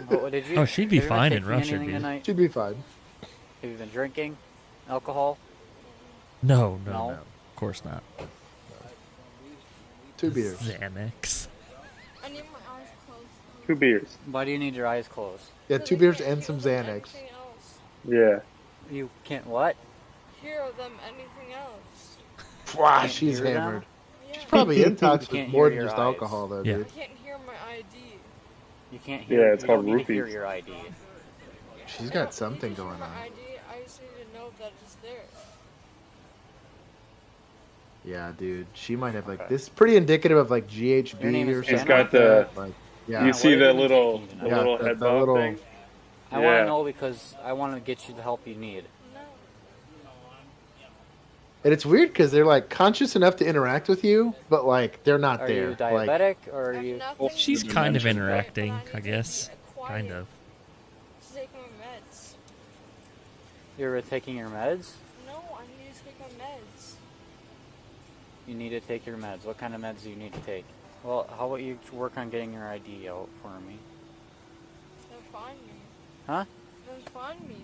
[SPEAKER 14] What did you?
[SPEAKER 2] Oh, she'd be
[SPEAKER 14] have you been
[SPEAKER 2] fine in
[SPEAKER 14] taking
[SPEAKER 2] Russia,
[SPEAKER 14] anything
[SPEAKER 2] dude.
[SPEAKER 14] tonight?
[SPEAKER 1] She'd be fine.
[SPEAKER 14] Have you been drinking alcohol?
[SPEAKER 2] No.
[SPEAKER 14] No?
[SPEAKER 2] Of course not.
[SPEAKER 1] 2 beers.
[SPEAKER 2] Xanax.
[SPEAKER 10] I need my eyes closed.
[SPEAKER 3] 2 beers.
[SPEAKER 14] Why do you need your eyes closed?
[SPEAKER 1] Yeah, 2 beers and some Xanax.
[SPEAKER 10] Anything else.
[SPEAKER 3] Yeah.
[SPEAKER 14] You can't what?
[SPEAKER 10] Hear them anything else.
[SPEAKER 1] Wow,
[SPEAKER 14] Can't
[SPEAKER 1] she's
[SPEAKER 14] hear them?
[SPEAKER 1] hammered.
[SPEAKER 10] Yeah.
[SPEAKER 1] She's probably in talks
[SPEAKER 14] You
[SPEAKER 1] with
[SPEAKER 14] can't
[SPEAKER 1] more
[SPEAKER 14] hear
[SPEAKER 1] than
[SPEAKER 14] your
[SPEAKER 1] just
[SPEAKER 14] eyes.
[SPEAKER 1] alcohol, though,
[SPEAKER 2] Yeah.
[SPEAKER 1] dude.
[SPEAKER 10] I can't hear my ID.
[SPEAKER 14] You can't hear.
[SPEAKER 3] Yeah, it's
[SPEAKER 14] you
[SPEAKER 3] called
[SPEAKER 14] don't need to hear
[SPEAKER 3] roofies.
[SPEAKER 14] your ID.
[SPEAKER 1] She's got something going
[SPEAKER 10] My
[SPEAKER 1] on.
[SPEAKER 10] ID, I just need to know that it's there.
[SPEAKER 1] Yeah, dude. She might have like
[SPEAKER 14] Okay.
[SPEAKER 1] this. Pretty indicative of like GHB
[SPEAKER 14] Your name is
[SPEAKER 1] or
[SPEAKER 14] It's
[SPEAKER 1] something.
[SPEAKER 3] got
[SPEAKER 1] like
[SPEAKER 3] the-
[SPEAKER 1] that. Like, yeah.
[SPEAKER 3] You see
[SPEAKER 14] what
[SPEAKER 3] the
[SPEAKER 14] have you been
[SPEAKER 3] little,
[SPEAKER 14] taking
[SPEAKER 3] the
[SPEAKER 14] tonight?
[SPEAKER 3] little
[SPEAKER 1] Yeah,
[SPEAKER 3] head
[SPEAKER 1] the
[SPEAKER 3] bob
[SPEAKER 1] little-
[SPEAKER 3] thing?
[SPEAKER 14] I want
[SPEAKER 3] Yeah.
[SPEAKER 14] to know because I want to get you the help you need.
[SPEAKER 10] No.
[SPEAKER 1] And it's weird because they're like conscious enough to interact with you, but like they're not
[SPEAKER 14] Are
[SPEAKER 1] there.
[SPEAKER 14] you diabetic or are you?
[SPEAKER 10] Nothing
[SPEAKER 2] She's
[SPEAKER 10] to
[SPEAKER 2] kind
[SPEAKER 10] do
[SPEAKER 2] of
[SPEAKER 10] with it,
[SPEAKER 2] interacting,
[SPEAKER 10] but
[SPEAKER 2] I
[SPEAKER 10] need to
[SPEAKER 2] guess.
[SPEAKER 10] be quiet.
[SPEAKER 2] Kind of.
[SPEAKER 10] To take my meds.
[SPEAKER 14] You're taking your meds.
[SPEAKER 10] No, I need to take my meds.
[SPEAKER 14] You need to take your meds. What kind of meds do you need to take? Well, how about you work on getting your ID out for me?
[SPEAKER 10] Then find me.
[SPEAKER 14] Huh?
[SPEAKER 10] Then find me.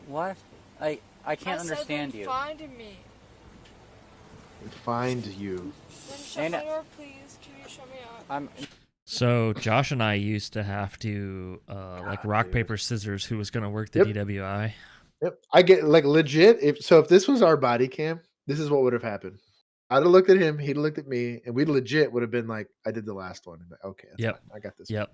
[SPEAKER 14] What? I can't
[SPEAKER 10] I said
[SPEAKER 14] understand
[SPEAKER 10] then
[SPEAKER 14] you.
[SPEAKER 10] find me.
[SPEAKER 1] Find you.
[SPEAKER 10] Then shut
[SPEAKER 14] And-
[SPEAKER 10] my door, please. Can you shut me out?
[SPEAKER 14] I'm.
[SPEAKER 2] So Josh and I used to have to like rock,
[SPEAKER 1] dude.
[SPEAKER 2] paper, scissors. Who was going to work the
[SPEAKER 1] Yep.
[SPEAKER 2] DWI?
[SPEAKER 1] Yep. I get like legit. If this was our body cam, this is what would have happened. I'd have looked at him, he'd looked at me, and we legit would have been like, I did the last one. And like, okay, that's
[SPEAKER 2] Yep.
[SPEAKER 1] fine. I got this.
[SPEAKER 2] Yep.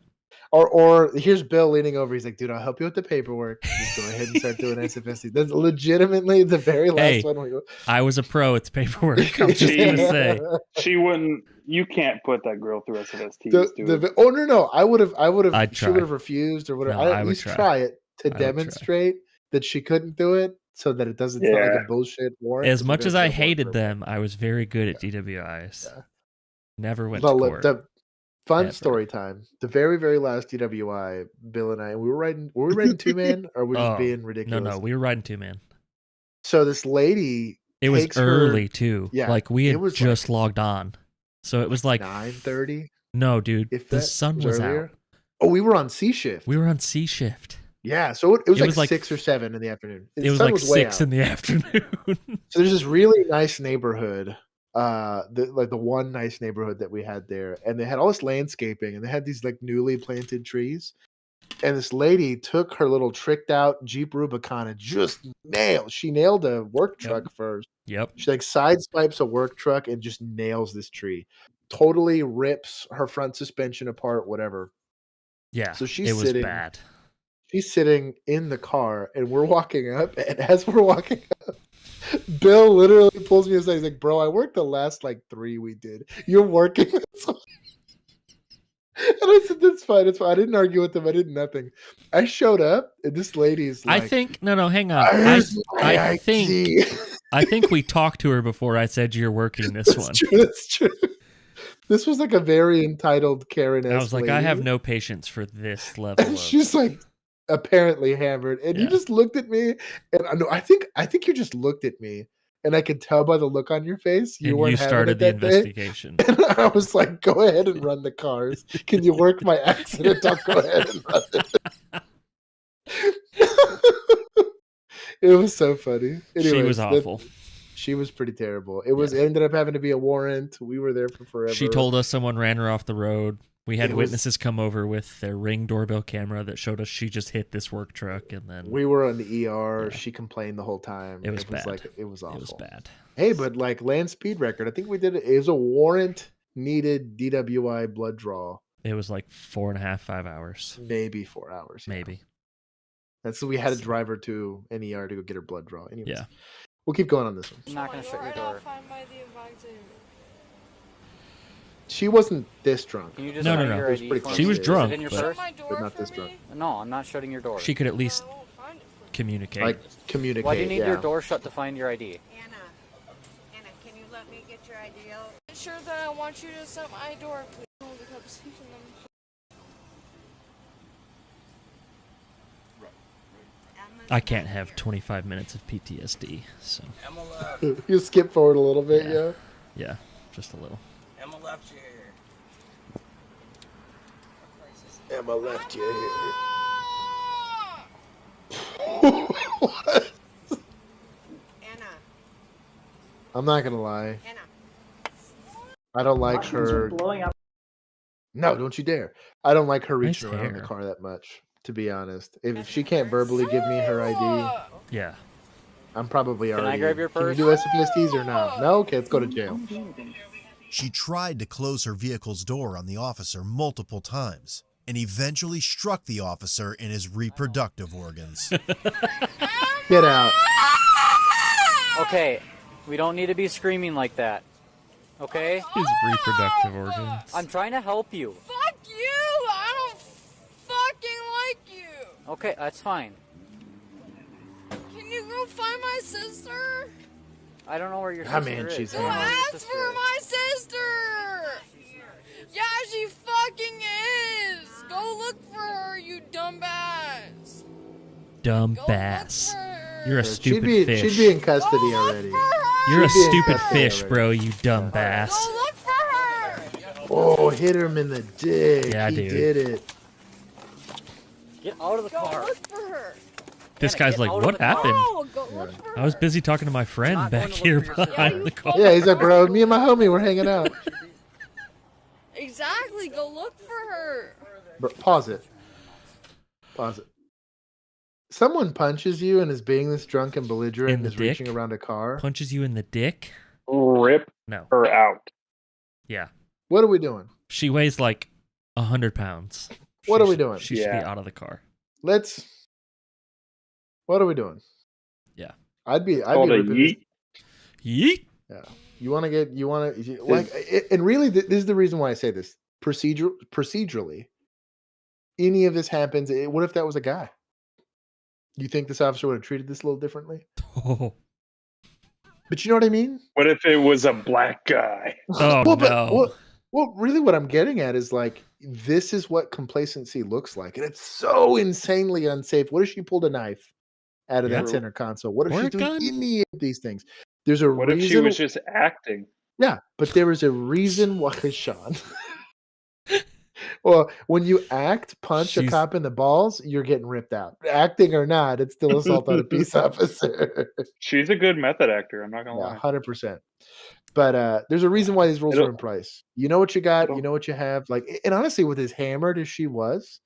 [SPEAKER 1] Or here's Bill leaning over. He's like, dude, I'll help you with the paperwork. Just go ahead and start doing SFSC. That's legitimately the very last
[SPEAKER 2] Hey,
[SPEAKER 1] one. We go.
[SPEAKER 2] I was a pro. It's paperwork. I'm just going to say.
[SPEAKER 3] She wouldn't. You can't put that girl through SFSTs, dude.
[SPEAKER 1] Oh no, I would have.
[SPEAKER 2] I'd
[SPEAKER 1] She
[SPEAKER 2] try.
[SPEAKER 1] would have refused or whatever.
[SPEAKER 2] No,
[SPEAKER 1] I
[SPEAKER 2] I
[SPEAKER 1] at
[SPEAKER 2] would
[SPEAKER 1] least
[SPEAKER 2] try.
[SPEAKER 1] try it to
[SPEAKER 2] I would try.
[SPEAKER 1] demonstrate that she couldn't do it, so that it doesn't. It's not like
[SPEAKER 3] Yeah.
[SPEAKER 1] a bullshit warrant.
[SPEAKER 2] As
[SPEAKER 1] 'cause we're
[SPEAKER 2] much
[SPEAKER 1] gonna
[SPEAKER 2] as I
[SPEAKER 1] get a warrant
[SPEAKER 2] hated
[SPEAKER 1] for it.
[SPEAKER 2] them, I was very good at DWIs.
[SPEAKER 1] Yeah.
[SPEAKER 2] Never went
[SPEAKER 1] The,
[SPEAKER 2] to court.
[SPEAKER 1] the fun
[SPEAKER 2] Ever.
[SPEAKER 1] story time. The very, very last DWI, Bill and I, we were riding. Were we riding 2-man or were we just being ridiculous?
[SPEAKER 2] No, we were riding 2-man.
[SPEAKER 1] So this lady.
[SPEAKER 2] It was
[SPEAKER 1] takes her-
[SPEAKER 2] early too.
[SPEAKER 1] Yeah,
[SPEAKER 2] like we
[SPEAKER 1] it
[SPEAKER 2] had
[SPEAKER 1] was
[SPEAKER 2] just logged on, so it was like
[SPEAKER 1] 9:30.
[SPEAKER 2] No, dude,
[SPEAKER 1] If
[SPEAKER 2] the
[SPEAKER 1] that
[SPEAKER 2] sun was
[SPEAKER 1] earlier.
[SPEAKER 2] out.
[SPEAKER 1] Oh, we were on C shift.
[SPEAKER 2] We were on C shift.
[SPEAKER 1] Yeah, so it was
[SPEAKER 2] It
[SPEAKER 1] like
[SPEAKER 2] was like
[SPEAKER 1] 6 or 7 in the afternoon.
[SPEAKER 2] It
[SPEAKER 1] The
[SPEAKER 2] was
[SPEAKER 1] sun
[SPEAKER 2] like
[SPEAKER 1] way
[SPEAKER 2] 6
[SPEAKER 1] out.
[SPEAKER 2] in the afternoon.
[SPEAKER 1] So there's this really nice neighborhood, the one nice neighborhood that we had there, and they had all this landscaping, and they had these like newly planted trees. And this lady took her little tricked out Jeep Rubicon and just nailed. She nailed a work truck first.
[SPEAKER 2] Yep.
[SPEAKER 1] She like sideswipes a work truck and just nails this tree. Totally rips her front suspension apart, whatever.
[SPEAKER 2] Yeah.
[SPEAKER 1] So she's
[SPEAKER 2] it was
[SPEAKER 1] sitting.
[SPEAKER 2] bad.
[SPEAKER 1] She's sitting in the car, and we're walking up. And as we're walking up, Bill literally pulls me aside. He's like, "Bro, I worked the last like 3 we did. You're working this one." And I said, "That's fine. It's fine." I didn't argue with him. I did nothing. I showed up, and this lady's like,
[SPEAKER 2] I think no, hang on.
[SPEAKER 1] "Where's my
[SPEAKER 2] I think
[SPEAKER 1] ID?"
[SPEAKER 2] I think we talked to her before I said you're working this
[SPEAKER 1] That's
[SPEAKER 2] one.
[SPEAKER 1] true. That's true. This was like a very entitled Karen.
[SPEAKER 2] I was like, I have no patience for this level
[SPEAKER 1] And
[SPEAKER 2] of
[SPEAKER 1] she's like, apparently hammered, and you
[SPEAKER 2] Yeah.
[SPEAKER 1] just looked at me, and I think you just looked at me, and I could tell by the look on your face you
[SPEAKER 2] and
[SPEAKER 1] weren't
[SPEAKER 2] you
[SPEAKER 1] having
[SPEAKER 2] started
[SPEAKER 1] it
[SPEAKER 2] the
[SPEAKER 1] that day.
[SPEAKER 2] investigation.
[SPEAKER 1] And I was like, "Go ahead and run the cars. Can you work my accident? I'll go ahead and run it." It was so funny.
[SPEAKER 2] She
[SPEAKER 1] Anyways,
[SPEAKER 2] was awful.
[SPEAKER 1] She was pretty terrible. It ended up having to be a warrant. We were there for forever.
[SPEAKER 2] She told us someone ran her off the road. We had
[SPEAKER 1] It was-
[SPEAKER 2] witnesses come over with their Ring doorbell camera that showed us she just hit this work truck, and then
[SPEAKER 1] we were on the ER.
[SPEAKER 2] Yeah.
[SPEAKER 1] She complained the whole time.
[SPEAKER 2] It was bad.
[SPEAKER 1] Like it was awful.
[SPEAKER 2] it was bad.
[SPEAKER 1] Hey, but like land speed record, I think we did it. It was a warrant needed DWI blood draw.
[SPEAKER 2] It was like 4.5, 5 hours.
[SPEAKER 1] Maybe 4 hours. Yeah.
[SPEAKER 2] Maybe.
[SPEAKER 1] That's so we had to drive her to an ER to go get her blood draw. Anyways,
[SPEAKER 2] Yeah.
[SPEAKER 1] we'll keep going on this one.
[SPEAKER 14] I'm not gonna shut your door.
[SPEAKER 1] She wasn't this drunk.
[SPEAKER 14] Can you just
[SPEAKER 2] No,
[SPEAKER 14] find
[SPEAKER 2] no, no.
[SPEAKER 14] your
[SPEAKER 1] It was
[SPEAKER 14] ID
[SPEAKER 1] pretty
[SPEAKER 14] for
[SPEAKER 1] close.
[SPEAKER 14] me?
[SPEAKER 2] She was
[SPEAKER 14] Is it
[SPEAKER 2] drunk,
[SPEAKER 14] in your
[SPEAKER 2] but-
[SPEAKER 14] purse?
[SPEAKER 1] But not this drunk.
[SPEAKER 14] No, I'm not shutting your door.
[SPEAKER 2] She could at least communicate.
[SPEAKER 1] Like communicate.
[SPEAKER 14] Why do you need
[SPEAKER 1] yeah.
[SPEAKER 14] your door shut to find your ID?
[SPEAKER 10] Anna, can you let me get your ID out? Sure that I want you to set my door, please. Hold the cups and them.
[SPEAKER 2] I can't have 25 minutes of PTSD, so
[SPEAKER 1] You skip forward a little bit, yeah.
[SPEAKER 2] yeah, just a little.
[SPEAKER 13] Emma left you here.
[SPEAKER 1] Emma left you here.
[SPEAKER 10] Anna,
[SPEAKER 1] I'm not gonna lie.
[SPEAKER 10] Anna.
[SPEAKER 1] I don't like her. No, don't you dare. I don't like her reaching
[SPEAKER 2] Nice
[SPEAKER 1] around the
[SPEAKER 2] hair.
[SPEAKER 1] car that much, to be honest. If she can't verbally give me her ID,
[SPEAKER 2] Yeah.
[SPEAKER 1] I'm probably
[SPEAKER 14] Can I
[SPEAKER 1] already.
[SPEAKER 14] grab your purse?
[SPEAKER 1] Can you do SFSTs or no? No? Okay, let's go to jail.
[SPEAKER 12] She tried to close her vehicle's door on the officer multiple times and eventually struck the officer in his reproductive organs.
[SPEAKER 1] Get out.
[SPEAKER 14] Okay, we don't need to be screaming like that. Okay?
[SPEAKER 2] His reproductive organs.
[SPEAKER 14] I'm trying to help you.
[SPEAKER 10] Fuck you! I don't fucking like you!
[SPEAKER 14] Okay, that's fine.
[SPEAKER 10] Can you go find my sister?
[SPEAKER 14] I don't know where your
[SPEAKER 1] I
[SPEAKER 14] sister
[SPEAKER 1] mean,
[SPEAKER 14] is.
[SPEAKER 1] she's
[SPEAKER 14] I don't know where your
[SPEAKER 10] Ask
[SPEAKER 14] sister
[SPEAKER 10] for
[SPEAKER 14] is.
[SPEAKER 10] my sister! Yeah, she fucking is! Go look for her, you dumbass!
[SPEAKER 2] Dumb
[SPEAKER 10] Go
[SPEAKER 2] bass.
[SPEAKER 10] look for her.
[SPEAKER 2] You're a
[SPEAKER 1] She'd
[SPEAKER 2] stupid
[SPEAKER 1] be,
[SPEAKER 2] fish.
[SPEAKER 1] she'd be in custody already.
[SPEAKER 2] You're a
[SPEAKER 1] she'd be in
[SPEAKER 2] stupid
[SPEAKER 1] custody
[SPEAKER 2] fish,
[SPEAKER 1] already.
[SPEAKER 2] bro, you dumb bass.
[SPEAKER 10] Go look for her!
[SPEAKER 1] Oh, hit him in the dick.
[SPEAKER 2] Yeah,
[SPEAKER 1] he
[SPEAKER 2] dude.
[SPEAKER 1] did it.
[SPEAKER 14] Get out of the
[SPEAKER 10] Go
[SPEAKER 14] car.
[SPEAKER 10] look for her!
[SPEAKER 2] This
[SPEAKER 14] Anna,
[SPEAKER 2] guy's
[SPEAKER 14] get
[SPEAKER 2] like,
[SPEAKER 14] out of
[SPEAKER 2] what
[SPEAKER 14] the car."
[SPEAKER 2] happened?
[SPEAKER 10] Oh, go look for her!
[SPEAKER 2] I was busy talking to my friend
[SPEAKER 14] Not
[SPEAKER 2] back
[SPEAKER 14] going to
[SPEAKER 2] here
[SPEAKER 14] look for your
[SPEAKER 2] behind
[SPEAKER 14] sister.
[SPEAKER 2] the car.
[SPEAKER 1] Yeah, he's like, bro, me and my homie were hanging out.
[SPEAKER 10] Exactly, go look for her!
[SPEAKER 1] Bro, pause it. Pause it. Someone punches you and is being this drunk and belligerent
[SPEAKER 2] In
[SPEAKER 1] and
[SPEAKER 2] the
[SPEAKER 1] is reaching
[SPEAKER 2] dick?
[SPEAKER 1] around a car.
[SPEAKER 2] Punches you in the dick?
[SPEAKER 3] Rip
[SPEAKER 2] No.
[SPEAKER 3] her out.
[SPEAKER 2] Yeah.
[SPEAKER 1] What are we doing?
[SPEAKER 2] She weighs like 100 pounds.
[SPEAKER 1] What
[SPEAKER 2] She
[SPEAKER 1] are we
[SPEAKER 2] should-
[SPEAKER 1] doing?
[SPEAKER 2] She should be
[SPEAKER 3] Yeah.
[SPEAKER 2] out of the car.
[SPEAKER 1] What are we doing?
[SPEAKER 2] Yeah.
[SPEAKER 1] I'd be
[SPEAKER 3] Called a
[SPEAKER 1] ripping this-
[SPEAKER 3] yeet.
[SPEAKER 2] Yeet.
[SPEAKER 1] Yeah. Like, and really, this is the reason why I say this. Procedurally, any of this happens. What if that was a guy? You think this officer would have treated this a little differently?
[SPEAKER 2] Oh,
[SPEAKER 1] But you know what I mean?
[SPEAKER 3] What if it was a black guy?
[SPEAKER 2] oh
[SPEAKER 1] well,
[SPEAKER 2] no.
[SPEAKER 1] Well, really, what I'm getting at is like, this is what complacency looks like, and it's so insanely unsafe. What if she pulled a knife out of that
[SPEAKER 3] Yeah.
[SPEAKER 1] center console? What if
[SPEAKER 2] Or
[SPEAKER 1] she's
[SPEAKER 2] a
[SPEAKER 1] doing
[SPEAKER 2] gun?
[SPEAKER 1] any of these things? There's a
[SPEAKER 3] What
[SPEAKER 1] reason.
[SPEAKER 3] if she was just acting?
[SPEAKER 1] Yeah, but there is a reason why, Sean. Well, when you act, punch a
[SPEAKER 2] She's-
[SPEAKER 1] cop in the balls, you're getting ripped out. Acting or not, it's still assault on a peace officer.
[SPEAKER 3] She's a good method actor. I'm not gonna
[SPEAKER 1] Yeah,
[SPEAKER 3] lie.
[SPEAKER 1] 100%. But there's a reason why these rules
[SPEAKER 3] It'll-
[SPEAKER 1] are in place. You know what you got.
[SPEAKER 3] it'll-
[SPEAKER 1] You know what you have. Like, and honestly, with as hammered as she was,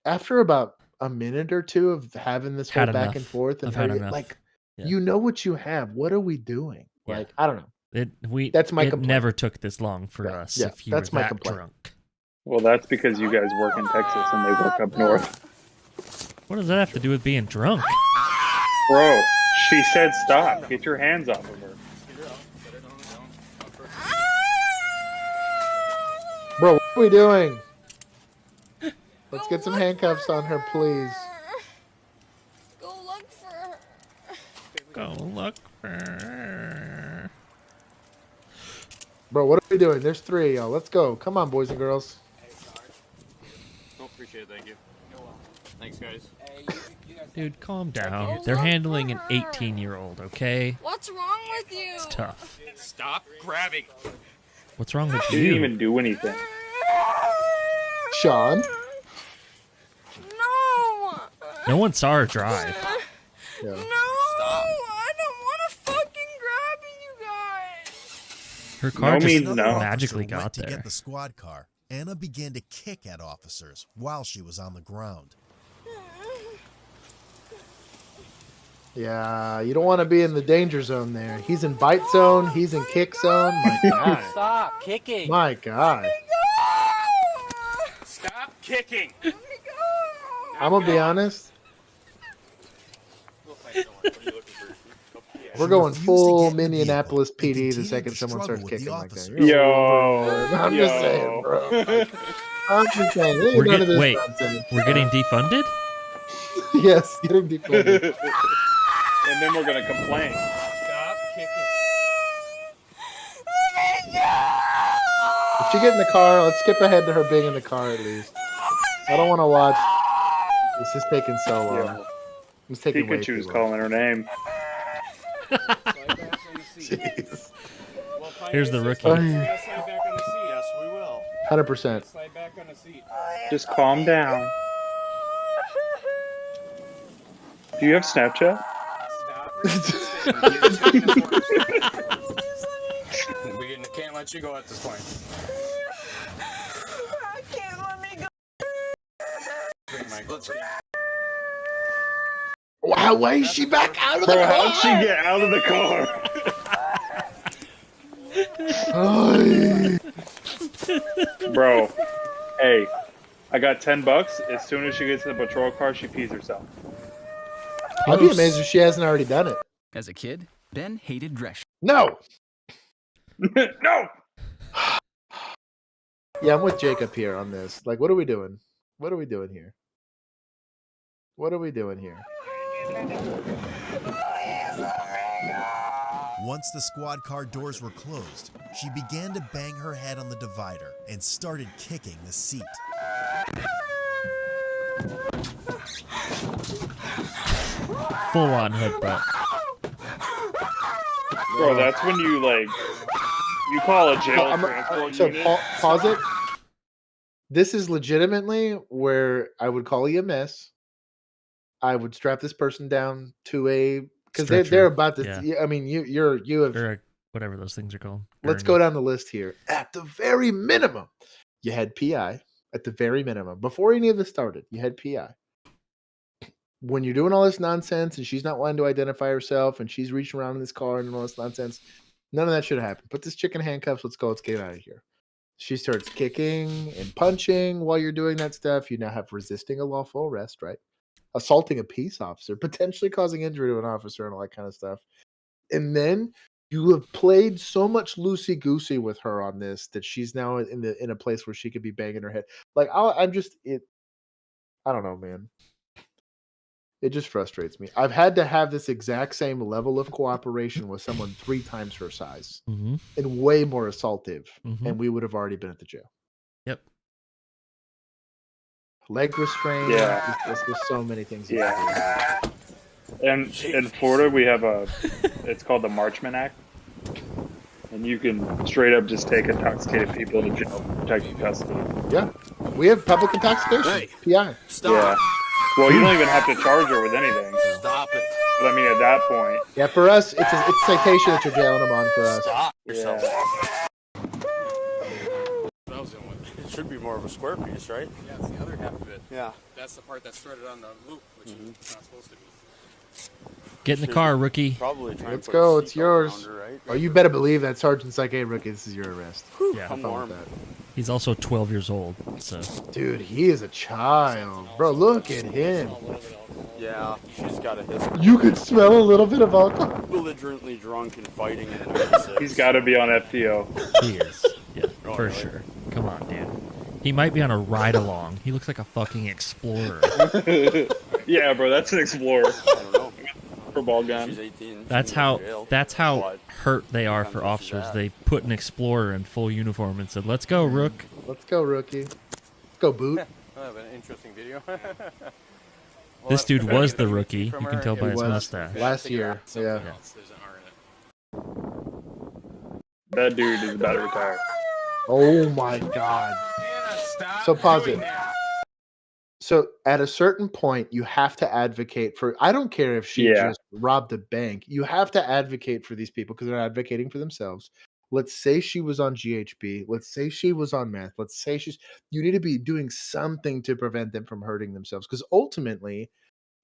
[SPEAKER 1] after about a minute or two of having this whole
[SPEAKER 2] Had
[SPEAKER 1] back
[SPEAKER 2] enough.
[SPEAKER 1] and forth, and
[SPEAKER 2] I've had
[SPEAKER 1] her,
[SPEAKER 2] enough.
[SPEAKER 1] like,
[SPEAKER 2] Yeah.
[SPEAKER 1] you know what you have. What are we doing?
[SPEAKER 2] Yeah.
[SPEAKER 1] Like, I don't know. That's my
[SPEAKER 2] It
[SPEAKER 1] complaint.
[SPEAKER 2] never took this long for
[SPEAKER 1] Yeah,
[SPEAKER 2] us
[SPEAKER 1] yeah,
[SPEAKER 2] if you
[SPEAKER 1] that's
[SPEAKER 2] were
[SPEAKER 1] my
[SPEAKER 2] that
[SPEAKER 1] complaint.
[SPEAKER 2] drunk.
[SPEAKER 3] Well, that's because you guys work in Texas and they work up north.
[SPEAKER 2] What does that have to do with being drunk?
[SPEAKER 3] Bro, she said stop. Get your hands off of her.
[SPEAKER 1] Bro, what are we doing? Let's get some handcuffs on her, please.
[SPEAKER 10] Go look for her!
[SPEAKER 2] Go look for her.
[SPEAKER 1] Bro, what are we doing? There's three of y'all. Let's go. Come on, boys and girls.
[SPEAKER 8] Oh, appreciate it. Thank you. Thanks, guys.
[SPEAKER 2] Dude, calm down. They're handling an 18-year-old, okay?
[SPEAKER 10] What's wrong with you?
[SPEAKER 2] It's tough.
[SPEAKER 8] Stop grabbing.
[SPEAKER 2] What's wrong with
[SPEAKER 3] She didn't
[SPEAKER 2] you?
[SPEAKER 3] even do anything.
[SPEAKER 1] Sean?
[SPEAKER 10] No!
[SPEAKER 2] No one saw her drive.
[SPEAKER 1] Yeah.
[SPEAKER 10] No! I don't want to fucking grab you guys!
[SPEAKER 2] Her car
[SPEAKER 3] No
[SPEAKER 2] just
[SPEAKER 3] means no.
[SPEAKER 2] magically
[SPEAKER 12] Officer went
[SPEAKER 2] got
[SPEAKER 12] to
[SPEAKER 2] there.
[SPEAKER 12] get the squad car. Anna began to kick at officers while she was on the ground.
[SPEAKER 1] Yeah, you don't want to be in the danger zone there. He's in bite zone. He's in kick zone. My God.
[SPEAKER 14] Stop kicking.
[SPEAKER 1] My God.
[SPEAKER 8] Stop kicking.
[SPEAKER 1] I'm going to be honest. We're going full Minneapolis PD the second someone starts kicking like that. I'm just saying, bro. I'm just saying. Ain't none of this nonsense.
[SPEAKER 2] We're getting defunded?
[SPEAKER 1] Yes, getting defunded.
[SPEAKER 3] And then we're gonna complain.
[SPEAKER 8] Stop kicking.
[SPEAKER 1] If she get in the car, let's skip ahead to her being in the car at least. I don't want to watch. This is taking so long.
[SPEAKER 3] Yeah.
[SPEAKER 1] It's taking way too
[SPEAKER 3] Pikachu's
[SPEAKER 1] long.
[SPEAKER 3] calling her name.
[SPEAKER 1] Jeez.
[SPEAKER 2] Here's the rookie.
[SPEAKER 8] Slide back on the seat. Yes, we will.
[SPEAKER 1] 100%.
[SPEAKER 8] Slide back on the seat.
[SPEAKER 3] Just calm down. Do you have Snapchat?
[SPEAKER 8] We can't let you go at this point.
[SPEAKER 10] I can't let me go.
[SPEAKER 8] Let's go.
[SPEAKER 1] Wow, why is she back out of the
[SPEAKER 3] Bro,
[SPEAKER 1] car?
[SPEAKER 3] how'd she get out of the car? Bro, hey, I got $10. As soon as she gets in the patrol car, she pees herself.
[SPEAKER 1] I'd be amazed if she hasn't already done it.
[SPEAKER 15] As a kid, Ben hated dress.
[SPEAKER 1] No.
[SPEAKER 3] No.
[SPEAKER 1] Yeah, I'm with Jacob here on this. Like, what are we doing? What are we doing here? What are we doing here?
[SPEAKER 12] Once the squad car doors were closed, she began to bang her head on the divider and started kicking the seat.
[SPEAKER 2] Full on headbutt.
[SPEAKER 3] Bro, that's when you call a jail transport
[SPEAKER 1] So
[SPEAKER 3] unit.
[SPEAKER 1] pause it. This is legitimately where I would call EMS. I would strap this person down to a because they're about to.
[SPEAKER 2] Yeah.
[SPEAKER 1] I mean, you have
[SPEAKER 2] Or whatever those things are called.
[SPEAKER 1] Let's go down the list here. At the very minimum, you had PI. At the very minimum, before any of this started, you had PI. When you're doing all this nonsense and she's not wanting to identify herself and she's reaching around in this car and all this nonsense, none of that should have happened. Put this chick in handcuffs. Let's go. Let's get out of here. She starts kicking and punching while you're doing that stuff. You now have resisting a lawful arrest, right? Assaulting a peace officer, potentially causing injury to an officer and all that kind of stuff. And then you have played so much loosey goosey with her on this that she's now in a place where she could be banging her head. Like I don't know, man. It just frustrates me. I've had to have this exact same level of cooperation with someone 3 times her size
[SPEAKER 2] Mm-hmm.
[SPEAKER 1] and way more assaultive,
[SPEAKER 2] Mhm.
[SPEAKER 1] and we would have already been at the jail.
[SPEAKER 2] Yep.
[SPEAKER 1] Leg restraint.
[SPEAKER 3] Yeah.
[SPEAKER 1] There's so many things.
[SPEAKER 3] Yeah. And in Florida, we have it's called the Marchman Act. And you can straight up just take intoxicated people to jail, protect your custody.
[SPEAKER 1] Yeah. We have public intoxication.
[SPEAKER 3] Hey,
[SPEAKER 1] PI.
[SPEAKER 3] Yeah. Well, you don't even have to charge her with anything.
[SPEAKER 8] Stop it.
[SPEAKER 3] But I mean, at that point.
[SPEAKER 1] Yeah, for us, it's citation that you're jailing them on for us.
[SPEAKER 8] Stop yourself.
[SPEAKER 16] That was the only one. It should be more of a square piece, right?
[SPEAKER 8] Yeah, it's the other half of it.
[SPEAKER 16] Yeah.
[SPEAKER 8] That's the part that's threaded on the loop, which is not supposed to be.
[SPEAKER 2] Get in the car, rookie.
[SPEAKER 16] Probably try and
[SPEAKER 1] Let's
[SPEAKER 16] put a
[SPEAKER 1] go. It's
[SPEAKER 16] seatbelt
[SPEAKER 1] yours.
[SPEAKER 16] around her, right?
[SPEAKER 1] Oh, you better believe that Sergeant's like, hey, rookie, this is your arrest.
[SPEAKER 2] Yeah.
[SPEAKER 1] Have fun with that.
[SPEAKER 2] He's also 12 years old. So.
[SPEAKER 1] Dude, he is a child. Bro, look at him.
[SPEAKER 16] Yeah, she's got a history.
[SPEAKER 1] You could smell a little bit of alcohol.
[SPEAKER 16] Belligerently drunk and fighting in 96.
[SPEAKER 3] He's got to be on FTO.
[SPEAKER 2] He is. Yeah, for sure. Come on, dude. He might be on a ride along. He looks like a fucking explorer.
[SPEAKER 3] Yeah, bro, that's an Explorer.
[SPEAKER 16] I don't know.
[SPEAKER 3] Football gun.
[SPEAKER 16] She's 18.
[SPEAKER 2] That's
[SPEAKER 16] she's in
[SPEAKER 2] how
[SPEAKER 16] jail.
[SPEAKER 2] hurt they are for
[SPEAKER 16] Sometimes she's
[SPEAKER 2] officers.
[SPEAKER 16] at.
[SPEAKER 2] They put an explorer in full uniform and said, "Let's go, Rook."
[SPEAKER 1] Let's go, rookie. Let's go, boot.
[SPEAKER 8] I have an interesting video.
[SPEAKER 2] This dude was the rookie. You can tell by his mustache.
[SPEAKER 1] Last year. Yeah.
[SPEAKER 8] There's an R in it.
[SPEAKER 3] That dude is about to retire.
[SPEAKER 1] Oh my God. So pause it. So at a certain point, you have to advocate for. I don't care if she just robbed a bank. You have to advocate for these people because they're advocating for themselves. Let's say she was on GHB. Let's say she was on meth. Let's say you need to be doing something to prevent them from hurting themselves. Because ultimately,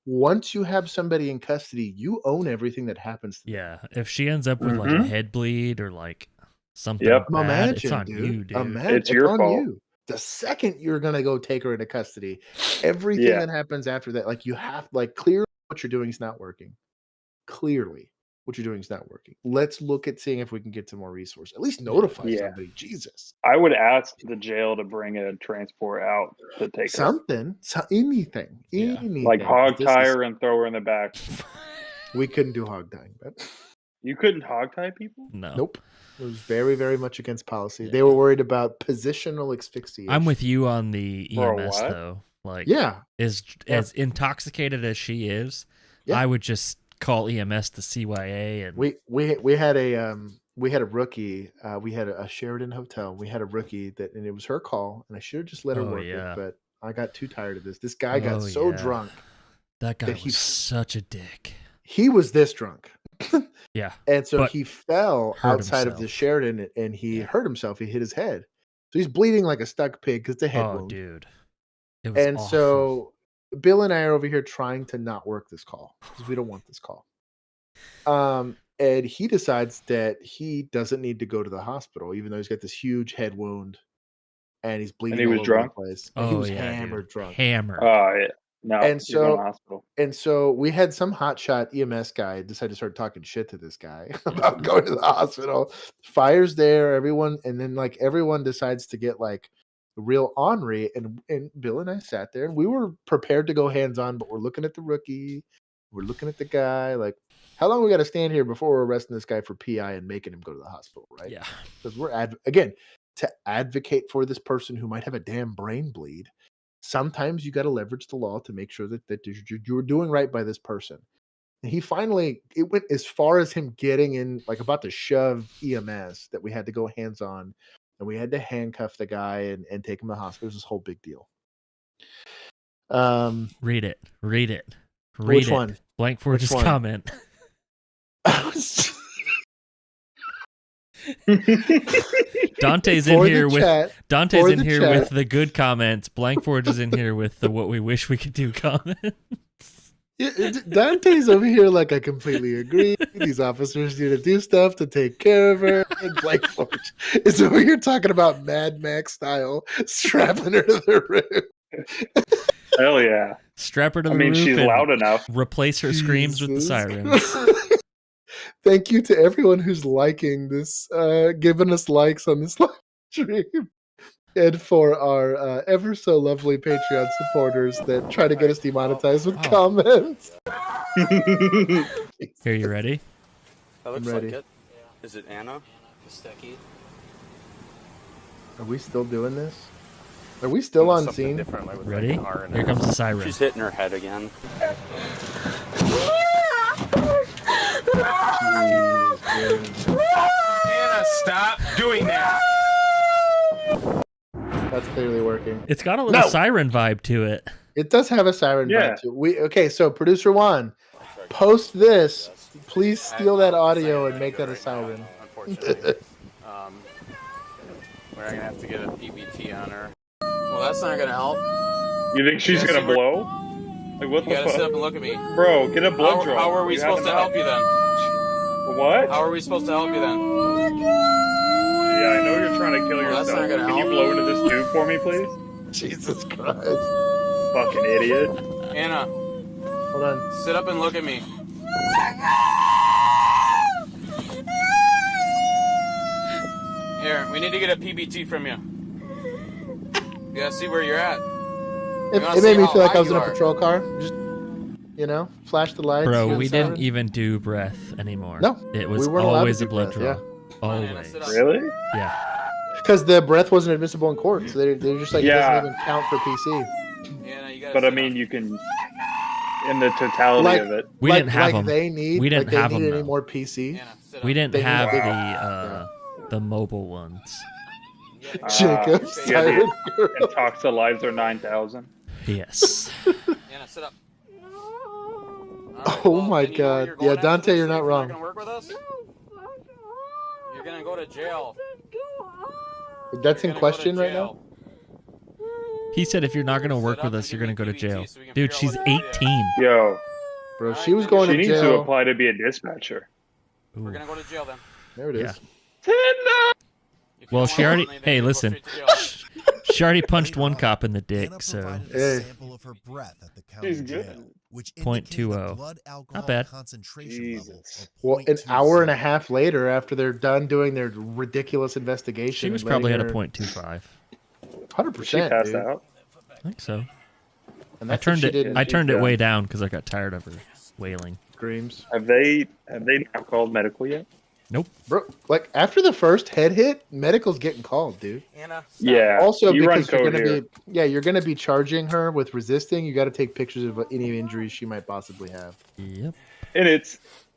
[SPEAKER 1] once you have somebody in custody, you own everything that happens to them.
[SPEAKER 2] Yeah, if she ends up with like a head bleed or like something
[SPEAKER 3] Yep.
[SPEAKER 2] bad, it's
[SPEAKER 1] Imagine,
[SPEAKER 2] on you, dude.
[SPEAKER 1] Imagine,
[SPEAKER 3] It's your
[SPEAKER 1] on
[SPEAKER 3] fault.
[SPEAKER 1] you. The second you're gonna go take her into custody, everything
[SPEAKER 3] Yeah.
[SPEAKER 1] that happens after that, like you have like clearly what you're doing is not working. Clearly, what you're doing is not working. Let's look at seeing if we can get some more resources. At least notify
[SPEAKER 3] Yeah.
[SPEAKER 1] somebody. Jesus.
[SPEAKER 3] I would ask the jail to bring a transport out to take her.
[SPEAKER 1] Something. Anything.
[SPEAKER 2] Yeah.
[SPEAKER 1] Anything.
[SPEAKER 3] Like hog
[SPEAKER 1] This
[SPEAKER 3] tie
[SPEAKER 1] is-
[SPEAKER 3] her and throw her in the back.
[SPEAKER 1] We couldn't do hog tying, but
[SPEAKER 3] You couldn't hog tie people?
[SPEAKER 2] No.
[SPEAKER 1] nope. It was very, very much against policy. They were worried about positional asphyxiation.
[SPEAKER 2] I'm with you on the
[SPEAKER 3] For
[SPEAKER 2] EMS
[SPEAKER 3] what?
[SPEAKER 2] though. Like,
[SPEAKER 1] Yeah.
[SPEAKER 2] as intoxicated as she is, I would just call EMS to CYA and
[SPEAKER 1] We had a rookie. We had a Sheridan hotel. We had a rookie and it was her call, and I should have just let her work it, but I got too tired of this. This guy got so drunk.
[SPEAKER 2] That guy
[SPEAKER 1] that
[SPEAKER 2] was such a dick.
[SPEAKER 1] He was this drunk.
[SPEAKER 2] Yeah.
[SPEAKER 1] And so
[SPEAKER 2] but
[SPEAKER 1] he fell
[SPEAKER 2] hurt
[SPEAKER 1] outside of the
[SPEAKER 2] himself.
[SPEAKER 1] Sheridan and he hurt himself. He hit his head. So he's bleeding like a stuck pig because it's a head
[SPEAKER 2] Oh,
[SPEAKER 1] wound.
[SPEAKER 2] dude. It was
[SPEAKER 1] And
[SPEAKER 2] awful.
[SPEAKER 1] so Bill and I are over here trying to not work this call because we don't want this call. And he decides that he doesn't need to go to the hospital, even though he's got this huge head wound and he's bleeding
[SPEAKER 3] he
[SPEAKER 1] all
[SPEAKER 3] was
[SPEAKER 1] over
[SPEAKER 3] drunk?
[SPEAKER 1] the place. And he
[SPEAKER 2] Oh,
[SPEAKER 1] was
[SPEAKER 2] yeah,
[SPEAKER 1] hammered
[SPEAKER 2] dude.
[SPEAKER 1] drunk.
[SPEAKER 2] Hammered.
[SPEAKER 3] Yeah. No,
[SPEAKER 1] And
[SPEAKER 3] you're going to
[SPEAKER 1] so,
[SPEAKER 3] the hospital.
[SPEAKER 1] and so we had some hotshot EMS guy decide to start talking shit to this guy about going to the hospital. Fire's there, everyone, and then like everyone decides to get like real ornery. And Bill and I sat there and we were prepared to go hands on, but we're looking at the rookie, we're looking at the guy, like how long we got to stand here before we're arresting this guy for PI and making him go to the hospital, right?
[SPEAKER 2] Yeah.
[SPEAKER 1] Because we're again to advocate for this person who might have a damn brain bleed. Sometimes you got to leverage the law to make sure that you're doing right by this person. And he finally, it went as far as him getting in, like about to shove EMS, that we had to go hands on and we had to handcuff the guy and take him to the hospital. It was this whole big deal.
[SPEAKER 2] Read it.
[SPEAKER 1] Which one?
[SPEAKER 2] Blank Forge's
[SPEAKER 1] Which one?
[SPEAKER 2] comment. Dante's in
[SPEAKER 1] For the
[SPEAKER 2] here with
[SPEAKER 1] chat-
[SPEAKER 2] Dante's
[SPEAKER 1] for
[SPEAKER 2] in
[SPEAKER 1] the
[SPEAKER 2] here
[SPEAKER 1] chat.
[SPEAKER 2] with the good comments. Blank Forge is in here with the what we wish we could do comments.
[SPEAKER 1] Dante's over here like I completely agree. These officers need to do stuff to take care of her. And Blake Forge is over here talking about Mad Max style, strapping her to the roof.
[SPEAKER 3] Hell yeah.
[SPEAKER 2] Strap her to the
[SPEAKER 3] I mean,
[SPEAKER 2] roof
[SPEAKER 3] she's
[SPEAKER 2] and
[SPEAKER 3] loud enough.
[SPEAKER 2] replace her screams with the
[SPEAKER 1] Jesus.
[SPEAKER 2] sirens.
[SPEAKER 1] Thank you to everyone who's liking this, giving us likes on this live stream. And for our ever so lovely Patreon supporters that try to get us demonetized with comments.
[SPEAKER 2] Here, you ready?
[SPEAKER 16] That looks
[SPEAKER 1] I'm
[SPEAKER 16] like
[SPEAKER 1] ready.
[SPEAKER 16] it. Is it Anna?
[SPEAKER 13] Sticky.
[SPEAKER 1] Are we still doing this? Are we still on
[SPEAKER 16] Something
[SPEAKER 1] scene?
[SPEAKER 16] different, like with
[SPEAKER 2] Ready?
[SPEAKER 16] like an R in
[SPEAKER 2] Here
[SPEAKER 16] it.
[SPEAKER 2] comes the siren.
[SPEAKER 16] She's hitting her head again.
[SPEAKER 8] Anna, stop doing that.
[SPEAKER 1] That's clearly working.
[SPEAKER 2] It's got a little siren vibe to it.
[SPEAKER 1] It does have a siren
[SPEAKER 3] Yeah.
[SPEAKER 1] vibe too. Okay, so producer Juan, post this. Please steal that audio and make that a siren.
[SPEAKER 16] Unfortunately. We're gonna have to get a PBT on her. Well, that's not gonna help.
[SPEAKER 3] You think she's
[SPEAKER 16] You
[SPEAKER 3] going
[SPEAKER 16] guys
[SPEAKER 3] to blow? Like, what
[SPEAKER 16] You
[SPEAKER 3] the
[SPEAKER 16] gotta sit up
[SPEAKER 3] fuck?
[SPEAKER 16] and look at me.
[SPEAKER 3] Bro, get a blood
[SPEAKER 16] How,
[SPEAKER 3] draw.
[SPEAKER 16] how are we
[SPEAKER 3] You
[SPEAKER 16] supposed to
[SPEAKER 3] have
[SPEAKER 16] help you then?
[SPEAKER 3] What?
[SPEAKER 16] How are we supposed to help you then?
[SPEAKER 3] Yeah, I know you're trying to kill
[SPEAKER 16] Well, that's
[SPEAKER 3] yourself.
[SPEAKER 16] not gonna
[SPEAKER 3] Can you
[SPEAKER 16] help.
[SPEAKER 3] blow into this tube for me, please?
[SPEAKER 1] Jesus Christ.
[SPEAKER 3] Fucking idiot.
[SPEAKER 16] Anna,
[SPEAKER 1] Hold on.
[SPEAKER 16] sit up and look at me. Here, we need to get a PBT from you. You gotta see where you're at.
[SPEAKER 1] It made me feel like I was in a patrol car. Just, flash the lights.
[SPEAKER 2] Bro,
[SPEAKER 1] hear
[SPEAKER 2] we
[SPEAKER 1] the siren.
[SPEAKER 2] didn't even do breath anymore.
[SPEAKER 1] No,
[SPEAKER 2] it was
[SPEAKER 1] we weren't allowed to
[SPEAKER 2] always
[SPEAKER 1] do
[SPEAKER 2] a blood
[SPEAKER 1] breath,
[SPEAKER 2] draw.
[SPEAKER 1] yeah.
[SPEAKER 2] Always.
[SPEAKER 3] Really?
[SPEAKER 2] Yeah.
[SPEAKER 1] Because the breath wasn't admissible in court. So they're just like, it
[SPEAKER 3] Yeah.
[SPEAKER 1] doesn't even count for PC.
[SPEAKER 16] Anna, you gotta
[SPEAKER 3] But I
[SPEAKER 16] sit
[SPEAKER 3] mean,
[SPEAKER 16] up.
[SPEAKER 3] you can, in the totality
[SPEAKER 1] Like-
[SPEAKER 3] of it.
[SPEAKER 2] We didn't have
[SPEAKER 1] like
[SPEAKER 2] them.
[SPEAKER 1] They need,
[SPEAKER 2] We didn't
[SPEAKER 1] like they
[SPEAKER 2] have
[SPEAKER 1] need
[SPEAKER 2] them.
[SPEAKER 1] any
[SPEAKER 2] though.
[SPEAKER 1] more PC.
[SPEAKER 16] Anna, sit
[SPEAKER 2] We
[SPEAKER 16] up.
[SPEAKER 2] didn't
[SPEAKER 1] They
[SPEAKER 2] have
[SPEAKER 1] need-
[SPEAKER 2] the mobile ones.
[SPEAKER 1] Jacob,
[SPEAKER 3] Yeah,
[SPEAKER 1] siren girl.
[SPEAKER 3] and Toxalizer 9000.
[SPEAKER 2] Yes.
[SPEAKER 16] Anna, sit up. Alright,
[SPEAKER 1] Oh
[SPEAKER 16] well,
[SPEAKER 1] my
[SPEAKER 16] then you know where
[SPEAKER 1] God.
[SPEAKER 16] you're going
[SPEAKER 1] Yeah,
[SPEAKER 16] after
[SPEAKER 1] Dante,
[SPEAKER 16] this?
[SPEAKER 1] you're
[SPEAKER 16] So
[SPEAKER 1] not
[SPEAKER 16] if
[SPEAKER 1] wrong.
[SPEAKER 16] gonna work with us? You're gonna go to jail.
[SPEAKER 1] That's
[SPEAKER 16] You're
[SPEAKER 1] in
[SPEAKER 16] gonna go to
[SPEAKER 1] question right now?
[SPEAKER 16] jail.
[SPEAKER 2] He said if you're not going to work with us, you're going to go to jail. Dude, she's 18.
[SPEAKER 3] Yo,
[SPEAKER 1] bro, she was going
[SPEAKER 3] she
[SPEAKER 1] to
[SPEAKER 3] needs
[SPEAKER 1] jail.
[SPEAKER 3] to apply to be a dispatcher.
[SPEAKER 16] We're gonna go to jail then.
[SPEAKER 1] There it is.
[SPEAKER 2] Well, she already. Hey, listen. She already punched one cop in the dick, so.
[SPEAKER 12] A sample of her breath at the county
[SPEAKER 3] She's
[SPEAKER 12] jail,
[SPEAKER 3] good.
[SPEAKER 12] which
[SPEAKER 2] .20.
[SPEAKER 12] indicated a blood alcohol
[SPEAKER 2] Not bad.
[SPEAKER 12] concentration level of
[SPEAKER 1] Well, an hour and a
[SPEAKER 12] 0.20.
[SPEAKER 1] half later, after they're done doing their ridiculous investigation,
[SPEAKER 2] She was
[SPEAKER 1] and
[SPEAKER 2] probably at
[SPEAKER 1] letting
[SPEAKER 2] a
[SPEAKER 1] her-
[SPEAKER 2] .25.
[SPEAKER 1] 100%.
[SPEAKER 3] She passed
[SPEAKER 1] dude.
[SPEAKER 3] out.
[SPEAKER 2] I think so.
[SPEAKER 1] And
[SPEAKER 2] I
[SPEAKER 1] that's what
[SPEAKER 2] turned
[SPEAKER 1] she
[SPEAKER 2] it.
[SPEAKER 1] did.
[SPEAKER 2] I turned it way down because I got tired of her wailing.
[SPEAKER 1] Screams.
[SPEAKER 3] Have they not called medical yet?
[SPEAKER 2] Nope.
[SPEAKER 1] Bro, like after the first head hit, medical's getting called, dude.
[SPEAKER 16] Anna,
[SPEAKER 3] Yeah.
[SPEAKER 1] Also,
[SPEAKER 3] you run
[SPEAKER 1] because you're
[SPEAKER 3] code
[SPEAKER 1] gonna
[SPEAKER 3] here.
[SPEAKER 1] you're gonna be charging her with resisting. You got to take pictures of any injuries she might possibly have.
[SPEAKER 2] Yep.
[SPEAKER 3] And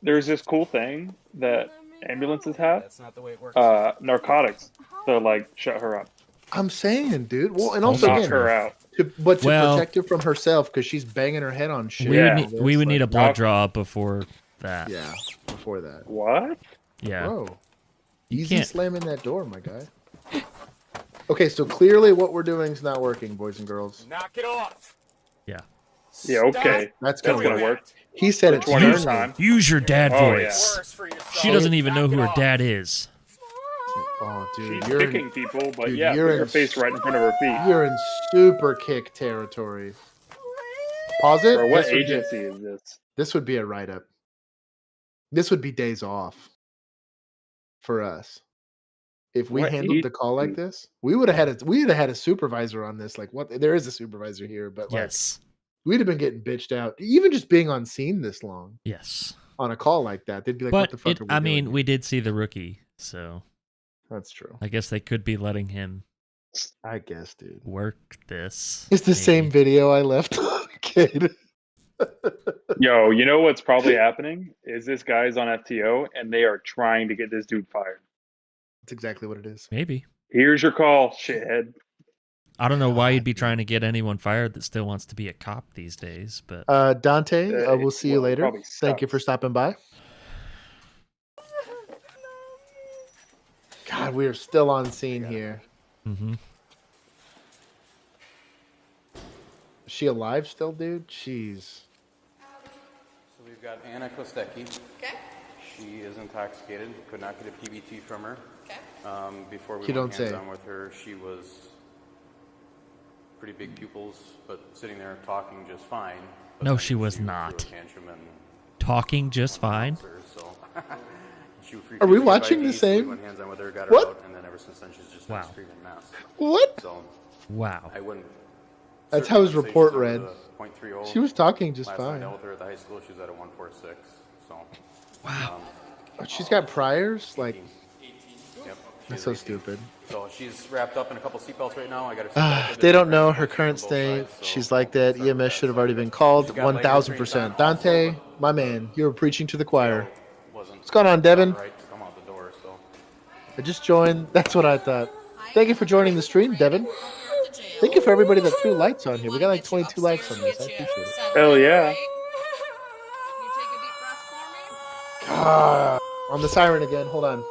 [SPEAKER 3] there's this cool thing that ambulances have.
[SPEAKER 16] that's not the way it works.
[SPEAKER 3] Narcotics to like shut her up.
[SPEAKER 1] I'm saying, dude. Well, and also
[SPEAKER 3] Knock
[SPEAKER 1] again,
[SPEAKER 3] her out.
[SPEAKER 1] to
[SPEAKER 2] Well-
[SPEAKER 1] protect her from herself because she's banging her head on shit.
[SPEAKER 2] We
[SPEAKER 3] Yeah.
[SPEAKER 2] we would
[SPEAKER 1] Like,
[SPEAKER 2] need a blood
[SPEAKER 3] knock-
[SPEAKER 2] draw before that.
[SPEAKER 1] Yeah, before that.
[SPEAKER 3] What?
[SPEAKER 2] Yeah.
[SPEAKER 1] Bro,
[SPEAKER 2] You
[SPEAKER 1] easy
[SPEAKER 2] can't-
[SPEAKER 1] slamming that door, my guy. Okay, so clearly what we're doing is not working, boys and girls.
[SPEAKER 16] Knock it off.
[SPEAKER 2] Yeah.
[SPEAKER 3] Yeah, okay.
[SPEAKER 1] That's
[SPEAKER 3] That's
[SPEAKER 1] gonna
[SPEAKER 3] gonna
[SPEAKER 1] work.
[SPEAKER 3] work.
[SPEAKER 1] He said it's
[SPEAKER 3] One at a
[SPEAKER 1] sternly.
[SPEAKER 3] time.
[SPEAKER 2] Use your dad
[SPEAKER 3] Oh, yeah.
[SPEAKER 2] voice.
[SPEAKER 16] Worse for yourself.
[SPEAKER 2] She doesn't even know who her
[SPEAKER 16] Knock it
[SPEAKER 2] dad is.
[SPEAKER 1] Oh, dude,
[SPEAKER 3] She's
[SPEAKER 1] you're
[SPEAKER 3] kicking
[SPEAKER 1] in,
[SPEAKER 3] people, but
[SPEAKER 1] dude,
[SPEAKER 3] yeah,
[SPEAKER 1] you're
[SPEAKER 3] put her
[SPEAKER 1] in-
[SPEAKER 3] face right in front of her feet.
[SPEAKER 1] you're in super kick territory. Pause it.
[SPEAKER 3] Or what
[SPEAKER 1] This would be-
[SPEAKER 3] agency is this?
[SPEAKER 1] This would be a write up. This would be days off for us. If we
[SPEAKER 3] What
[SPEAKER 1] handled the call like this, we would have had a supervisor on this. Like what? There is a supervisor here, but like
[SPEAKER 2] Yes.
[SPEAKER 1] we'd have been getting bitched out. Even just being on scene this long
[SPEAKER 2] Yes.
[SPEAKER 1] on a call like that, they'd be like, "What
[SPEAKER 2] But
[SPEAKER 1] the fuck?" are we
[SPEAKER 2] I
[SPEAKER 1] doing
[SPEAKER 2] mean,
[SPEAKER 1] here?"
[SPEAKER 2] we did see the rookie, so
[SPEAKER 1] That's true.
[SPEAKER 2] I guess they could be letting him
[SPEAKER 1] I guess, dude.
[SPEAKER 2] work this.
[SPEAKER 1] It's the same
[SPEAKER 2] maybe.
[SPEAKER 1] video I left on Kate.
[SPEAKER 3] Yo, you know what's probably happening is this guy's on FTO and they are trying to get this dude fired.
[SPEAKER 1] That's exactly what it is.
[SPEAKER 2] Maybe.
[SPEAKER 3] Here's your call, shithead.
[SPEAKER 2] I don't know why you'd be trying to get anyone fired that still wants to be a cop these days, but
[SPEAKER 1] Dante, we'll see you
[SPEAKER 3] well, it
[SPEAKER 1] later.
[SPEAKER 3] probably
[SPEAKER 1] Thank you
[SPEAKER 3] sucks.
[SPEAKER 1] for stopping by. God, we are still on scene here.
[SPEAKER 2] Mhm.
[SPEAKER 1] Is she alive still, dude? Jeez.
[SPEAKER 17] So we've got Anna Kostecki.
[SPEAKER 10] Okay.
[SPEAKER 17] She is intoxicated. Could not get a PBT from her.
[SPEAKER 10] Okay.
[SPEAKER 17] Before we
[SPEAKER 1] You
[SPEAKER 17] went
[SPEAKER 1] don't say.
[SPEAKER 17] hands-on with her, she was pretty big pupils, but sitting there talking just fine. But
[SPEAKER 2] No,
[SPEAKER 17] then
[SPEAKER 2] she was
[SPEAKER 17] threw a
[SPEAKER 2] not.
[SPEAKER 17] tantrum and
[SPEAKER 2] talking just fine.
[SPEAKER 17] her, so she refused
[SPEAKER 1] Are we
[SPEAKER 17] to take
[SPEAKER 1] watching the
[SPEAKER 17] IVs, so we
[SPEAKER 1] same?
[SPEAKER 17] went hands-on with her, got her
[SPEAKER 1] What?
[SPEAKER 17] out, and then ever since then she's just
[SPEAKER 2] Wow.
[SPEAKER 17] been screaming mess.
[SPEAKER 1] What?
[SPEAKER 17] So
[SPEAKER 2] Wow.
[SPEAKER 17] I wouldn't.
[SPEAKER 1] That's how his
[SPEAKER 17] certainly say
[SPEAKER 1] report
[SPEAKER 17] she's over
[SPEAKER 1] read.
[SPEAKER 17] the 0.30.
[SPEAKER 1] She was talking just
[SPEAKER 17] Last time I
[SPEAKER 1] fine.
[SPEAKER 17] dealt with her at the high school, she was at a 146. So.
[SPEAKER 2] Wow.
[SPEAKER 1] Oh, she's got priors? Like,
[SPEAKER 17] Yep.
[SPEAKER 1] that's so stupid.
[SPEAKER 17] So she's wrapped up in a couple seatbelts right now. I got her.
[SPEAKER 1] They don't know her current state. She's like that. EMS should have already been called. 1000%. Dante, my man, you were preaching to the choir. What's going on, Devin?
[SPEAKER 17] Right to come out the door, so.
[SPEAKER 1] I just joined. That's what I thought. Thank you for joining the stream, Devin. Thank you for everybody that threw likes on here. We got like 22 likes on this. I appreciate it.
[SPEAKER 3] Hell yeah.
[SPEAKER 1] Ah, on the siren again. Hold on.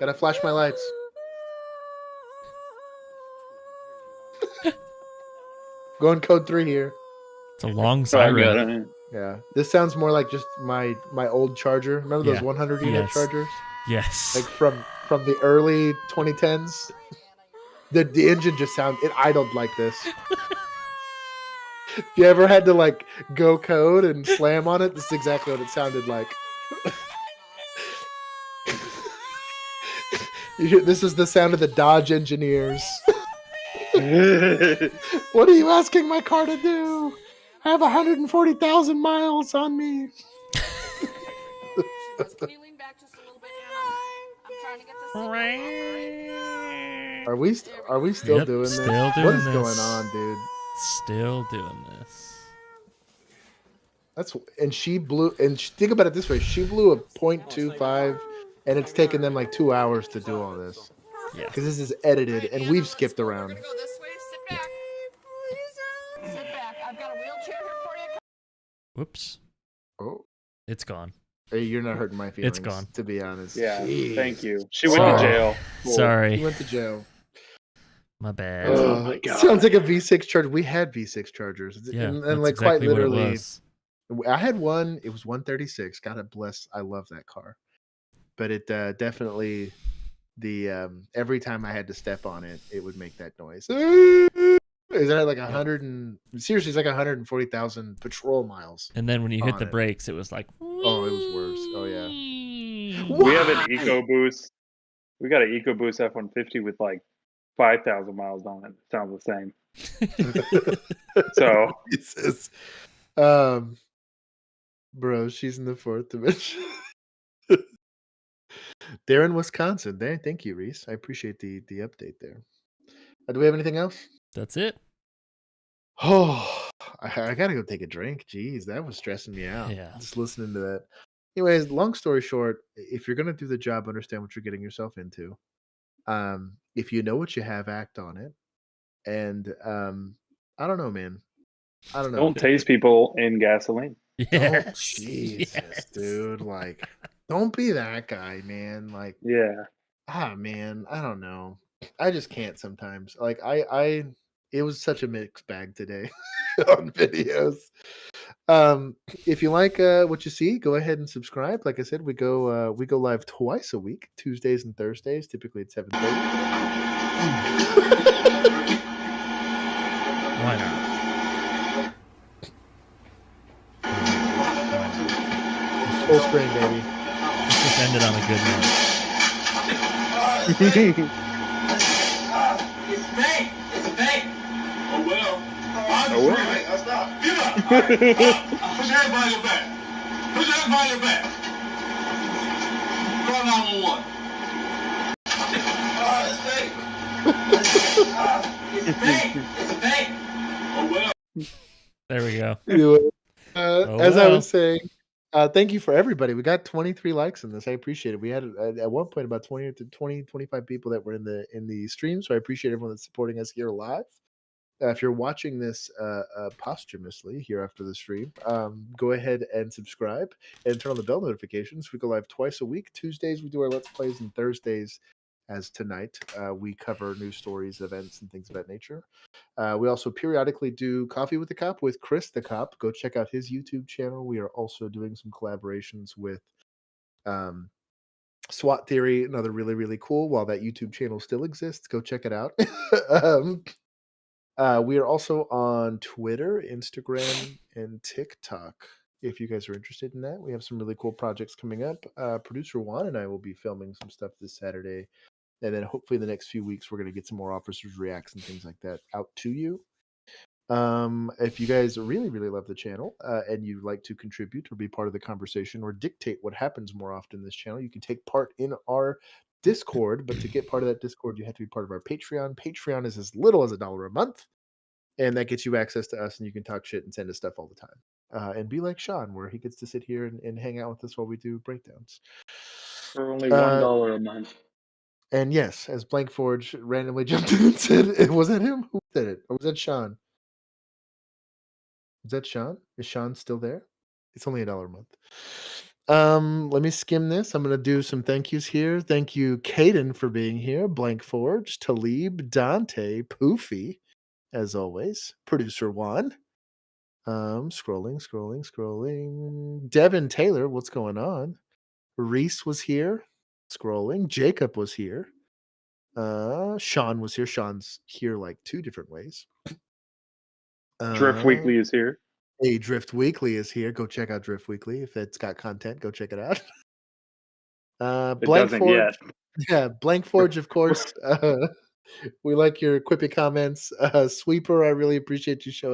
[SPEAKER 1] Gotta flash my lights. Going code 3 here.
[SPEAKER 2] It's a long
[SPEAKER 3] So I got
[SPEAKER 2] siren.
[SPEAKER 3] it.
[SPEAKER 1] Yeah. This sounds more like just my old charger. Remember those
[SPEAKER 2] Yeah.
[SPEAKER 1] 100 unit
[SPEAKER 2] Yes.
[SPEAKER 1] chargers?
[SPEAKER 2] Yes.
[SPEAKER 1] Like from the early 2010s. The engine just it idled like this. If you ever had to like go code and slam on it, this is exactly what it sounded like. This is the sound of the Dodge engineers. What are you asking my car to do? I have 140,000 miles on me. Are we still
[SPEAKER 2] Yep,
[SPEAKER 1] doing this?
[SPEAKER 2] still
[SPEAKER 1] What
[SPEAKER 2] doing
[SPEAKER 1] is
[SPEAKER 2] this.
[SPEAKER 1] going on, dude?
[SPEAKER 2] Still doing this.
[SPEAKER 1] Think about it this way. She blew a .25 and it's taken them like 2 hours to do all this.
[SPEAKER 2] Yeah.
[SPEAKER 1] Because this is edited and we've skipped around.
[SPEAKER 10] Sit back. I've got a wheelchair here for you.
[SPEAKER 2] Whoops.
[SPEAKER 1] Oh.
[SPEAKER 2] It's gone.
[SPEAKER 1] Hey, you're not hurting my feelings.
[SPEAKER 2] It's gone.
[SPEAKER 1] To be honest.
[SPEAKER 3] Yeah,
[SPEAKER 1] Jeez.
[SPEAKER 3] thank you. She went to jail. Cool.
[SPEAKER 2] Sorry.
[SPEAKER 1] She went to jail.
[SPEAKER 2] My bad.
[SPEAKER 3] Oh my god.
[SPEAKER 1] Sounds like a V6 charger. We had V6 chargers.
[SPEAKER 2] Yeah,
[SPEAKER 1] and
[SPEAKER 2] that's
[SPEAKER 1] like quite
[SPEAKER 2] exactly what it
[SPEAKER 1] literally,
[SPEAKER 2] was.
[SPEAKER 1] I had one. It was 136. God bless. I love that car. But it definitely every time I had to step on it, it would make that noise. Is that like 100 and seriously, it's like 140,000 patrol miles.
[SPEAKER 2] And then when you hit
[SPEAKER 1] on
[SPEAKER 2] the
[SPEAKER 1] it.
[SPEAKER 2] brakes, it was like,
[SPEAKER 1] Oh, it was worse. Oh yeah.
[SPEAKER 3] We have an EcoBoost. We got an EcoBoost F-150 with like 5,000 miles on it. Sounds the same. So,
[SPEAKER 1] Jesus. Bro, she's in the fourth dimension. They're in Wisconsin. There, thank you, Reese. I appreciate the update there. Do we have anything else?
[SPEAKER 2] That's it.
[SPEAKER 1] Oh, I gotta go take a drink. Jeez, that was stressing me out.
[SPEAKER 2] Yeah.
[SPEAKER 1] Just listening to that. Anyways, long story short, if you're gonna do the job, understand what you're getting yourself into. If you know what you have, act on it. And I don't know, man. I don't know.
[SPEAKER 3] don't taste people in gasoline.
[SPEAKER 1] Oh, Jesus, dude. Like, don't be that guy, man. Like,
[SPEAKER 3] Yeah.
[SPEAKER 1] man, I don't know. I just can't sometimes. Like, it was such a mixed bag today on videos. If you like what you see, go ahead and subscribe. Like I said, we go live twice a week, Tuesdays and Thursdays, typically at 7:30.
[SPEAKER 2] Why not?
[SPEAKER 1] Full screen, baby.
[SPEAKER 2] Let's just end it on a good note.
[SPEAKER 10] It's fake. It's fake. Oh well.
[SPEAKER 3] Oh well.
[SPEAKER 10] I'll stop. Get up. Push your head behind your back. Push your head behind your back. Call 911. It's fake. It's fake. It's fake. Oh well.
[SPEAKER 2] There we go.
[SPEAKER 1] Anyway, as I
[SPEAKER 2] well.
[SPEAKER 1] was saying, thank you for everybody. We got 23 likes in this. I appreciate it. We had at one point about 20 to 25 people that were in the stream. So I appreciate everyone that's supporting us here live. If you're watching this posthumously here after the stream, go ahead and subscribe and turn on the bell notifications. We go live twice a week. Tuesdays we do our Let's Plays, and Thursdays, as tonight, we cover news stories, events, and things of that nature. We also periodically do Coffee with the Cop with Chris the Cop. Go check out his YouTube channel. We are also doing some collaborations with SWAT Theory, another really, really cool. While that YouTube channel still exists, go check it out. We are also on Twitter, Instagram, and TikTok. If you guys are interested in that, we have some really cool projects coming up. Producer Juan and I will be filming some stuff this Saturday. And then hopefully in the next few weeks, we're going to get some more officers' reacts and things like that out to you. If you guys really, really love the channel and you'd like to contribute or be part of the conversation or dictate what happens more often in this channel, you can take part in our Discord. But to get part of that Discord, you have to be part of our Patreon. Patreon is as little as $1 a month. And that gets you access to us, and you can talk shit and send us stuff all the time. And be like Sean, where he gets to sit here and hang out with us while we do breakdowns.
[SPEAKER 3] For only $1 a month.
[SPEAKER 1] And yes, as Blank Forge randomly jumped in and said, was that him? Who said it? Or was that Sean? Is that Sean? Is Sean still there? It's only $1 a month. Let me skim this. I'm going to do some thank yous here. Thank you, Caden, for being here. Blank Forge, Talib, Dante, Poofy, as always. Producer Juan. Scrolling. Devin Taylor, what's going on? Reese was here. Scrolling. Jacob was here. Sean was here. Sean's here like 2 different ways.
[SPEAKER 3] Drift Weekly is here.
[SPEAKER 1] Hey, Drift Weekly is here. Go check out Drift Weekly. If it's got content, go check it out. Blank Forge.
[SPEAKER 3] Yet.
[SPEAKER 1] Yeah, Blank Forge, of course. We like your quippy comments. Sweeper, I really appreciate you showing